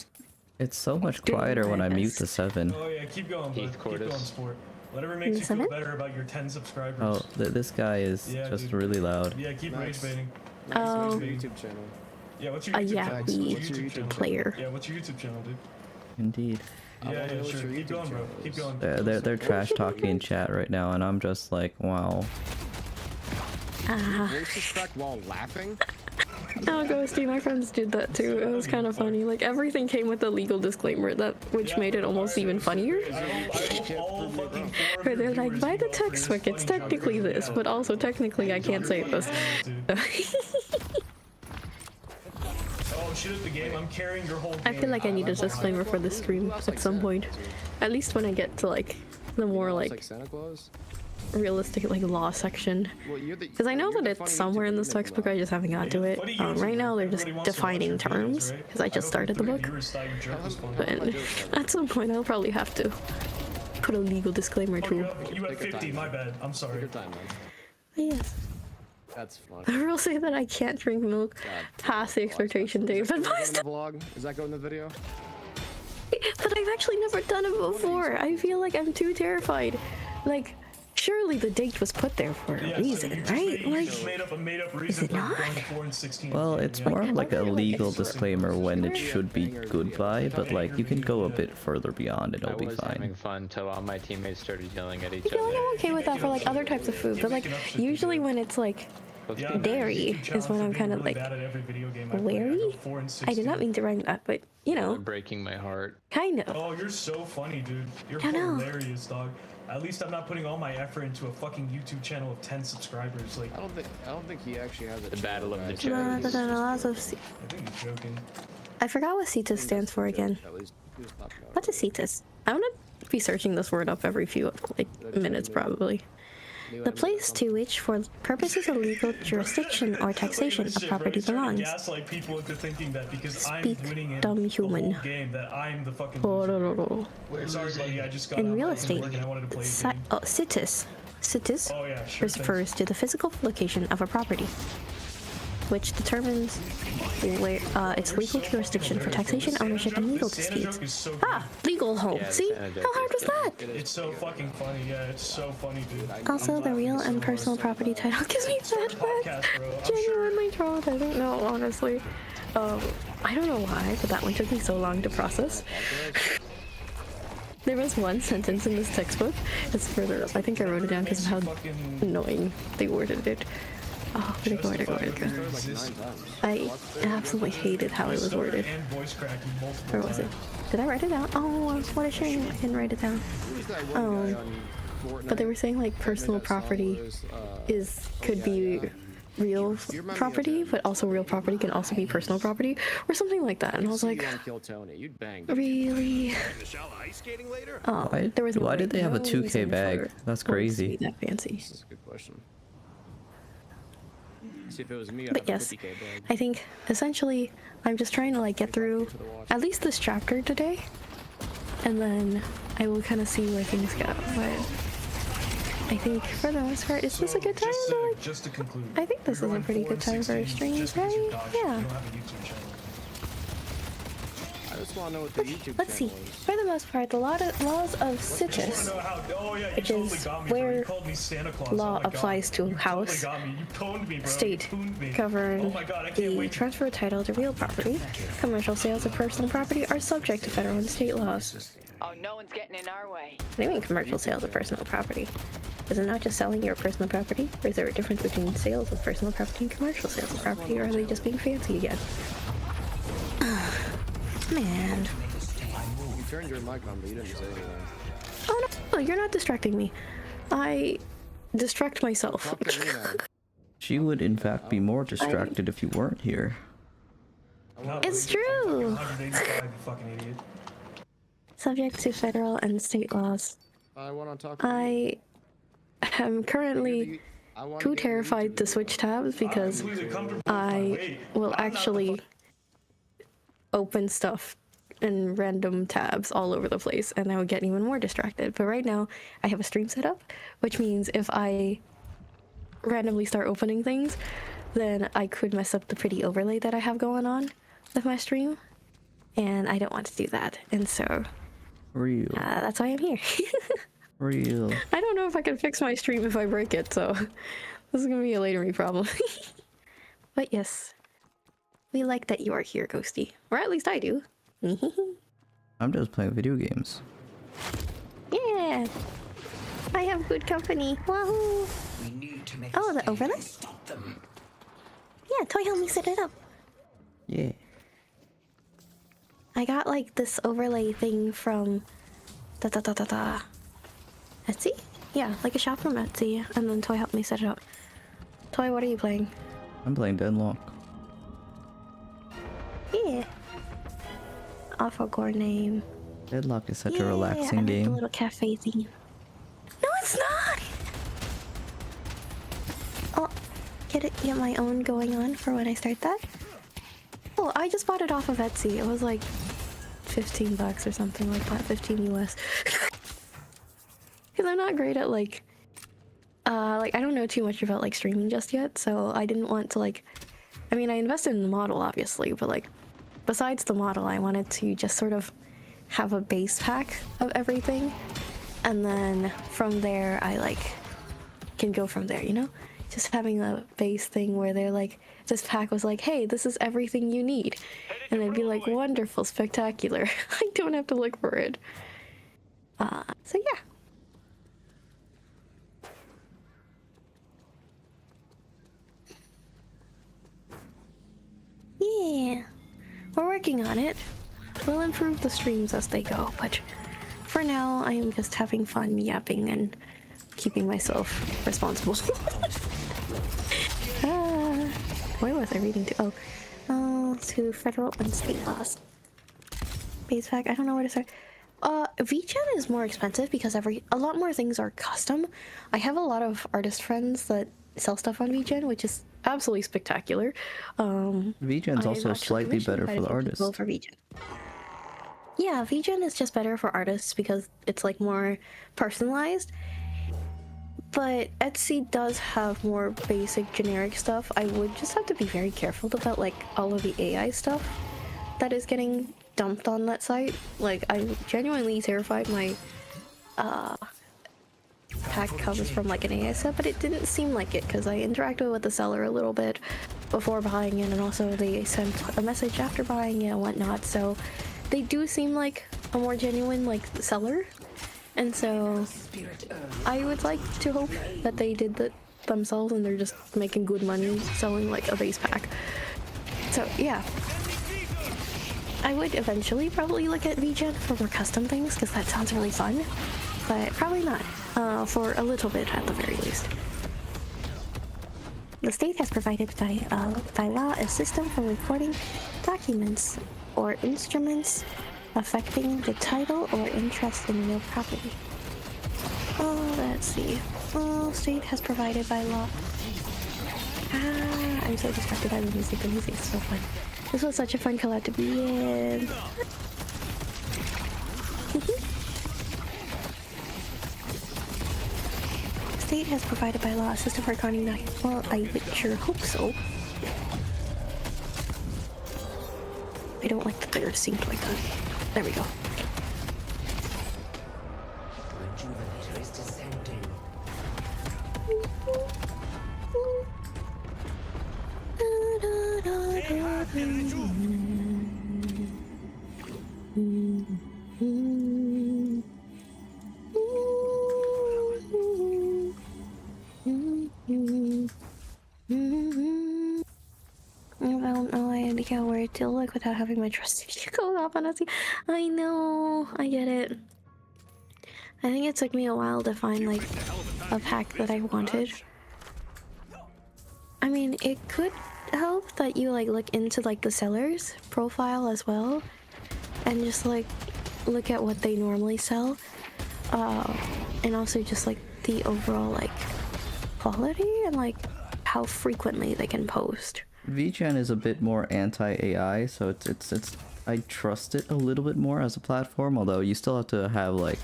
S2: It's so much quieter when I mute the 7.
S9: Oh yeah, keep going, bud.
S5: Heath
S9: Keep going,
S5: Cordis.
S9: sport. Whatever makes you feel better about your 10 subscribers.
S2: Oh, this guy is just really loud.
S9: Yeah, keep rage baiting.
S1: Oh,
S11: YouTube channel.
S9: Yeah, what's your
S1: a
S9: YouTube channel? What's your
S1: yappy
S9: YouTube channel?
S1: player.
S9: Yeah, what's your YouTube channel, dude?
S2: Indeed.
S9: Yeah, sure. Keep going, bro. Keep going.
S2: They're trash talking in chat right now, and I'm just like, wow.
S11: Voice respect while laughing?
S1: Oh, Ghosty, my friends did that too. It was kind of funny. Like everything came with a legal disclaimer, which made it almost even funnier. Where they're like, by the textbook, it's technically this, but also technically I can't say this.
S9: Shoot at the game. I'm carrying your whole game.
S1: I feel like I need a disclaimer for this stream at some point. At least when I get to like the more like realistic like law section. Because I know that it's somewhere in this textbook, I just haven't got to it. Right now they're just defining terms because I just started the book. But at some point I'll probably have to put a legal disclaimer too.
S9: You had 50, my bad. I'm sorry.
S1: Yes.
S11: That's fun.
S1: The rules say that I can't drink milk past the expiration date, but
S11: Does that go in the video?
S1: But I've actually never done it before. I feel like I'm too terrified. Like, surely the date was put there for a reason, right?
S9: You
S1: Like,
S9: just made up a made-up reason
S1: it
S9: for
S1: not?
S9: going 4 and 16.
S2: Well, it's more of like a legal disclaimer when it should be goodbye, but like you can go a bit further beyond and
S5: I
S2: it'll be
S5: was
S2: fine.
S5: having fun till all my teammates started yelling at each
S1: I feel like
S5: other.
S1: I'm okay with that for like other types of food, but like usually when it's like dairy is when I'm kind of like wary. I did not mean to rhyme that, but you know,
S5: Breaking my heart.
S1: kind of.
S9: Oh, you're so funny, dude. You're
S1: I know.
S9: hilarious, dog. At least I'm not putting all my effort into a fucking YouTube channel of 10 subscribers. Like,
S11: I don't think he actually has a
S5: The battle of the
S11: channel,
S5: Joes.
S11: guys.
S9: I think he's joking.
S1: I forgot what CETUS stands for again.
S11: At least he was talking about
S1: What is CETUS? I'm gonna be searching this word up every few like minutes probably. The place to which, for purposes of legal jurisdiction or taxation, a property belongs.
S9: Gaslight people into thinking that because
S1: Speak,
S9: I'm winning it
S1: dumb
S9: the
S1: human.
S9: whole game that I'm the fucking
S1: Oh,
S9: loser.
S1: no, no, no.
S9: Sorry, buddy. I just got
S1: In
S9: out
S1: real
S9: of fucking
S1: estate,
S9: work and I wanted to play a
S1: si-
S9: game.
S1: oh, CETUS. CETUS
S9: Oh yeah, sure.
S1: refers to the physical location of a property, which determines where its legal jurisdiction for taxation, ownership, and legal disputes. Ah, legal home.
S5: Yeah,
S1: See?
S5: Santa
S1: How hard was that?
S9: It's so fucking funny. Yeah, it's so funny, dude.
S1: Also, the real and personal property title gives me flashbacks.
S9: Podcast, bro. I'm sure.
S1: Genuinely trolled. I don't know, honestly. I don't know why, but that one took me so long to process. There was one sentence in this textbook. It's further up. I think I wrote it down because of how annoying they worded it. Oh, where'd it go? I absolutely hated how it was worded.
S9: And voice cracking multiple
S1: Where was it? Did I write it down? Oh, what a shame. I didn't write it down. But they were saying like personal property could be real property, but also real property can also be personal property, or something like that. And I was like, really? Oh, there was
S2: Why did they have a
S1: no
S2: 2K
S1: reason
S2: bag?
S1: for
S2: That's
S1: it to be
S2: crazy.
S1: That fancy.
S11: This is a good question. See if it was me, I'd
S1: But
S11: have a
S1: yes,
S11: 50K bag.
S1: I think essentially I'm just trying to like get through at least this chapter today, and then I will kind of see where things go. But I think for the most part, is this a good time?
S9: Just to conclude,
S1: I think this is a pretty good time for a stream, right? Yeah.
S11: I just want to know what the YouTube
S1: Let's see.
S11: channel is.
S1: For the most part, the laws of CETUS, which is where law applies to house, state, govern the transfer of title to real property, commercial sales of personal property are subject to federal and state laws.
S10: Oh, no one's getting in our way.
S1: What do you mean commercial sales of personal property? Is it not just selling your personal property? Or is there a difference between sales of personal property and commercial sales of property? Or are they just being fancy again? Man.
S11: You turned your mic on, but you didn't say anything.
S1: Oh no, you're not distracting me. I distract myself.
S11: Talk to me now.
S2: She would in fact be more distracted if you weren't here.
S1: It's true.
S9: 185, you fucking idiot.
S1: Subject to federal and state laws.
S11: I want to talk to
S1: I am currently too terrified to switch tabs because I will actually open stuff in random tabs all over the place and I would get even more distracted. But right now I have a stream set up, which means if I randomly start opening things, then I could mess up the pretty overlay that I have going on with my stream, and I don't want to do that. And so
S2: Real.
S1: that's why I'm here.
S2: Real.
S1: I don't know if I can fix my stream if I break it, so this is gonna be a later me problem. But yes, we like that you are here, Ghosty, or at least I do.
S2: I'm just playing video games.
S1: Yeah, I have good company. Wahoo!
S10: We need to make
S1: Oh, the overlay?
S10: stop them.
S1: Yeah, Toy helped me set it up.
S2: Yeah.
S1: I got like this overlay thing from Etsy? Yeah, like a shop from Etsy, and then Toy helped me set it up. Toy, what are you playing?
S2: I'm playing Deadlock.
S1: Yeah. Awful gore name.
S2: Deadlock is such
S1: Yeah,
S2: a
S1: I
S2: relaxing
S1: like the
S2: game.
S1: little cafe thing. No, it's not! Oh, get my own going on for when I start that? Oh, I just bought it off of Etsy. It was like $15 or something like that, 15 US. Because I'm not great at like I don't know too much about like streaming just yet, so I didn't want to like, I mean, I invested in the model obviously, but like besides the model, I wanted to just sort of have a base pack of everything, and then from there I like can go from there, you know? Just having a base thing where they're like, this pack was like, hey, this is everything you need. And they'd be like, wonderful, spectacular. I don't have to look for it. So yeah. Yeah. We're working on it. We'll improve the streams as they go, but for now, I am just having fun yapping and keeping myself responsible. Where was I reading to? To federal and state laws. Base pack, I don't know where to start. VGen is more expensive because a lot more things are custom. I have a lot of artist friends that sell stuff on VGen, which is absolutely spectacular.
S2: VGen's also slightly better for the artists.
S1: For VGen. Yeah, VGen is just better for artists because it's like more personalized. But Etsy does have more basic generic stuff. I would just have to be very careful about like all of the AI stuff that is getting dumped on that site. Like, I'm genuinely terrified my pack comes from like an AI set, but it didn't seem like it because I interacted with the seller a little bit before buying it, and also they sent a message after buying it and whatnot, so they do seem like a more genuine like seller. And so I would like to hope that they did that themselves and they're just making good money selling like a base pack. So yeah, I would eventually probably look at VGen for more custom things because that sounds really fun, but probably not for a little bit at the very least. The state has provided by law a system for recording documents or instruments affecting the title or interest in real property. Let's see. State has provided by law. I'm so distracted by the music. The music is so fun. This was such a fun collab to be in. State has provided by law a system for recording documents. Well, I would sure hope so. I don't like that they're synced like that. There we go.
S10: Rejuvenator is descending.
S1: I don't know idea where to look without having my trusty vehicle off on us. I know, I get it. I think it took me a while to find like a pack that I wanted. I mean, it could help that you like look into like the seller's profile as well and just like look at what they normally sell, and also just like the overall like quality and like how frequently they can post.
S2: VGen is a bit more anti-AI, so it's I trust it a little bit more as a platform, although you still have to have like,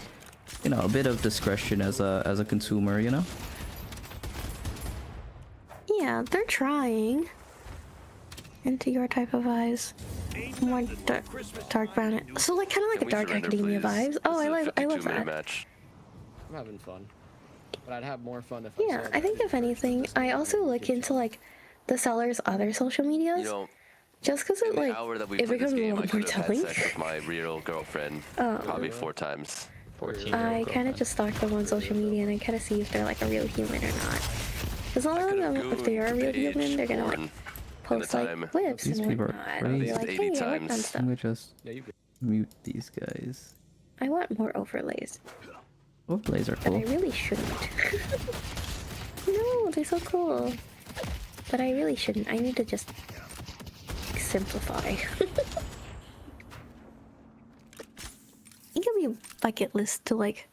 S2: you know, a bit of discretion as a consumer, you know?
S1: Yeah, they're trying. Into your type of eyes. More dark brown. So like kind of like a Dark Academia vibes. Oh, I love that.
S8: Match.
S11: I'm having fun. But I'd have more fun if
S1: Yeah, I think if anything, I also look into like the seller's other social medias.
S8: You know,
S1: just because it like it becomes a lot more telling.
S8: With my real girlfriend probably 4 times.
S1: I kind of just stalk them on social media and I kind of see if they're like a real human or not. Because a lot of them, if they are a real human, they're gonna like post like clips and whatnot. And be like, hey, I worked on stuff.
S2: Let me just mute these guys.
S1: I want more overlays.
S2: Overlays are cool.
S1: But I really shouldn't. No, they're so cool. But I really shouldn't. I need to just simplify. I think it'll be a bucket list to like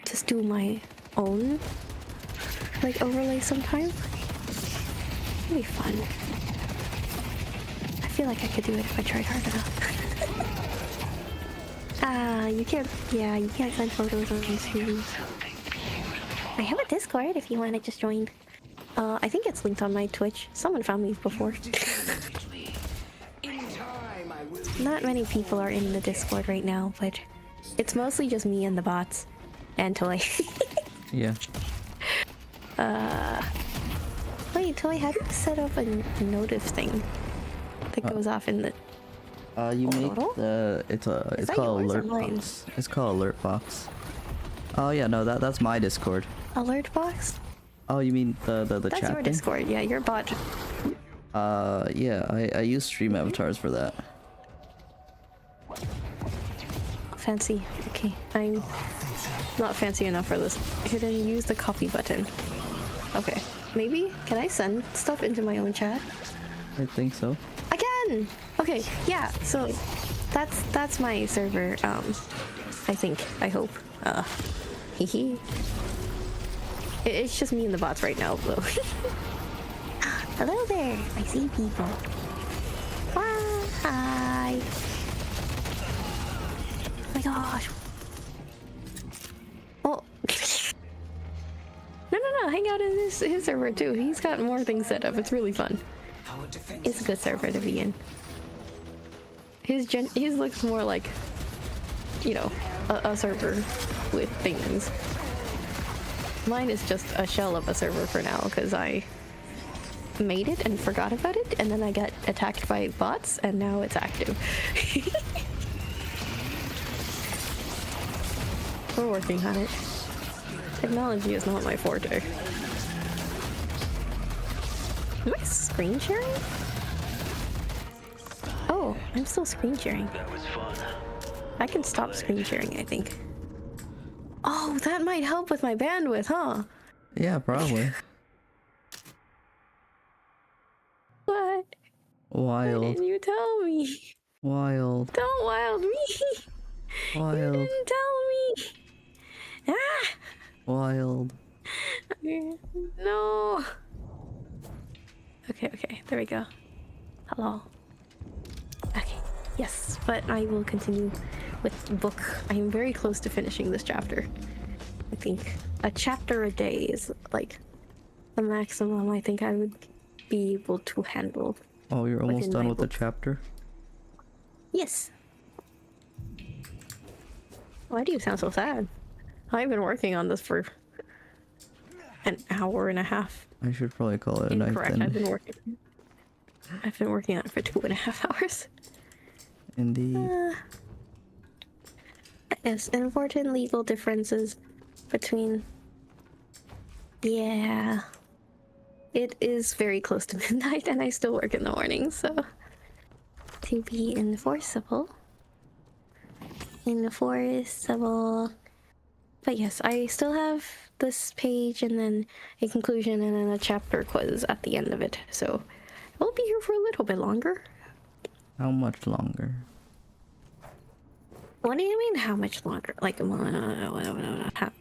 S1: just do my own like overlay sometime. It'll be fun. I feel like I could do it if I tried hard enough. You can't. Yeah, you can't send photos on streams. I have a Discord if you want to just join. I think it's linked on my Twitch. Someone found me before. Not many people are in the Discord right now, but it's mostly just me and the bots. And Toy.
S2: Yeah.
S1: Wait, Toy, how do you set up a notice thing that goes off in the...
S2: You make
S1: Total?
S2: it's
S1: that
S2: called
S1: yours or
S2: alert
S1: mine?
S2: box. It's called alert box. Oh yeah, no, that's my Discord.
S1: Alert box?
S2: Oh, you mean the
S1: That's
S2: chat
S1: your
S2: thing?
S1: Discord. Yeah, your bot.
S2: Yeah, I use stream avatars for that.
S1: Fancy. Okay, I'm not fancy enough for this. Hidden, use the copy button. Okay, maybe? Can I send stuff into my own chat?
S2: I think so.
S1: Again! Okay, yeah, so that's my server, I think, I hope. Hee. It's just me and the bots right now, though. Hello there, I see people. Hi. Oh my gosh. Oh. No, hang out in his server too. He's got more things set up. It's really fun. It's a good server to be in. His looks more like, you know, a server with things. Mine is just a shell of a server for now because I made it and forgot about it, and then I got attacked by bots, and now it's active. We're working on it. Technology is not my forte. Am I screen sharing? Oh, I'm still screen sharing.
S3: That was fun.
S1: I can stop screen sharing, I think. Oh, that might help with my bandwidth, huh?
S2: Yeah, probably.
S1: What? Why
S2: Wild.
S1: didn't you tell me?
S2: Wild.
S1: Don't wild me. You
S2: Wild.
S1: didn't tell me. Ah!
S2: Wild.
S1: No. Okay, there we go. Hello. Okay, yes, but I will continue with the book. I am very close to finishing this chapter. I think a chapter a day is like the maximum I think I would be able to handle.
S2: Oh, you're almost
S1: within
S2: done
S1: my
S2: with the
S1: book.
S2: chapter?
S1: Yes. Why do you sound so sad? I've been working on this for an hour and a half.
S2: I should probably call it a night
S1: Incorrect.
S2: then.
S1: I've been working on it for 2.5 hours.
S2: Indeed.
S1: Yes, important legal differences between... Yeah. It is very close to midnight and I still work in the morning, so... To be enforceable. Enforceable. But yes, I still have this page and then a conclusion and then a chapter quiz at the end of it, so... I'll be here for a little bit longer.
S2: How much longer?
S1: What do you mean, how much longer? Like,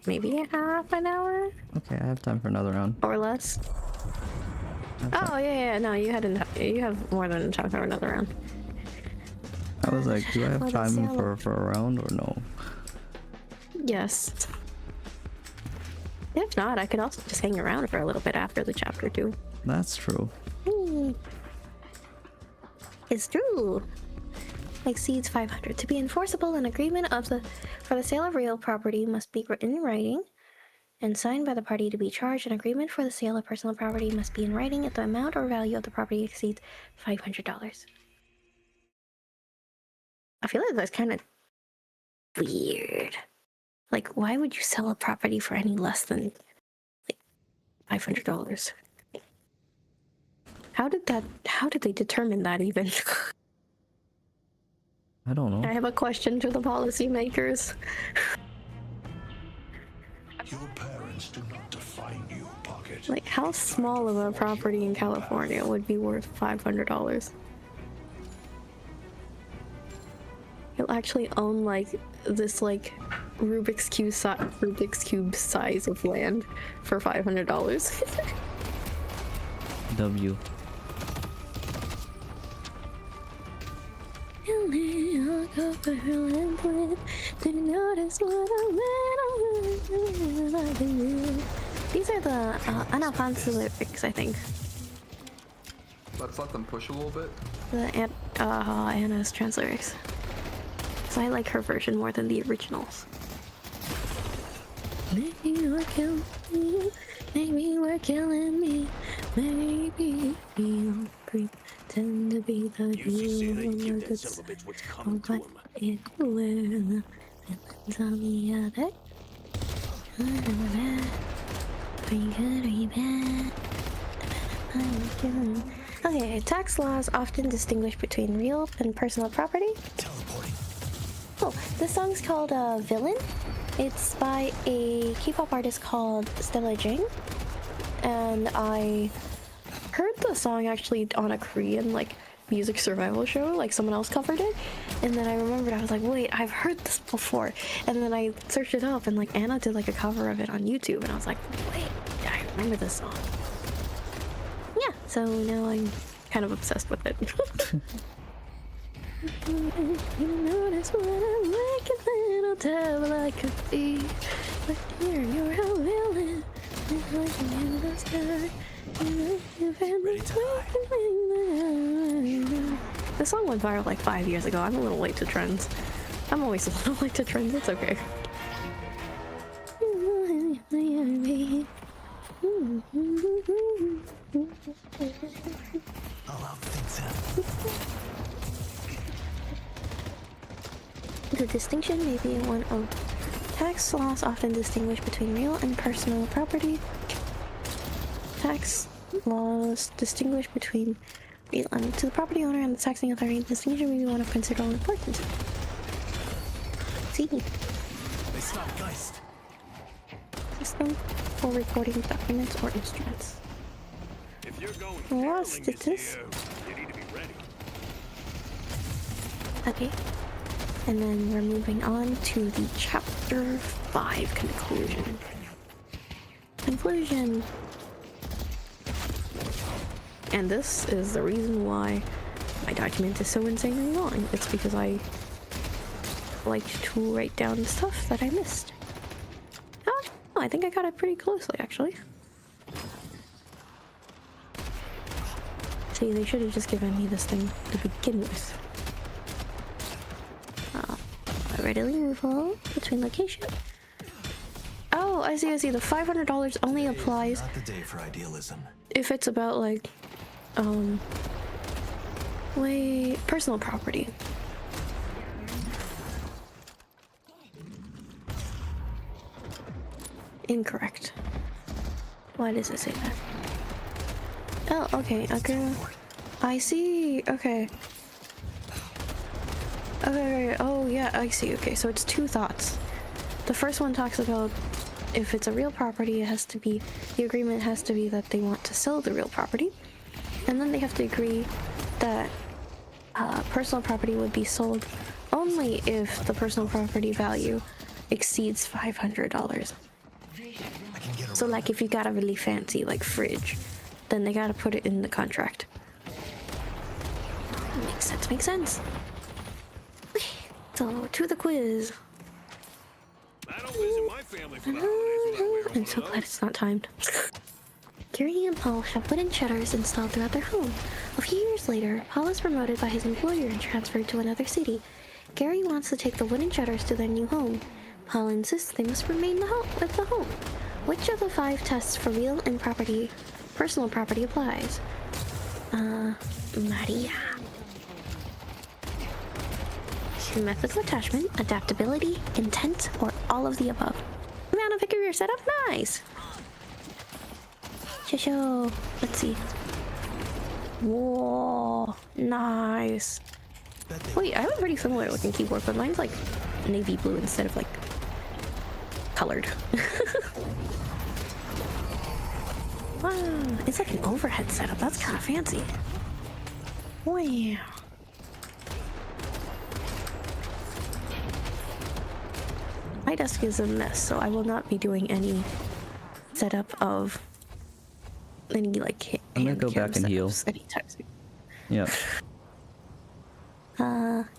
S1: maybe half an hour?
S2: Okay, I have time for another round.
S1: Or less? Oh, yeah, no, you have more than time for another round.
S2: I was like, do I have
S1: Well,
S2: time
S1: that's
S2: for a round or no?
S1: Yes. If not, I could also just hang around for a little bit after the chapter, too.
S2: That's true.
S1: It's true. Exceeds 500. To be enforceable, an agreement for the sale of real property must be written in writing and signed by the party to be charged. An agreement for the sale of personal property must be in writing if the amount or value of the property exceeds $500. I feel like that's kind of weird. Like, why would you sell a property for any less than like $500? How did they determine that even?
S2: I don't know.
S1: I have a question to the policymakers.
S4: Your parents do not define you, Pocket.
S1: Like, how small of a property in California would be worth $500? You'll actually own like this like Rubik's Cube size of land for $500.
S2: W.
S1: These are the Anapansu lyrics, I think.
S6: Let's let them push a little bit.
S1: The Anna's trans lyrics. So I like her version more than the originals. Maybe we're killing me. Maybe we'll pretend to be the hero that's what it will. And on the other. Are you good? Are you bad? Okay, tax laws often distinguish between real and personal property.
S4: Teleporting.
S1: Oh, this song's called Villain. It's by a K-pop artist called Stella Jing. And I heard the song actually on a Korean like music survival show, like someone else covered it. And then I remembered, I was like, wait, I've heard this before. And then I searched it up and like Anna did like a cover of it on YouTube. And I was like, wait, I remember this song. Yeah, so now I'm kind of obsessed with it. You notice when I'm like a little devil I could be, but here you're a villain. It's like in the sky. This song went viral like 5 years ago. I'm a little late to trends. I'm always a little late to trends. It's okay. The distinction may be one of tax laws often distinguish between real and personal property. Tax laws distinguish between real and to the property owner and the taxing authority. The distinction may be one of considerable importance. See.
S4: They stopped Geist.
S1: System for recording documents or instruments.
S6: If you're going
S1: Law
S6: feral in
S1: status.
S6: this area, you need to be ready.
S1: Okay. And then we're moving on to the chapter 5 conclusion. Conclusion. And this is the reason why my document is so insanely long. It's because I like to write down stuff that I missed. Oh, I think I got it pretty closely, actually. See, they should have just given me this thing to begin with. Readily movable between location. Oh, I see, I see. The $500 only applies
S4: Not the day for idealism.
S1: if it's about like, wait, personal property. Incorrect. Why does it say that? Oh, okay, okay. I see, okay. Okay, oh yeah, I see. Okay, so it's two thoughts. The first one talks about if it's a real property, it has to be, the agreement has to be that they want to sell the real property. And then they have to agree that personal property would be sold only if the personal property value exceeds $500. So like if you got a really fancy like fridge, then they gotta put it in the contract. Makes sense, makes sense. So, to the quiz.
S6: I don't visit my family for the holidays without wearing
S1: I'm
S6: one
S1: so
S6: of
S1: glad
S6: those.
S1: it's not timed. Gary and Paul have wooden shutters installed throughout their home. A few years later, Paul is promoted by his employer and transferred to another city. Gary wants to take the wooden shutters to their new home. Paul insists they must remain with the home. Which of the 5 tests for real and personal property applies? Maria. Symmetrical attachment, adaptability, intent, or all of the above. You found a pick of your setup? Nice! Show. Let's see. Whoa, nice. Wait, I have a pretty similar looking keyboard, but mine's like navy blue instead of like colored. Wow, it's like an overhead setup. That's kind of fancy. Wow. My desk is a mess, so I will not be doing any setup of any like
S2: I'm gonna go back and heal.
S1: anytime soon.
S2: Yeah.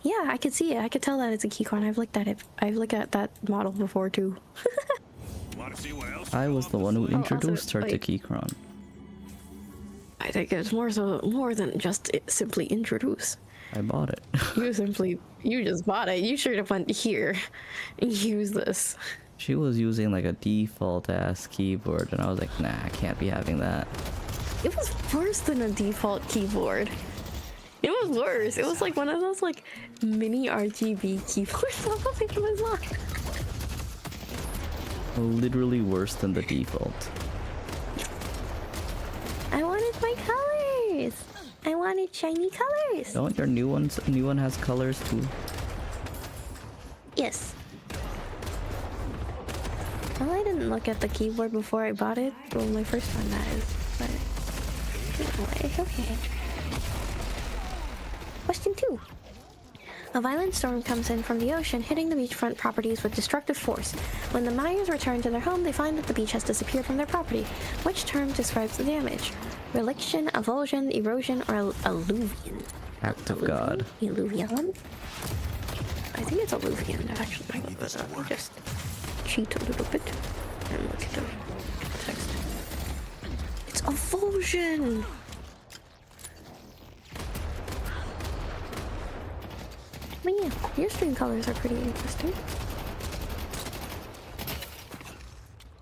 S1: Yeah, I could see it. I could tell that it's a keycon. I've looked at it. I've looked at that model before too.
S6: Want to see what else?
S2: I was the one who introduced her to
S1: wait.
S2: Keychron.
S1: I think it's more than just simply introduce.
S2: I bought it.
S1: You just bought it. You should have went here and used this.
S2: She was using like a default ass keyboard, and I was like, nah, I can't be having that.
S1: It was worse than a default keyboard. It was worse. It was like one of those like mini RGB keyboards. I don't think it was on.
S2: Literally worse than the default.
S1: I wanted my colors. I wanted shiny colors.
S2: Don't your new one has colors too?
S1: Yes. Well, I didn't look at the keyboard before I bought it. Well, my first one, that is. But anyway, okay. Question 2. A violent storm comes in from the ocean, hitting the beachfront properties with destructive force. When the Mayas return to their home, they find that the beach has disappeared from their property. Which term describes the damage? Reliction, avulsion, erosion, or alluvion?
S2: Act of God.
S1: Alluvion? I think it's alluvion, actually. I'll just cheat a little bit and look at the text. It's avulsion! But yeah, your stream colors are pretty interesting.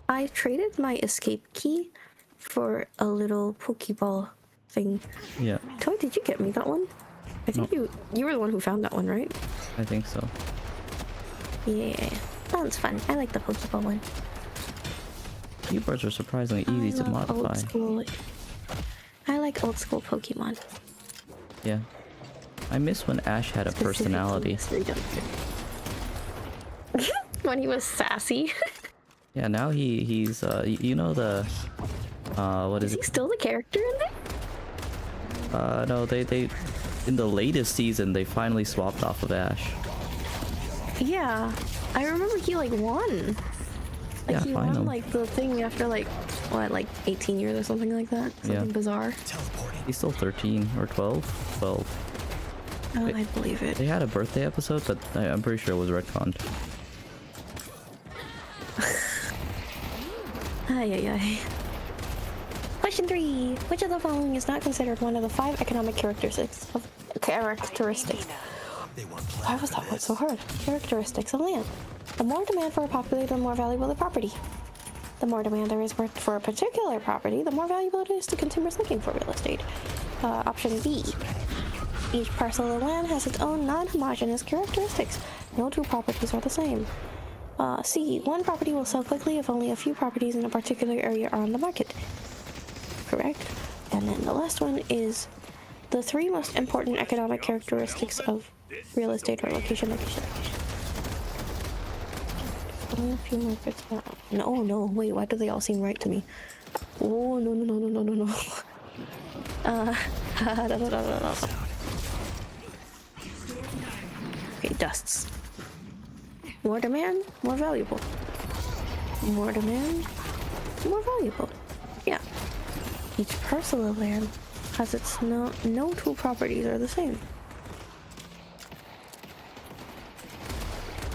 S1: I traded my escape key for a little Pokeball thing.
S2: Yeah.
S1: Toy, did you get me that one? I think you were the one who found that one, right?
S2: I think so.
S1: Yeah. That one's fun. I like the Pokeball one.
S2: Keyboards are surprisingly easy to
S1: love
S2: modify.
S1: Old school. I like old school Pokemon.
S2: Yeah. I miss when Ash had a personality.
S1: When he was sassy.
S2: Yeah, now he's you know the what is
S1: he still the character in there?
S2: No, they in the latest season they finally swapped off of Ash.
S1: Yeah, I remember he like won. Like
S2: Yeah,
S1: he
S2: finally.
S1: won like the thing after like what, like 18 years or something like that. Something bizarre.
S2: He's still 13 or 12. 12.
S1: Oh, I believe it.
S2: They had a birthday episode, but I'm pretty sure it was retconned.
S1: Ay, ay, ay. Question 3. Which of the following is not considered one of the 5 economic characteristics of Why was that one so hard? Characteristics of land. The more demand for a property, the more valuable the property. The more demand there is for a particular property, the more valuable it is to consumers looking for real estate. Option B. Each parcel of land has its own non-homogeneous characteristics. No two properties are the same. C. One property will sell quickly if only a few properties in a particular area are on the market. Correct. And then the last one is the 3 most important economic characteristics of real estate or location. Only a few markets. No, no, wait, why do they all seem right to me? Oh, no. Okay, dusts. More demand, more valuable. More demand, more valuable. Yeah. Each parcel of land has its no two properties are the same.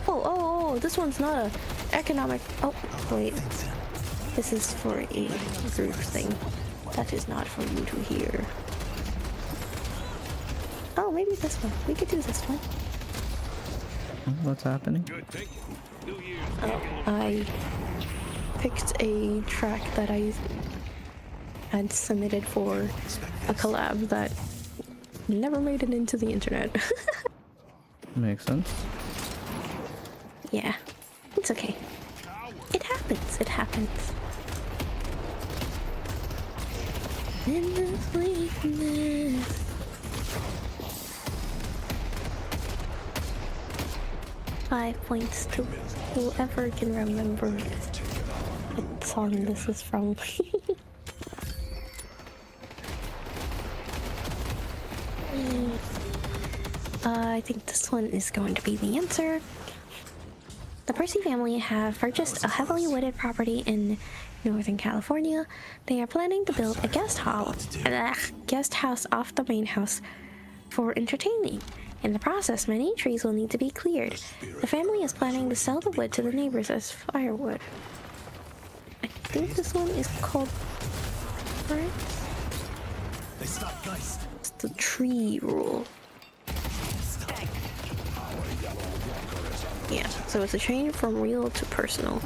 S1: Oh, this one's not a economic. Oh, wait. This is for a group thing. That is not for you to hear. Oh, maybe this one. We could do this one.
S2: What's happening?
S1: Oh, I picked a track that I had submitted for a collab that never made it into the internet.
S2: Makes sense.
S1: Yeah, it's okay. It happens. It happens. In this weakness. Five points to whoever can remember what song this is from. I think this one is going to be the answer. The Percy family have purchased a heavily wooded property in Northern California. They are planning to build a guest house off the main house for entertaining. In the process, many trees will need to be cleared. The family is planning to sell the wood to the neighbors as firewood. I think this one is called... It's the tree rule. Yeah, so it's a change from real to personal.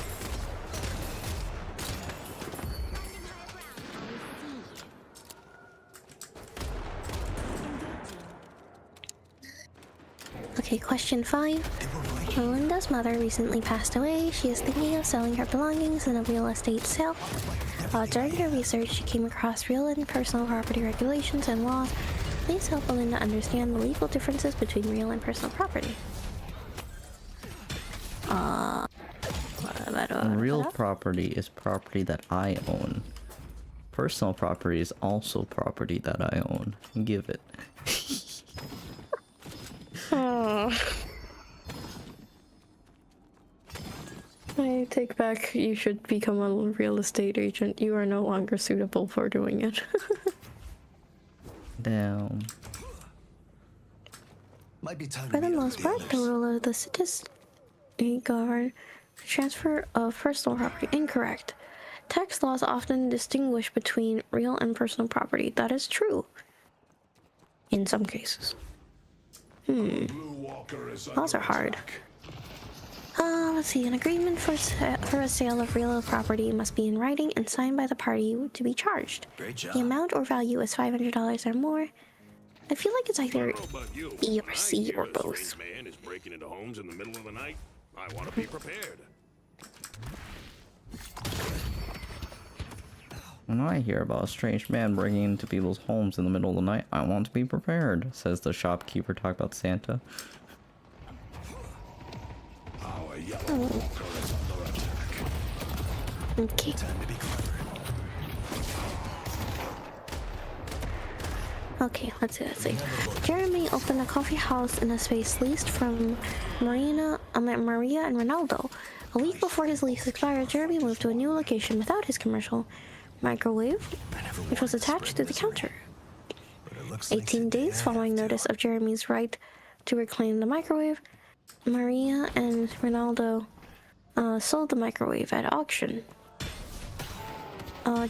S1: Okay, question 5. Melinda's mother recently passed away. She is thinking of selling her belongings in a real estate sale. During her research, she came across real and personal property regulations and laws. Please help Melinda understand the legal differences between real and personal property.
S2: Real property is property that I own. Personal property is also property that I own. Give it.
S1: Oh. I take back, you should become a real estate agent. You are no longer suitable for doing it.
S2: Damn.
S4: Might be time
S1: For
S4: to
S1: the
S4: meet up
S1: most
S4: with
S1: part, the
S4: others.
S1: rule of the city govern transfer of personal property. Incorrect. Tax laws often distinguish between real and personal property. That is true. In some cases. Laws are hard. Let's see. An agreement for a sale of real property must be in writing and signed by the party to be charged.
S4: Great job.
S1: The amount or value is $500 or more. I feel like it's either B or C or both.
S6: Man is breaking into homes in the middle of the night. I want to be prepared.
S2: When I hear about a strange man breaking into people's homes in the middle of the night, I want to be prepared, says the shopkeeper talk about Santa.
S6: Our yellow walker is under attack.
S1: Okay.
S4: Time to be clever.
S1: Okay, let's see. Jeremy opened a coffee house in a space leased from Maria and Ronaldo. A week before his lease expired, Jeremy moved to a new location without his commercial microwave, which was attached to the counter. 18 days following notice of Jeremy's right to reclaim the microwave, Maria and Ronaldo sold the microwave at auction.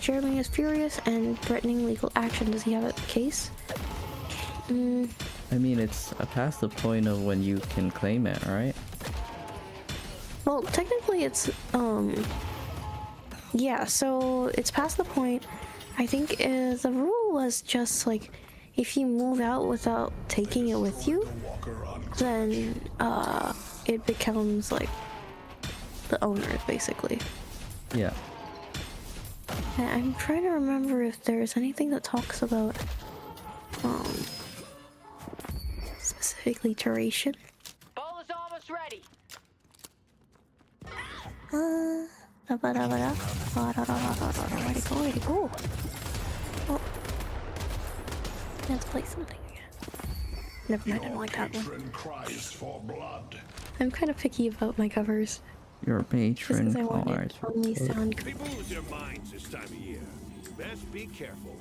S1: Jeremy is furious and threatening legal action. Does he have a case?
S2: I mean, it's past the point of when you can claim it, right?
S1: Well, technically it's, yeah, so it's past the point. I think the rule was just like, if you move out without taking it with you, then it becomes like the owner's, basically.
S2: Yeah.
S1: And I'm trying to remember if there's anything that talks about specifically duration.
S10: Ball is almost ready.
S1: Where'd it go? Oh. Let's play something again. Never mind, I don't like that one.
S6: Patron cries for blood.
S1: I'm kind of picky about my covers.
S2: Your
S1: Just
S2: patron
S1: because I want
S2: cars.
S1: it to only sound good.
S6: People lose their minds this time of year. Best be careful.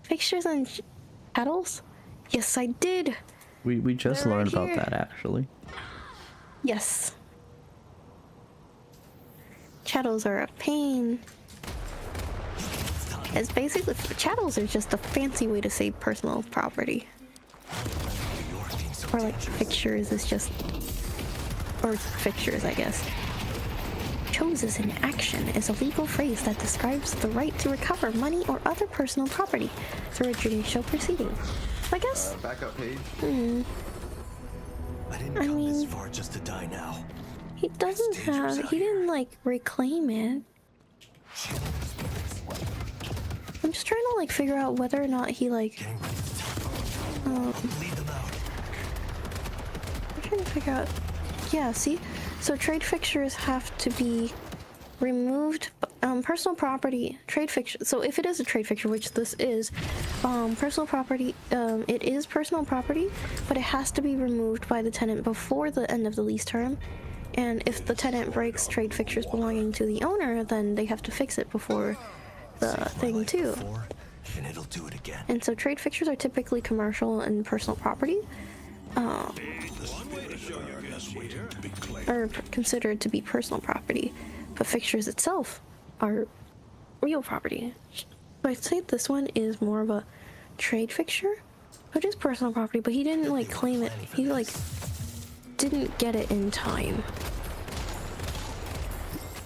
S1: Fixtures and chattels? Yes, I did!
S2: We just
S1: They're
S2: learned
S1: right
S2: about
S1: here.
S2: that, actually.
S1: Yes. Chattels are a pain. It's basically, chattels are just a fancy way to say personal property. Or like fixtures is just, or fixtures, I guess. Chose in action is a legal phrase that describes the right to recover money or other personal property through a judicial proceeding. So I guess,
S8: Backup page.
S4: I didn't
S1: I
S4: come
S1: mean-
S4: this far just to die now.
S1: he doesn't
S4: dangerous
S1: have,
S4: out
S1: he
S4: here.
S1: didn't like reclaim it. I'm just trying to like figure out whether or not he like,
S4: Getting ready to tell Lead them out.
S1: I'm trying to figure out, yeah, see? So trade fixtures have to be removed, personal property, trade fixture, so if it is a trade fixture, which this is, personal property, it is personal property, but it has to be removed by the tenant before the end of the lease term, and if the tenant breaks trade fixtures belonging to the owner, then they have to fix it before the thing too.
S4: Before, and it'll do it again.
S1: And so trade fixtures are typically commercial and personal property, are considered to be personal property, but fixtures itself are real property. So I'd say this one is more of a trade fixture, but it is personal property, but he didn't like claim it. He like didn't get it in time.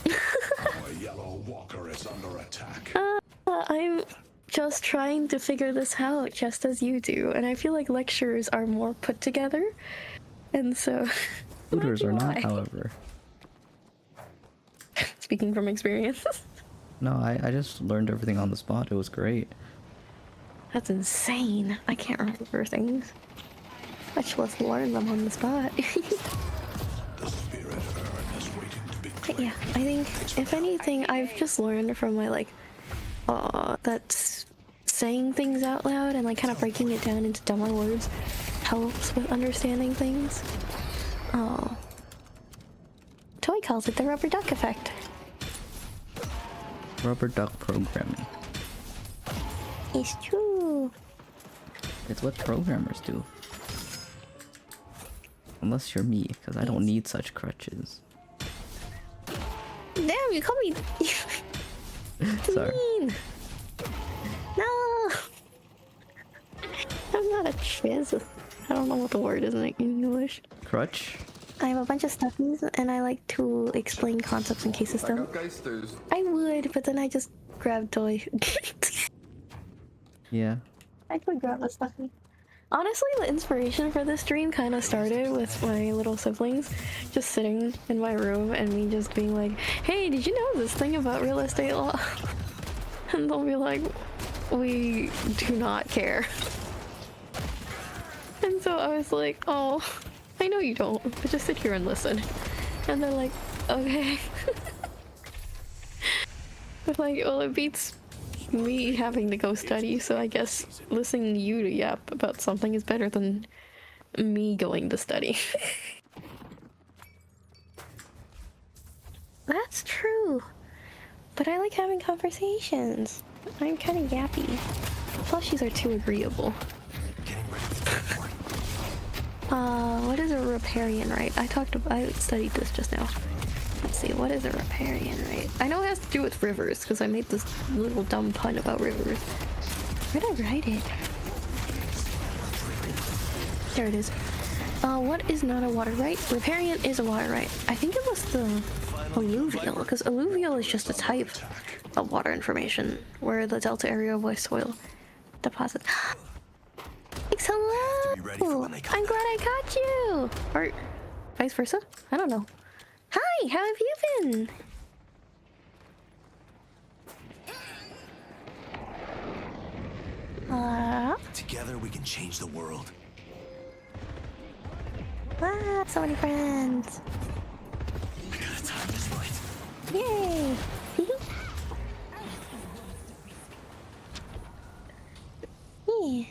S6: Our yellow walker is under attack.
S1: I'm just trying to figure this out just as you do, and I feel like lectures are more put together, and so...
S2: Tutors are not,
S1: why.
S2: however.
S1: Speaking from experience.
S2: No, I just learned everything on the spot. It was great.
S1: That's insane. I can't remember things. Much less learn them on the spot.
S6: The spirit urn is waiting to be
S1: But yeah, I think, if anything, I've just learned from my, like, that saying things out loud and, like, kind of breaking it down into dumber words helps with understanding things. Toy calls it the rubber duck effect.
S2: Rubber duck programming.
S1: It's true.
S2: It's what programmers do. Unless you're me, because I don't need such crutches.
S1: Damn, you call me...
S2: Sorry.
S1: mean. No! I'm not a chiz. I don't know what the word is in English.
S2: Crutch?
S1: I have a bunch of stuffies, and I like to explain concepts in cases them. I would, but then I just grab toy.
S2: Yeah.
S1: I could grab a stuffy. Honestly, the inspiration for this stream kind of started with my little siblings just sitting in my room and me just being like, hey, did you know this thing about real estate law? And they'll be like, we do not care. And so I was like, oh, I know you don't, but just sit here and listen. And they're like, okay. They're like, well, it beats me having to go study, so I guess listening to you to yap about something is better than me going to study. That's true. But I like having conversations. I'm kind of yappy. Plushies are too agreeable. What is a riparian right? I studied this just now. Let's see, what is a riparian right? I know it has to do with rivers, because I made this little dumb pun about rivers. Where did I write it? There it is. What is not a water right? Riparian is a water right. I think it was the alluvial, because alluvial is just a type of water information, where the delta area of wet soil deposits. Hello! I'm glad I caught you! Or vice versa? I don't know. Hi, how have you been?
S4: Together we can change the world.
S1: Ah, so many friends.
S4: I gotta time this right.
S1: Yay! Yeah.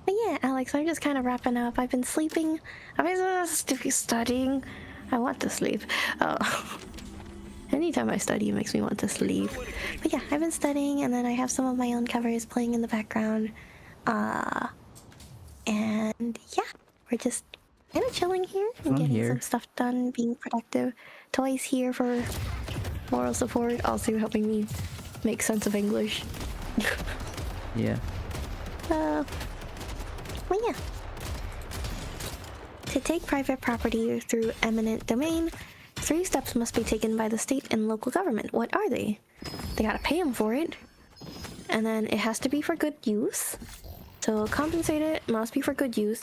S1: But yeah, Alex, I'm just kind of wrapping up. I've been sleeping. I've been supposed to be studying. I want to sleep. Anytime I study, it makes me want to sleep. But yeah, I've been studying, and then I have some of my own covers playing in the background. And yeah, we're just kind of chilling here and getting some stuff done, being productive. Toys here for moral support, also helping me make sense of English.
S2: Yeah.
S1: Well, yeah. To take private property through eminent domain, 3 steps must be taken by the state and local government. What are they? They gotta pay them for it. And then it has to be for good use. So compensate it must be for good use.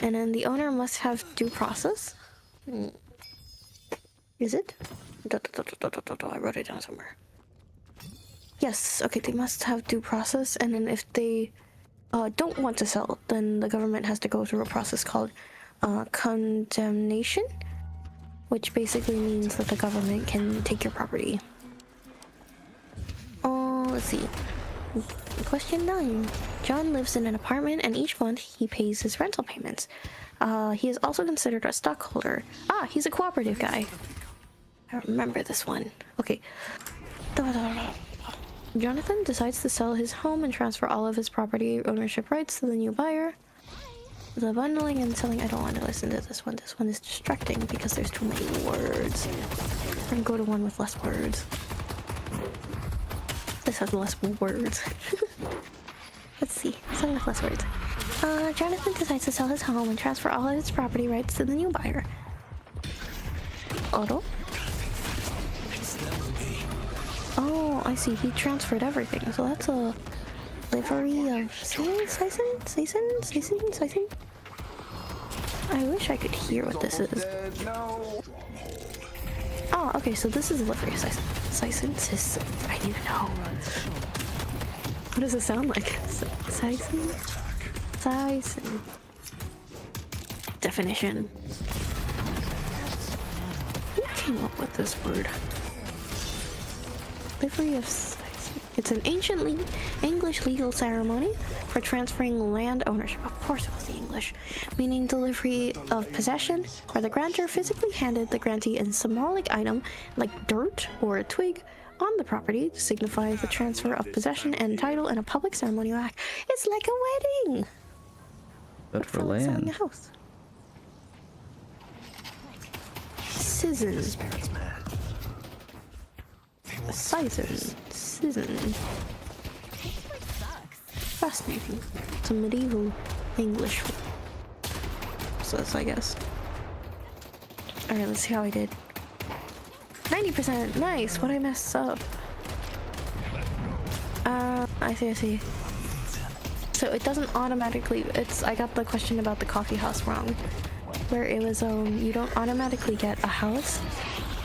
S1: And then the owner must have due process. Is it? I wrote it down somewhere. Yes, okay, they must have due process. And then if they don't want to sell, then the government has to go through a process called condemnation, which basically means that the government can take your property. Let's see. Question 9. John lives in an apartment, and each month he pays his rental payments. He is also considered a stockholder. He's a cooperative guy. I remember this one. Okay. Jonathan decides to sell his home and transfer all of his property ownership rights to the new buyer. The bundling and selling, I don't want to listen to this one. This one is distracting because there's too many words. I'm gonna go to one with less words. This has less words. Let's see, something with less words. Jonathan decides to sell his home and transfer all of his property rights to the new buyer. Otto? Oh, I see. He transferred everything. So that's a livery of Sison? I wish I could hear what this is. Oh, okay, so this is a livery of Sison. I need to know. What does it sound like? Sison? Definition. Who came up with this word? Livery of Sison. It's an ancient English legal ceremony for transferring land ownership. Of course it was the English. Meaning delivery of possession, where the grantor physically handed the grantee a symbolic item like dirt or a twig on the property to signify the transfer of possession and title in a public ceremonial act. It's like a wedding!
S2: But for
S1: like selling
S2: land.
S1: a house. Sison. Fascinating. It's a medieval English process, I guess. Alright, let's see how I did. 90%! Nice! What I messed up? I see. So it doesn't automatically... I got the question about the coffee house wrong. Where it was, you don't automatically get a house.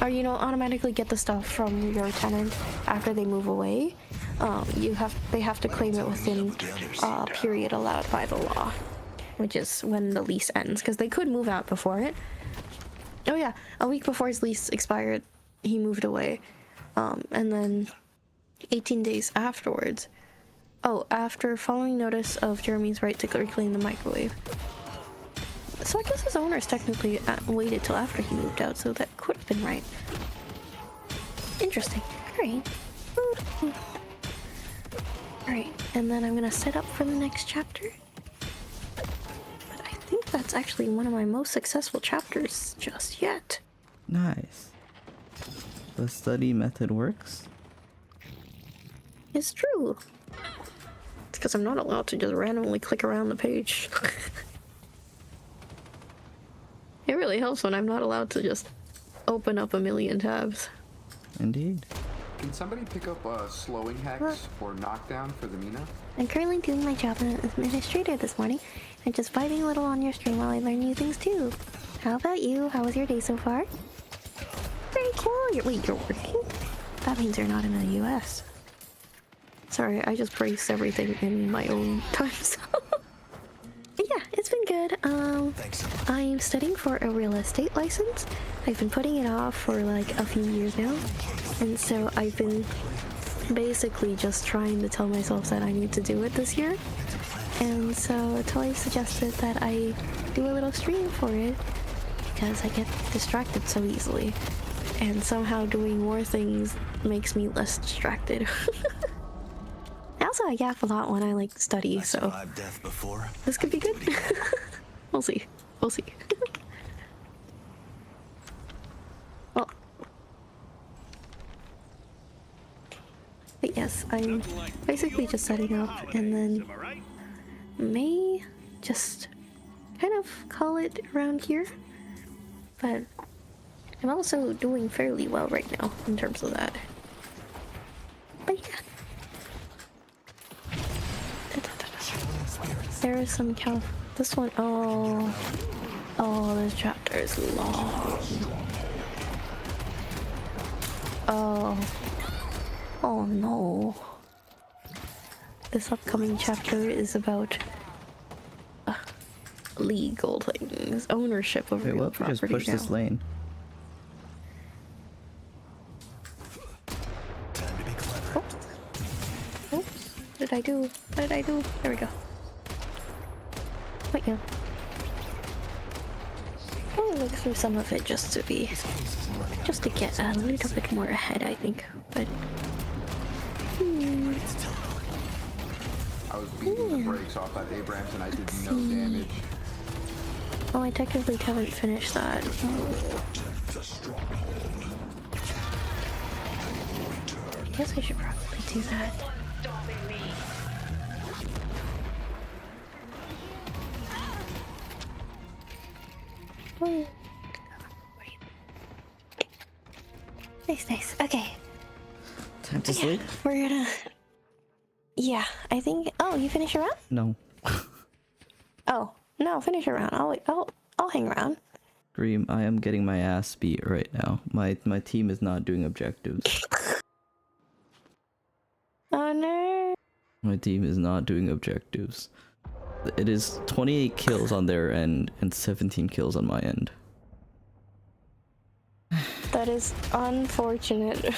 S1: Or you don't automatically get the stuff from your tenant after they move away. They have to claim it within a period allowed by the law, which is when the lease ends, because they could move out before it. Oh yeah, a week before his lease expired, he moved away, and then 18 days afterwards. Oh, after following notice of Jeremy's right to reclaim the microwave. So I guess his owners technically waited till after he moved out, so that could have been right. Interesting. Alright. Alright, and then I'm gonna set up for the next chapter. But I think that's actually one of my most successful chapters just yet.
S2: Nice. The study method works?
S1: It's true. It's because I'm not allowed to just randomly click around the page. It really helps when I'm not allowed to just open up a million tabs.
S2: Indeed.
S12: Can somebody pick up slowing hex or knockdown for the Mina?
S1: I'm currently doing my job as administrator this morning and just vibing a little on your stream while I learn new things too. How about you? How was your day so far? Very cool. Wait, you're working? That means you're not in the US. Sorry, I just praised everything in my own time zone. Yeah, it's been good. I'm studying for a real estate license. I've been putting it off for like a few years now. And so I've been basically just trying to tell myself that I need to do it this year. And so Toy suggested that I do a little stream for it because I get distracted so easily. And somehow doing more things makes me less distracted. Also, I yap a lot when I like study, so this could be good. We'll see. We'll see. Well, but yes, I'm basically just setting up, and then may just kind of call it around here. But I'm also doing fairly well right now in terms of that. But yeah. There is some this one, oh, this chapter is long. Oh no. This upcoming chapter is about legal things, ownership of real property.
S2: Just push this lane.
S1: Oops. Oops. What did I do? What did I do? There we go. Wait, yeah. I'll look through some of it just to get a little bit more ahead, I think. But
S12: I was beating the brakes off that Abrams and I did no damage.
S1: Oh, I technically haven't finished that. I guess I should probably do that. Nice, nice. Okay.
S2: Time to sleep?
S1: We're gonna. Yeah, I think. Oh, you finish your round?
S2: No.
S1: Oh no, finish your round. I'll hang around.
S2: Dream, I am getting my ass beat right now. My team is not doing objectives.
S1: Oh no.
S2: My team is not doing objectives. It is 28 kills on their end and 17 kills on my end.
S1: That is unfortunate.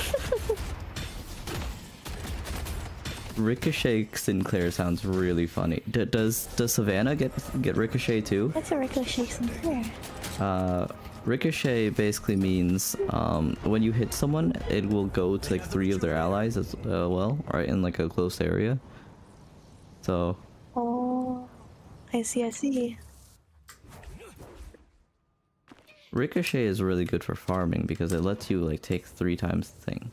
S2: Ricochet Sinclair sounds really funny. Does Savannah get Ricochet too?
S1: What's a Ricochet Sinclair?
S2: Ricochet basically means when you hit someone, it will go to like 3 of their allies as well, right, in like a close area. So.
S1: Oh, I see. I see.
S2: Ricochet is really good for farming because it lets you like take 3 times the thing.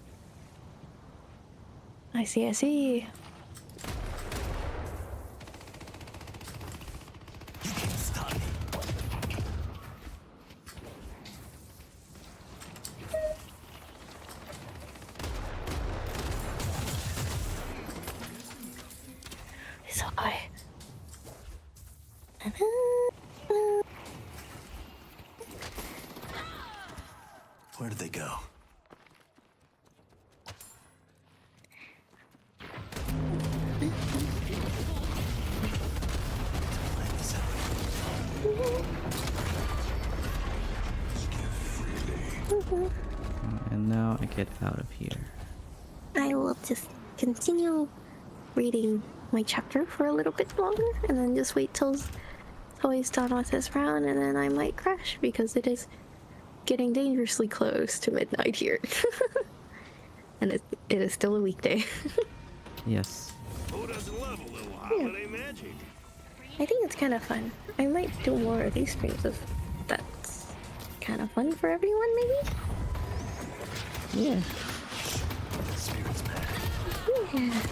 S1: I see. I see. So high.
S4: Where did they go?
S2: And now I get out of here.
S1: I will just continue reading my chapter for a little bit longer and then just wait till Toy's done with his round, and then I might crash because it is getting dangerously close to midnight here. And it is still a weekday.
S2: Yes.
S6: Who doesn't love a little holiday magic?
S1: I think it's kind of fun. I might do more of these streams if that's kind of fun for everyone, maybe?
S2: Yeah.
S1: Yeah.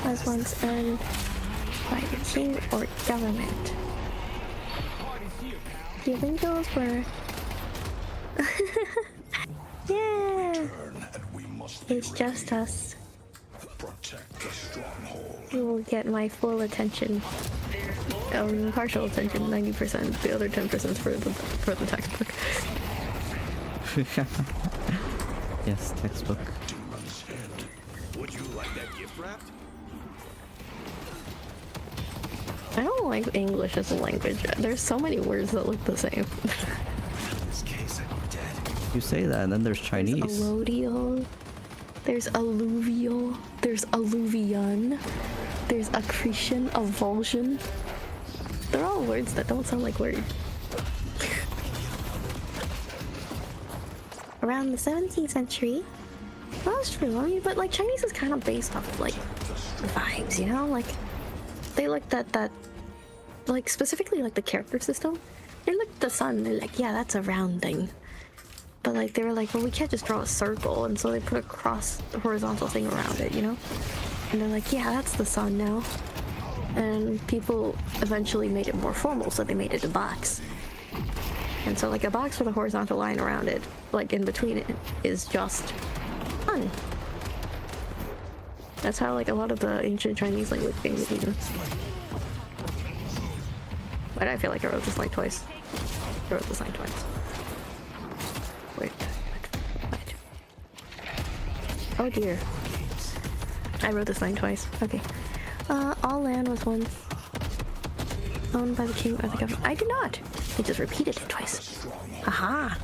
S1: Was once owned by the king or government. The illegals were... Yeah! It's just us. You will get my full attention. Partial attention, 90%. The other 10% for the textbook.
S2: Yes, textbook.
S6: Would you like that gift wrapped?
S1: I don't like English as a language. There's so many words that look the same.
S2: You say that, and then there's Chinese.
S1: There's allodial, there's alluvial, there's alluvion, there's accretion, avulsion. They're all words that don't sound like words. Around the 17th century, well, that's true. I mean, but like Chinese is kind of based off of like vibes, you know? Like they looked at that, like specifically like the character system. They looked at the sun. They're like, yeah, that's a round thing. But like they were like, well, we can't just draw a circle, and so they put a cross horizontal thing around it, you know? And they're like, yeah, that's the sun now. And people eventually made it more formal, so they made it a box. And so like a box with a horizontal line around it, like in between it, is just sun. That's how like a lot of the ancient Chinese language came to be. But I feel like I wrote this line twice. I wrote this line twice. Wait. Oh dear. I wrote this line twice. Okay. All land was once owned by the king or the government. I did not. I just repeated it twice. Aha.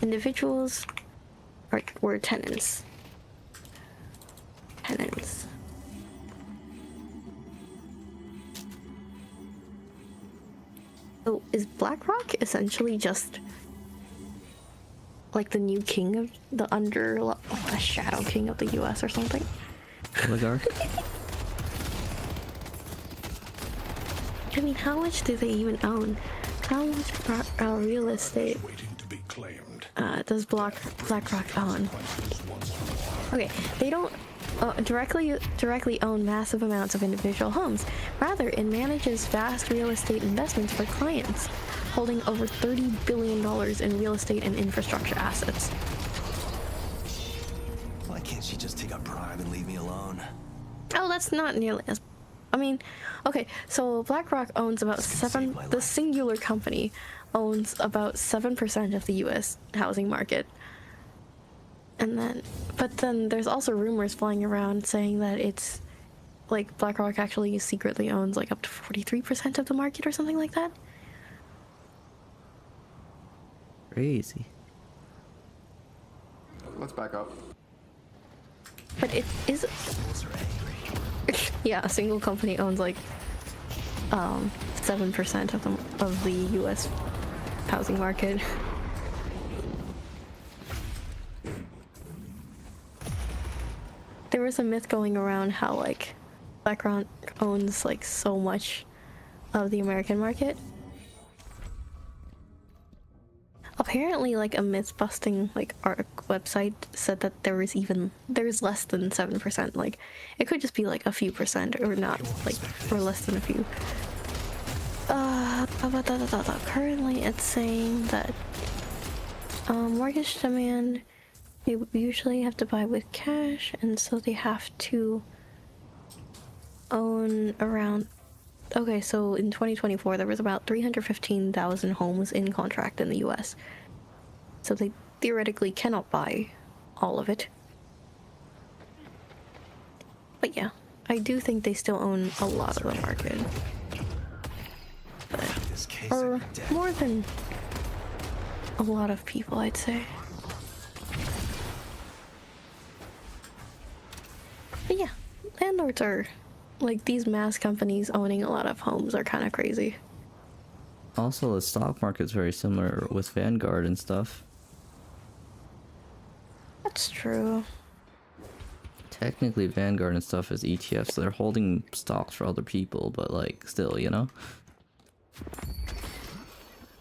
S1: Individuals were tenants. Tenants. So is BlackRock essentially just like the new king of the like a shadow king of the US or something?
S2: Oligarch?
S1: I mean, how much do they even own? How much real estate does BlackRock own? Okay, they don't directly own massive amounts of individual homes. Rather, it manages vast real estate investments for clients. holding over $30 billion in real estate and infrastructure assets.
S4: Why can't she just take a bribe and leave me alone?
S1: Oh, that's not nearly as... I mean, okay, so BlackRock owns about the singular company owns about 7% of the US housing market. And then, but then there's also rumors flying around saying that it's, like, BlackRock actually secretly owns, like, up to 43% of the market or something like that.
S2: Crazy.
S12: Let's back up.
S1: But it is... yeah, a single company owns, like, 7% of the US housing market. There was a myth going around how, like, BlackRock owns, like, so much of the American market. Apparently, like, a myth-busting, like, website said that there's less than 7%. Like, it could just be, like, a few percent, or not, like, or less than a few. Currently, it's saying that mortgage demand, they usually have to buy with cash, and so they have to own around... Okay, so in 2024, there was about 315,000 homes in contract in the US. So they theoretically cannot buy all of it. But yeah, I do think they still own a lot of the market. But, or more than a lot of people, I'd say. But yeah, landlords are... like, these mass companies owning a lot of homes are kind of crazy.
S2: Also, the stock market's very similar with Vanguard and stuff.
S1: That's true.
S2: Technically, Vanguard and stuff is ETFs. So they're holding stocks for other people, but, like, still, you know?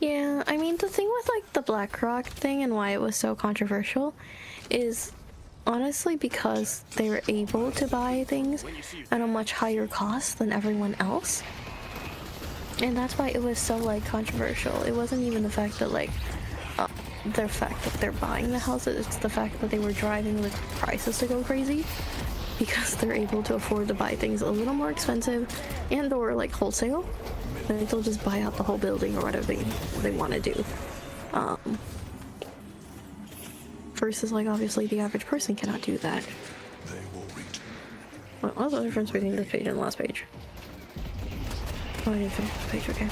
S1: Yeah, I mean, the thing with, like, the BlackRock thing and why it was so controversial is... honestly, because they were able to buy things at a much higher cost than everyone else. And that's why it was so, like, controversial. It wasn't even the fact that, like, the fact that they're buying the houses, it's the fact that they were driving the prices to go crazy. Because they're able to afford to buy things a little more expensive and or, like, wholesale. And they'll just buy out the whole building or whatever they want to do. Versus, like, obviously the average person cannot do that. Well, what's the difference between this page and the last page? Oh, I didn't finish this page, okay.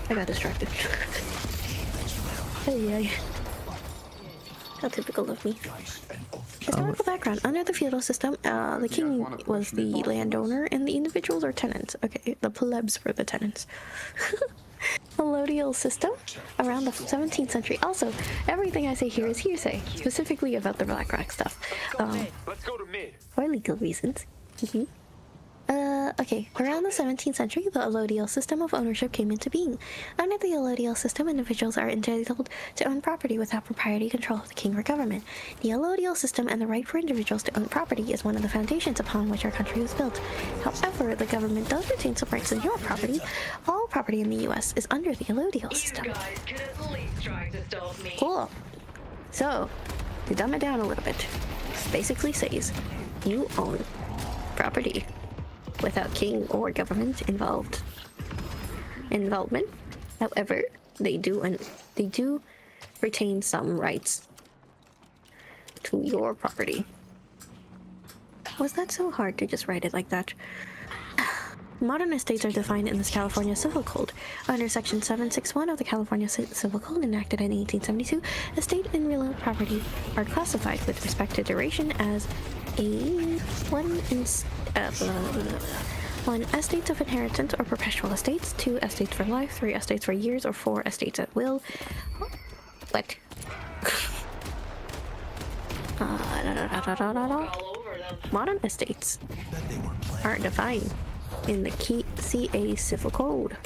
S1: I got distracted. Hey. How typical of me. Historical background. Under the feudal system, the king was the landowner and the individuals are tenants. Okay, the plebs were the tenants. Allodial system around the 17th century. Also, everything I say here is hearsay, specifically about the BlackRock stuff.
S3: Let's go to mid.
S1: For legal reasons. Okay, around the 17th century, the allodial system of ownership came into being. Under the allodial system, individuals are entitled to own property without proprietary control of the king or government. The allodial system and the right for individuals to own property is one of the foundations upon which our country was built. However, the government does retain some rights in your property. All property in the U.S. is under the allodial system. Cool. So, to dumb it down a little bit, basically says you own property without king or government involvement. However, they do retain some rights to your property. Was that so hard to just write it like that? Modern estates are defined in this California Civil Code. Under Section 761 of the California Civil Code, enacted in 1872, estate and real property are classified with respect to duration as one, estates of inheritance or perpetual estates; 2, estates for life; 3, estates for years; or 4, estates at will. What? Modern estates are defined in the CA Civil Code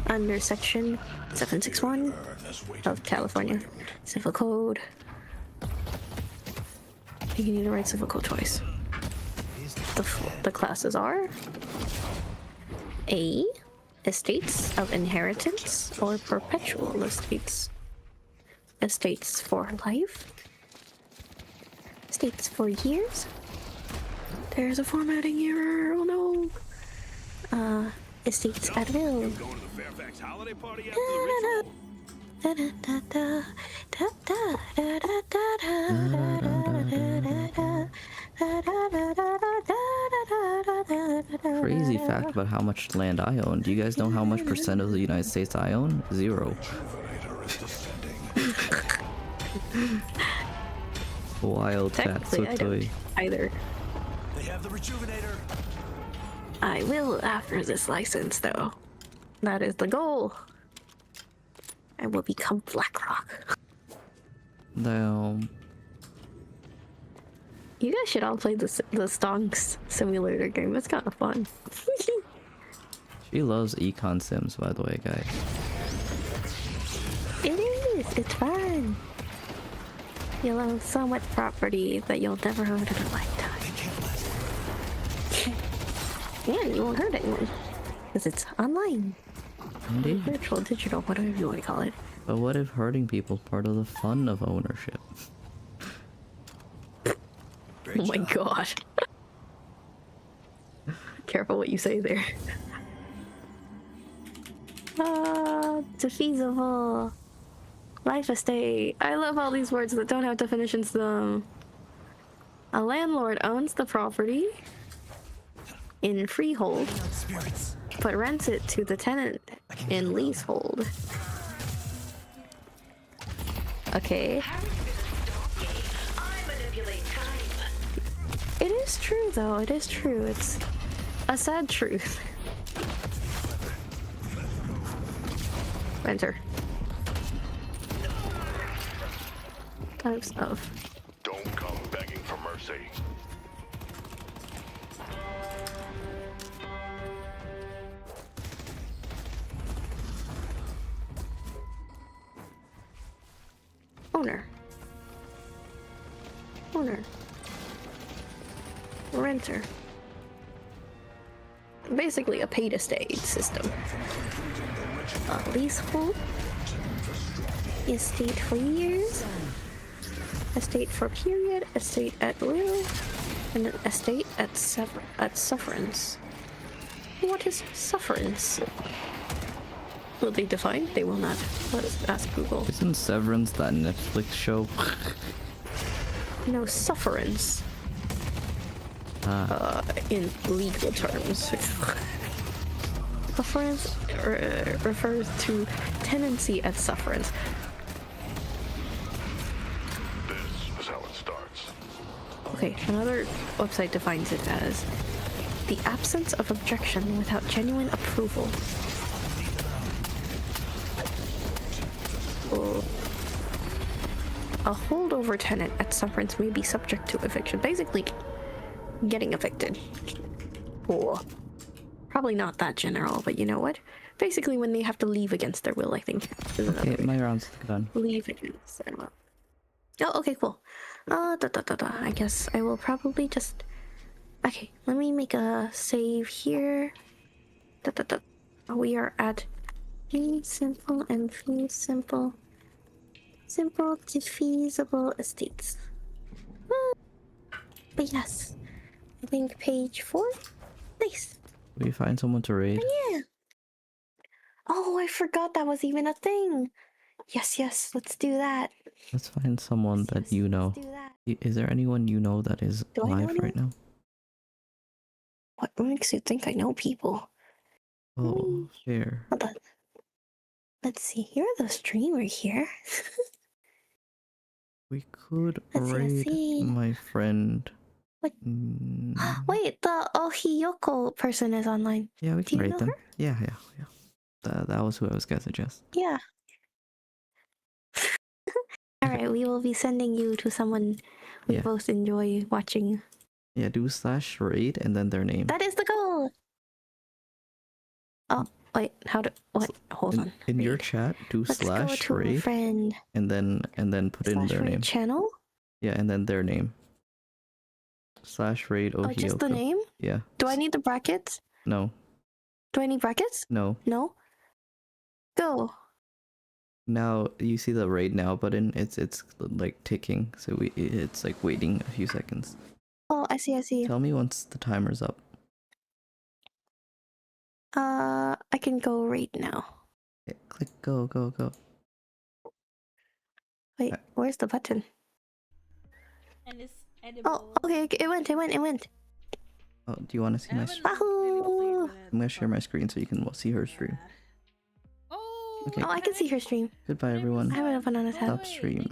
S1: under Section 761 of California Civil Code. You need to write Civil Code twice. The classes are A, estates of inheritance or perpetual estates. Estates for life. Estates for years. There's a formatting error. Oh no. Estates at will.
S6: Going to the Fairfax holiday party after the ritual.
S2: Crazy fact about how much land I own. Do you guys know how much percent of the United States I own? 0. Wild cat
S1: Technically, I don't
S2: sotoy.
S1: either.
S4: They have the rejuvenator.
S1: I will after this license, though. That is the goal. I will become BlackRock.
S2: Damn.
S1: You guys should all play the Stonks simulator game. It's kind of fun.
S2: She loves econ sims, by the way, guys.
S1: It is. It's fun. You'll own so much property that you'll never own in a lifetime. Yeah, you won't hurt anyone. Because it's online.
S2: Indeed.
S1: Virtual, digital, whatever you want to call it.
S2: But what if hurting people is part of the fun of ownership?
S1: Oh my god. Careful what you say there. Defeasible. Life estate. I love all these words that don't have definitions to them. A landlord owns the property in freehold, but rents it to the tenant in leasehold. Okay. It is true, though. It is true. It's a sad truth. Renter. Types of.
S6: Don't come begging for mercy.
S1: Owner. Owner. Renter. Basically a pay-to-stay system. Leasehold. Estate for years. Estate for period. Estate at will. And an estate at sufferance. What is sufferance? Will they define? They will not. Let us ask Google.
S2: Isn't Severance that Netflix show?
S1: No, sufferance. In legal terms. Sufferance refers to tenancy at sufferance.
S6: This is how it starts.
S1: Okay, another website defines it as the absence of objection without genuine approval. Oh. A holdover tenant at sufferance may be subject to eviction. Basically, getting evicted. Oh. Probably not that general, but you know what? Basically, when they have to leave against their will, I think.
S2: Okay, my round's done.
S1: Leave against their will. Oh, okay, cool. I guess I will probably just... Okay, let me make a save here. We are at fee simple and fee simple. Simple to feasible estates. But yes, I think page 4. Nice.
S2: We find someone to raid.
S1: Yeah. Oh, I forgot that was even a thing. Yes, let's do that.
S2: Let's find someone that you know.
S1: Let's do that.
S2: Is there anyone you know that is
S1: Do I know
S2: live right now?
S1: What makes you think I know people?
S2: Oh, fair.
S1: Hold on. Let's see. You're the streamer here.
S2: We could
S1: Let's
S2: raid
S1: see.
S2: my friend.
S1: What? Wait, the Ohiyoko person is online.
S2: Yeah, we
S1: Do
S2: can
S1: you
S2: raid
S1: know
S2: them.
S1: her?
S2: Yeah. That was who I was gonna suggest.
S1: Yeah. Alright, we will be sending you to someone we
S2: Yeah.
S1: both enjoy watching.
S2: Yeah, do /raid and then their name.
S1: That is the goal! Oh, wait, how do... What? Hold on.
S2: In your
S1: Raid.
S2: chat, do
S1: Let's go to a
S2: /raid
S1: friend.
S2: and then put in their
S1: /raid
S2: name.
S1: channel?
S2: Yeah, and then their name. /raid
S1: Oh, just the
S2: Ohiyoko.
S1: name?
S2: Yeah.
S1: Do I need the brackets?
S2: No.
S1: Do I need brackets?
S2: No.
S1: No. Go.
S2: Now you see the raid now button. It's like ticking, so it's like waiting a few seconds.
S1: Oh, I see. I see.
S2: Tell me once the timer's up.
S1: I can go right now.
S2: Okay, click go go go.
S1: Wait, where's the button?
S13: And it's edible.
S1: Oh, okay. It went.
S2: Oh, do you want to see my?
S1: Wahoo!
S2: I'm gonna share my screen so you can see her stream.
S13: Oh,
S2: Okay.
S1: Oh, I can see her stream.
S2: Goodbye, everyone.
S1: I have a banana tab.
S2: Stop stream.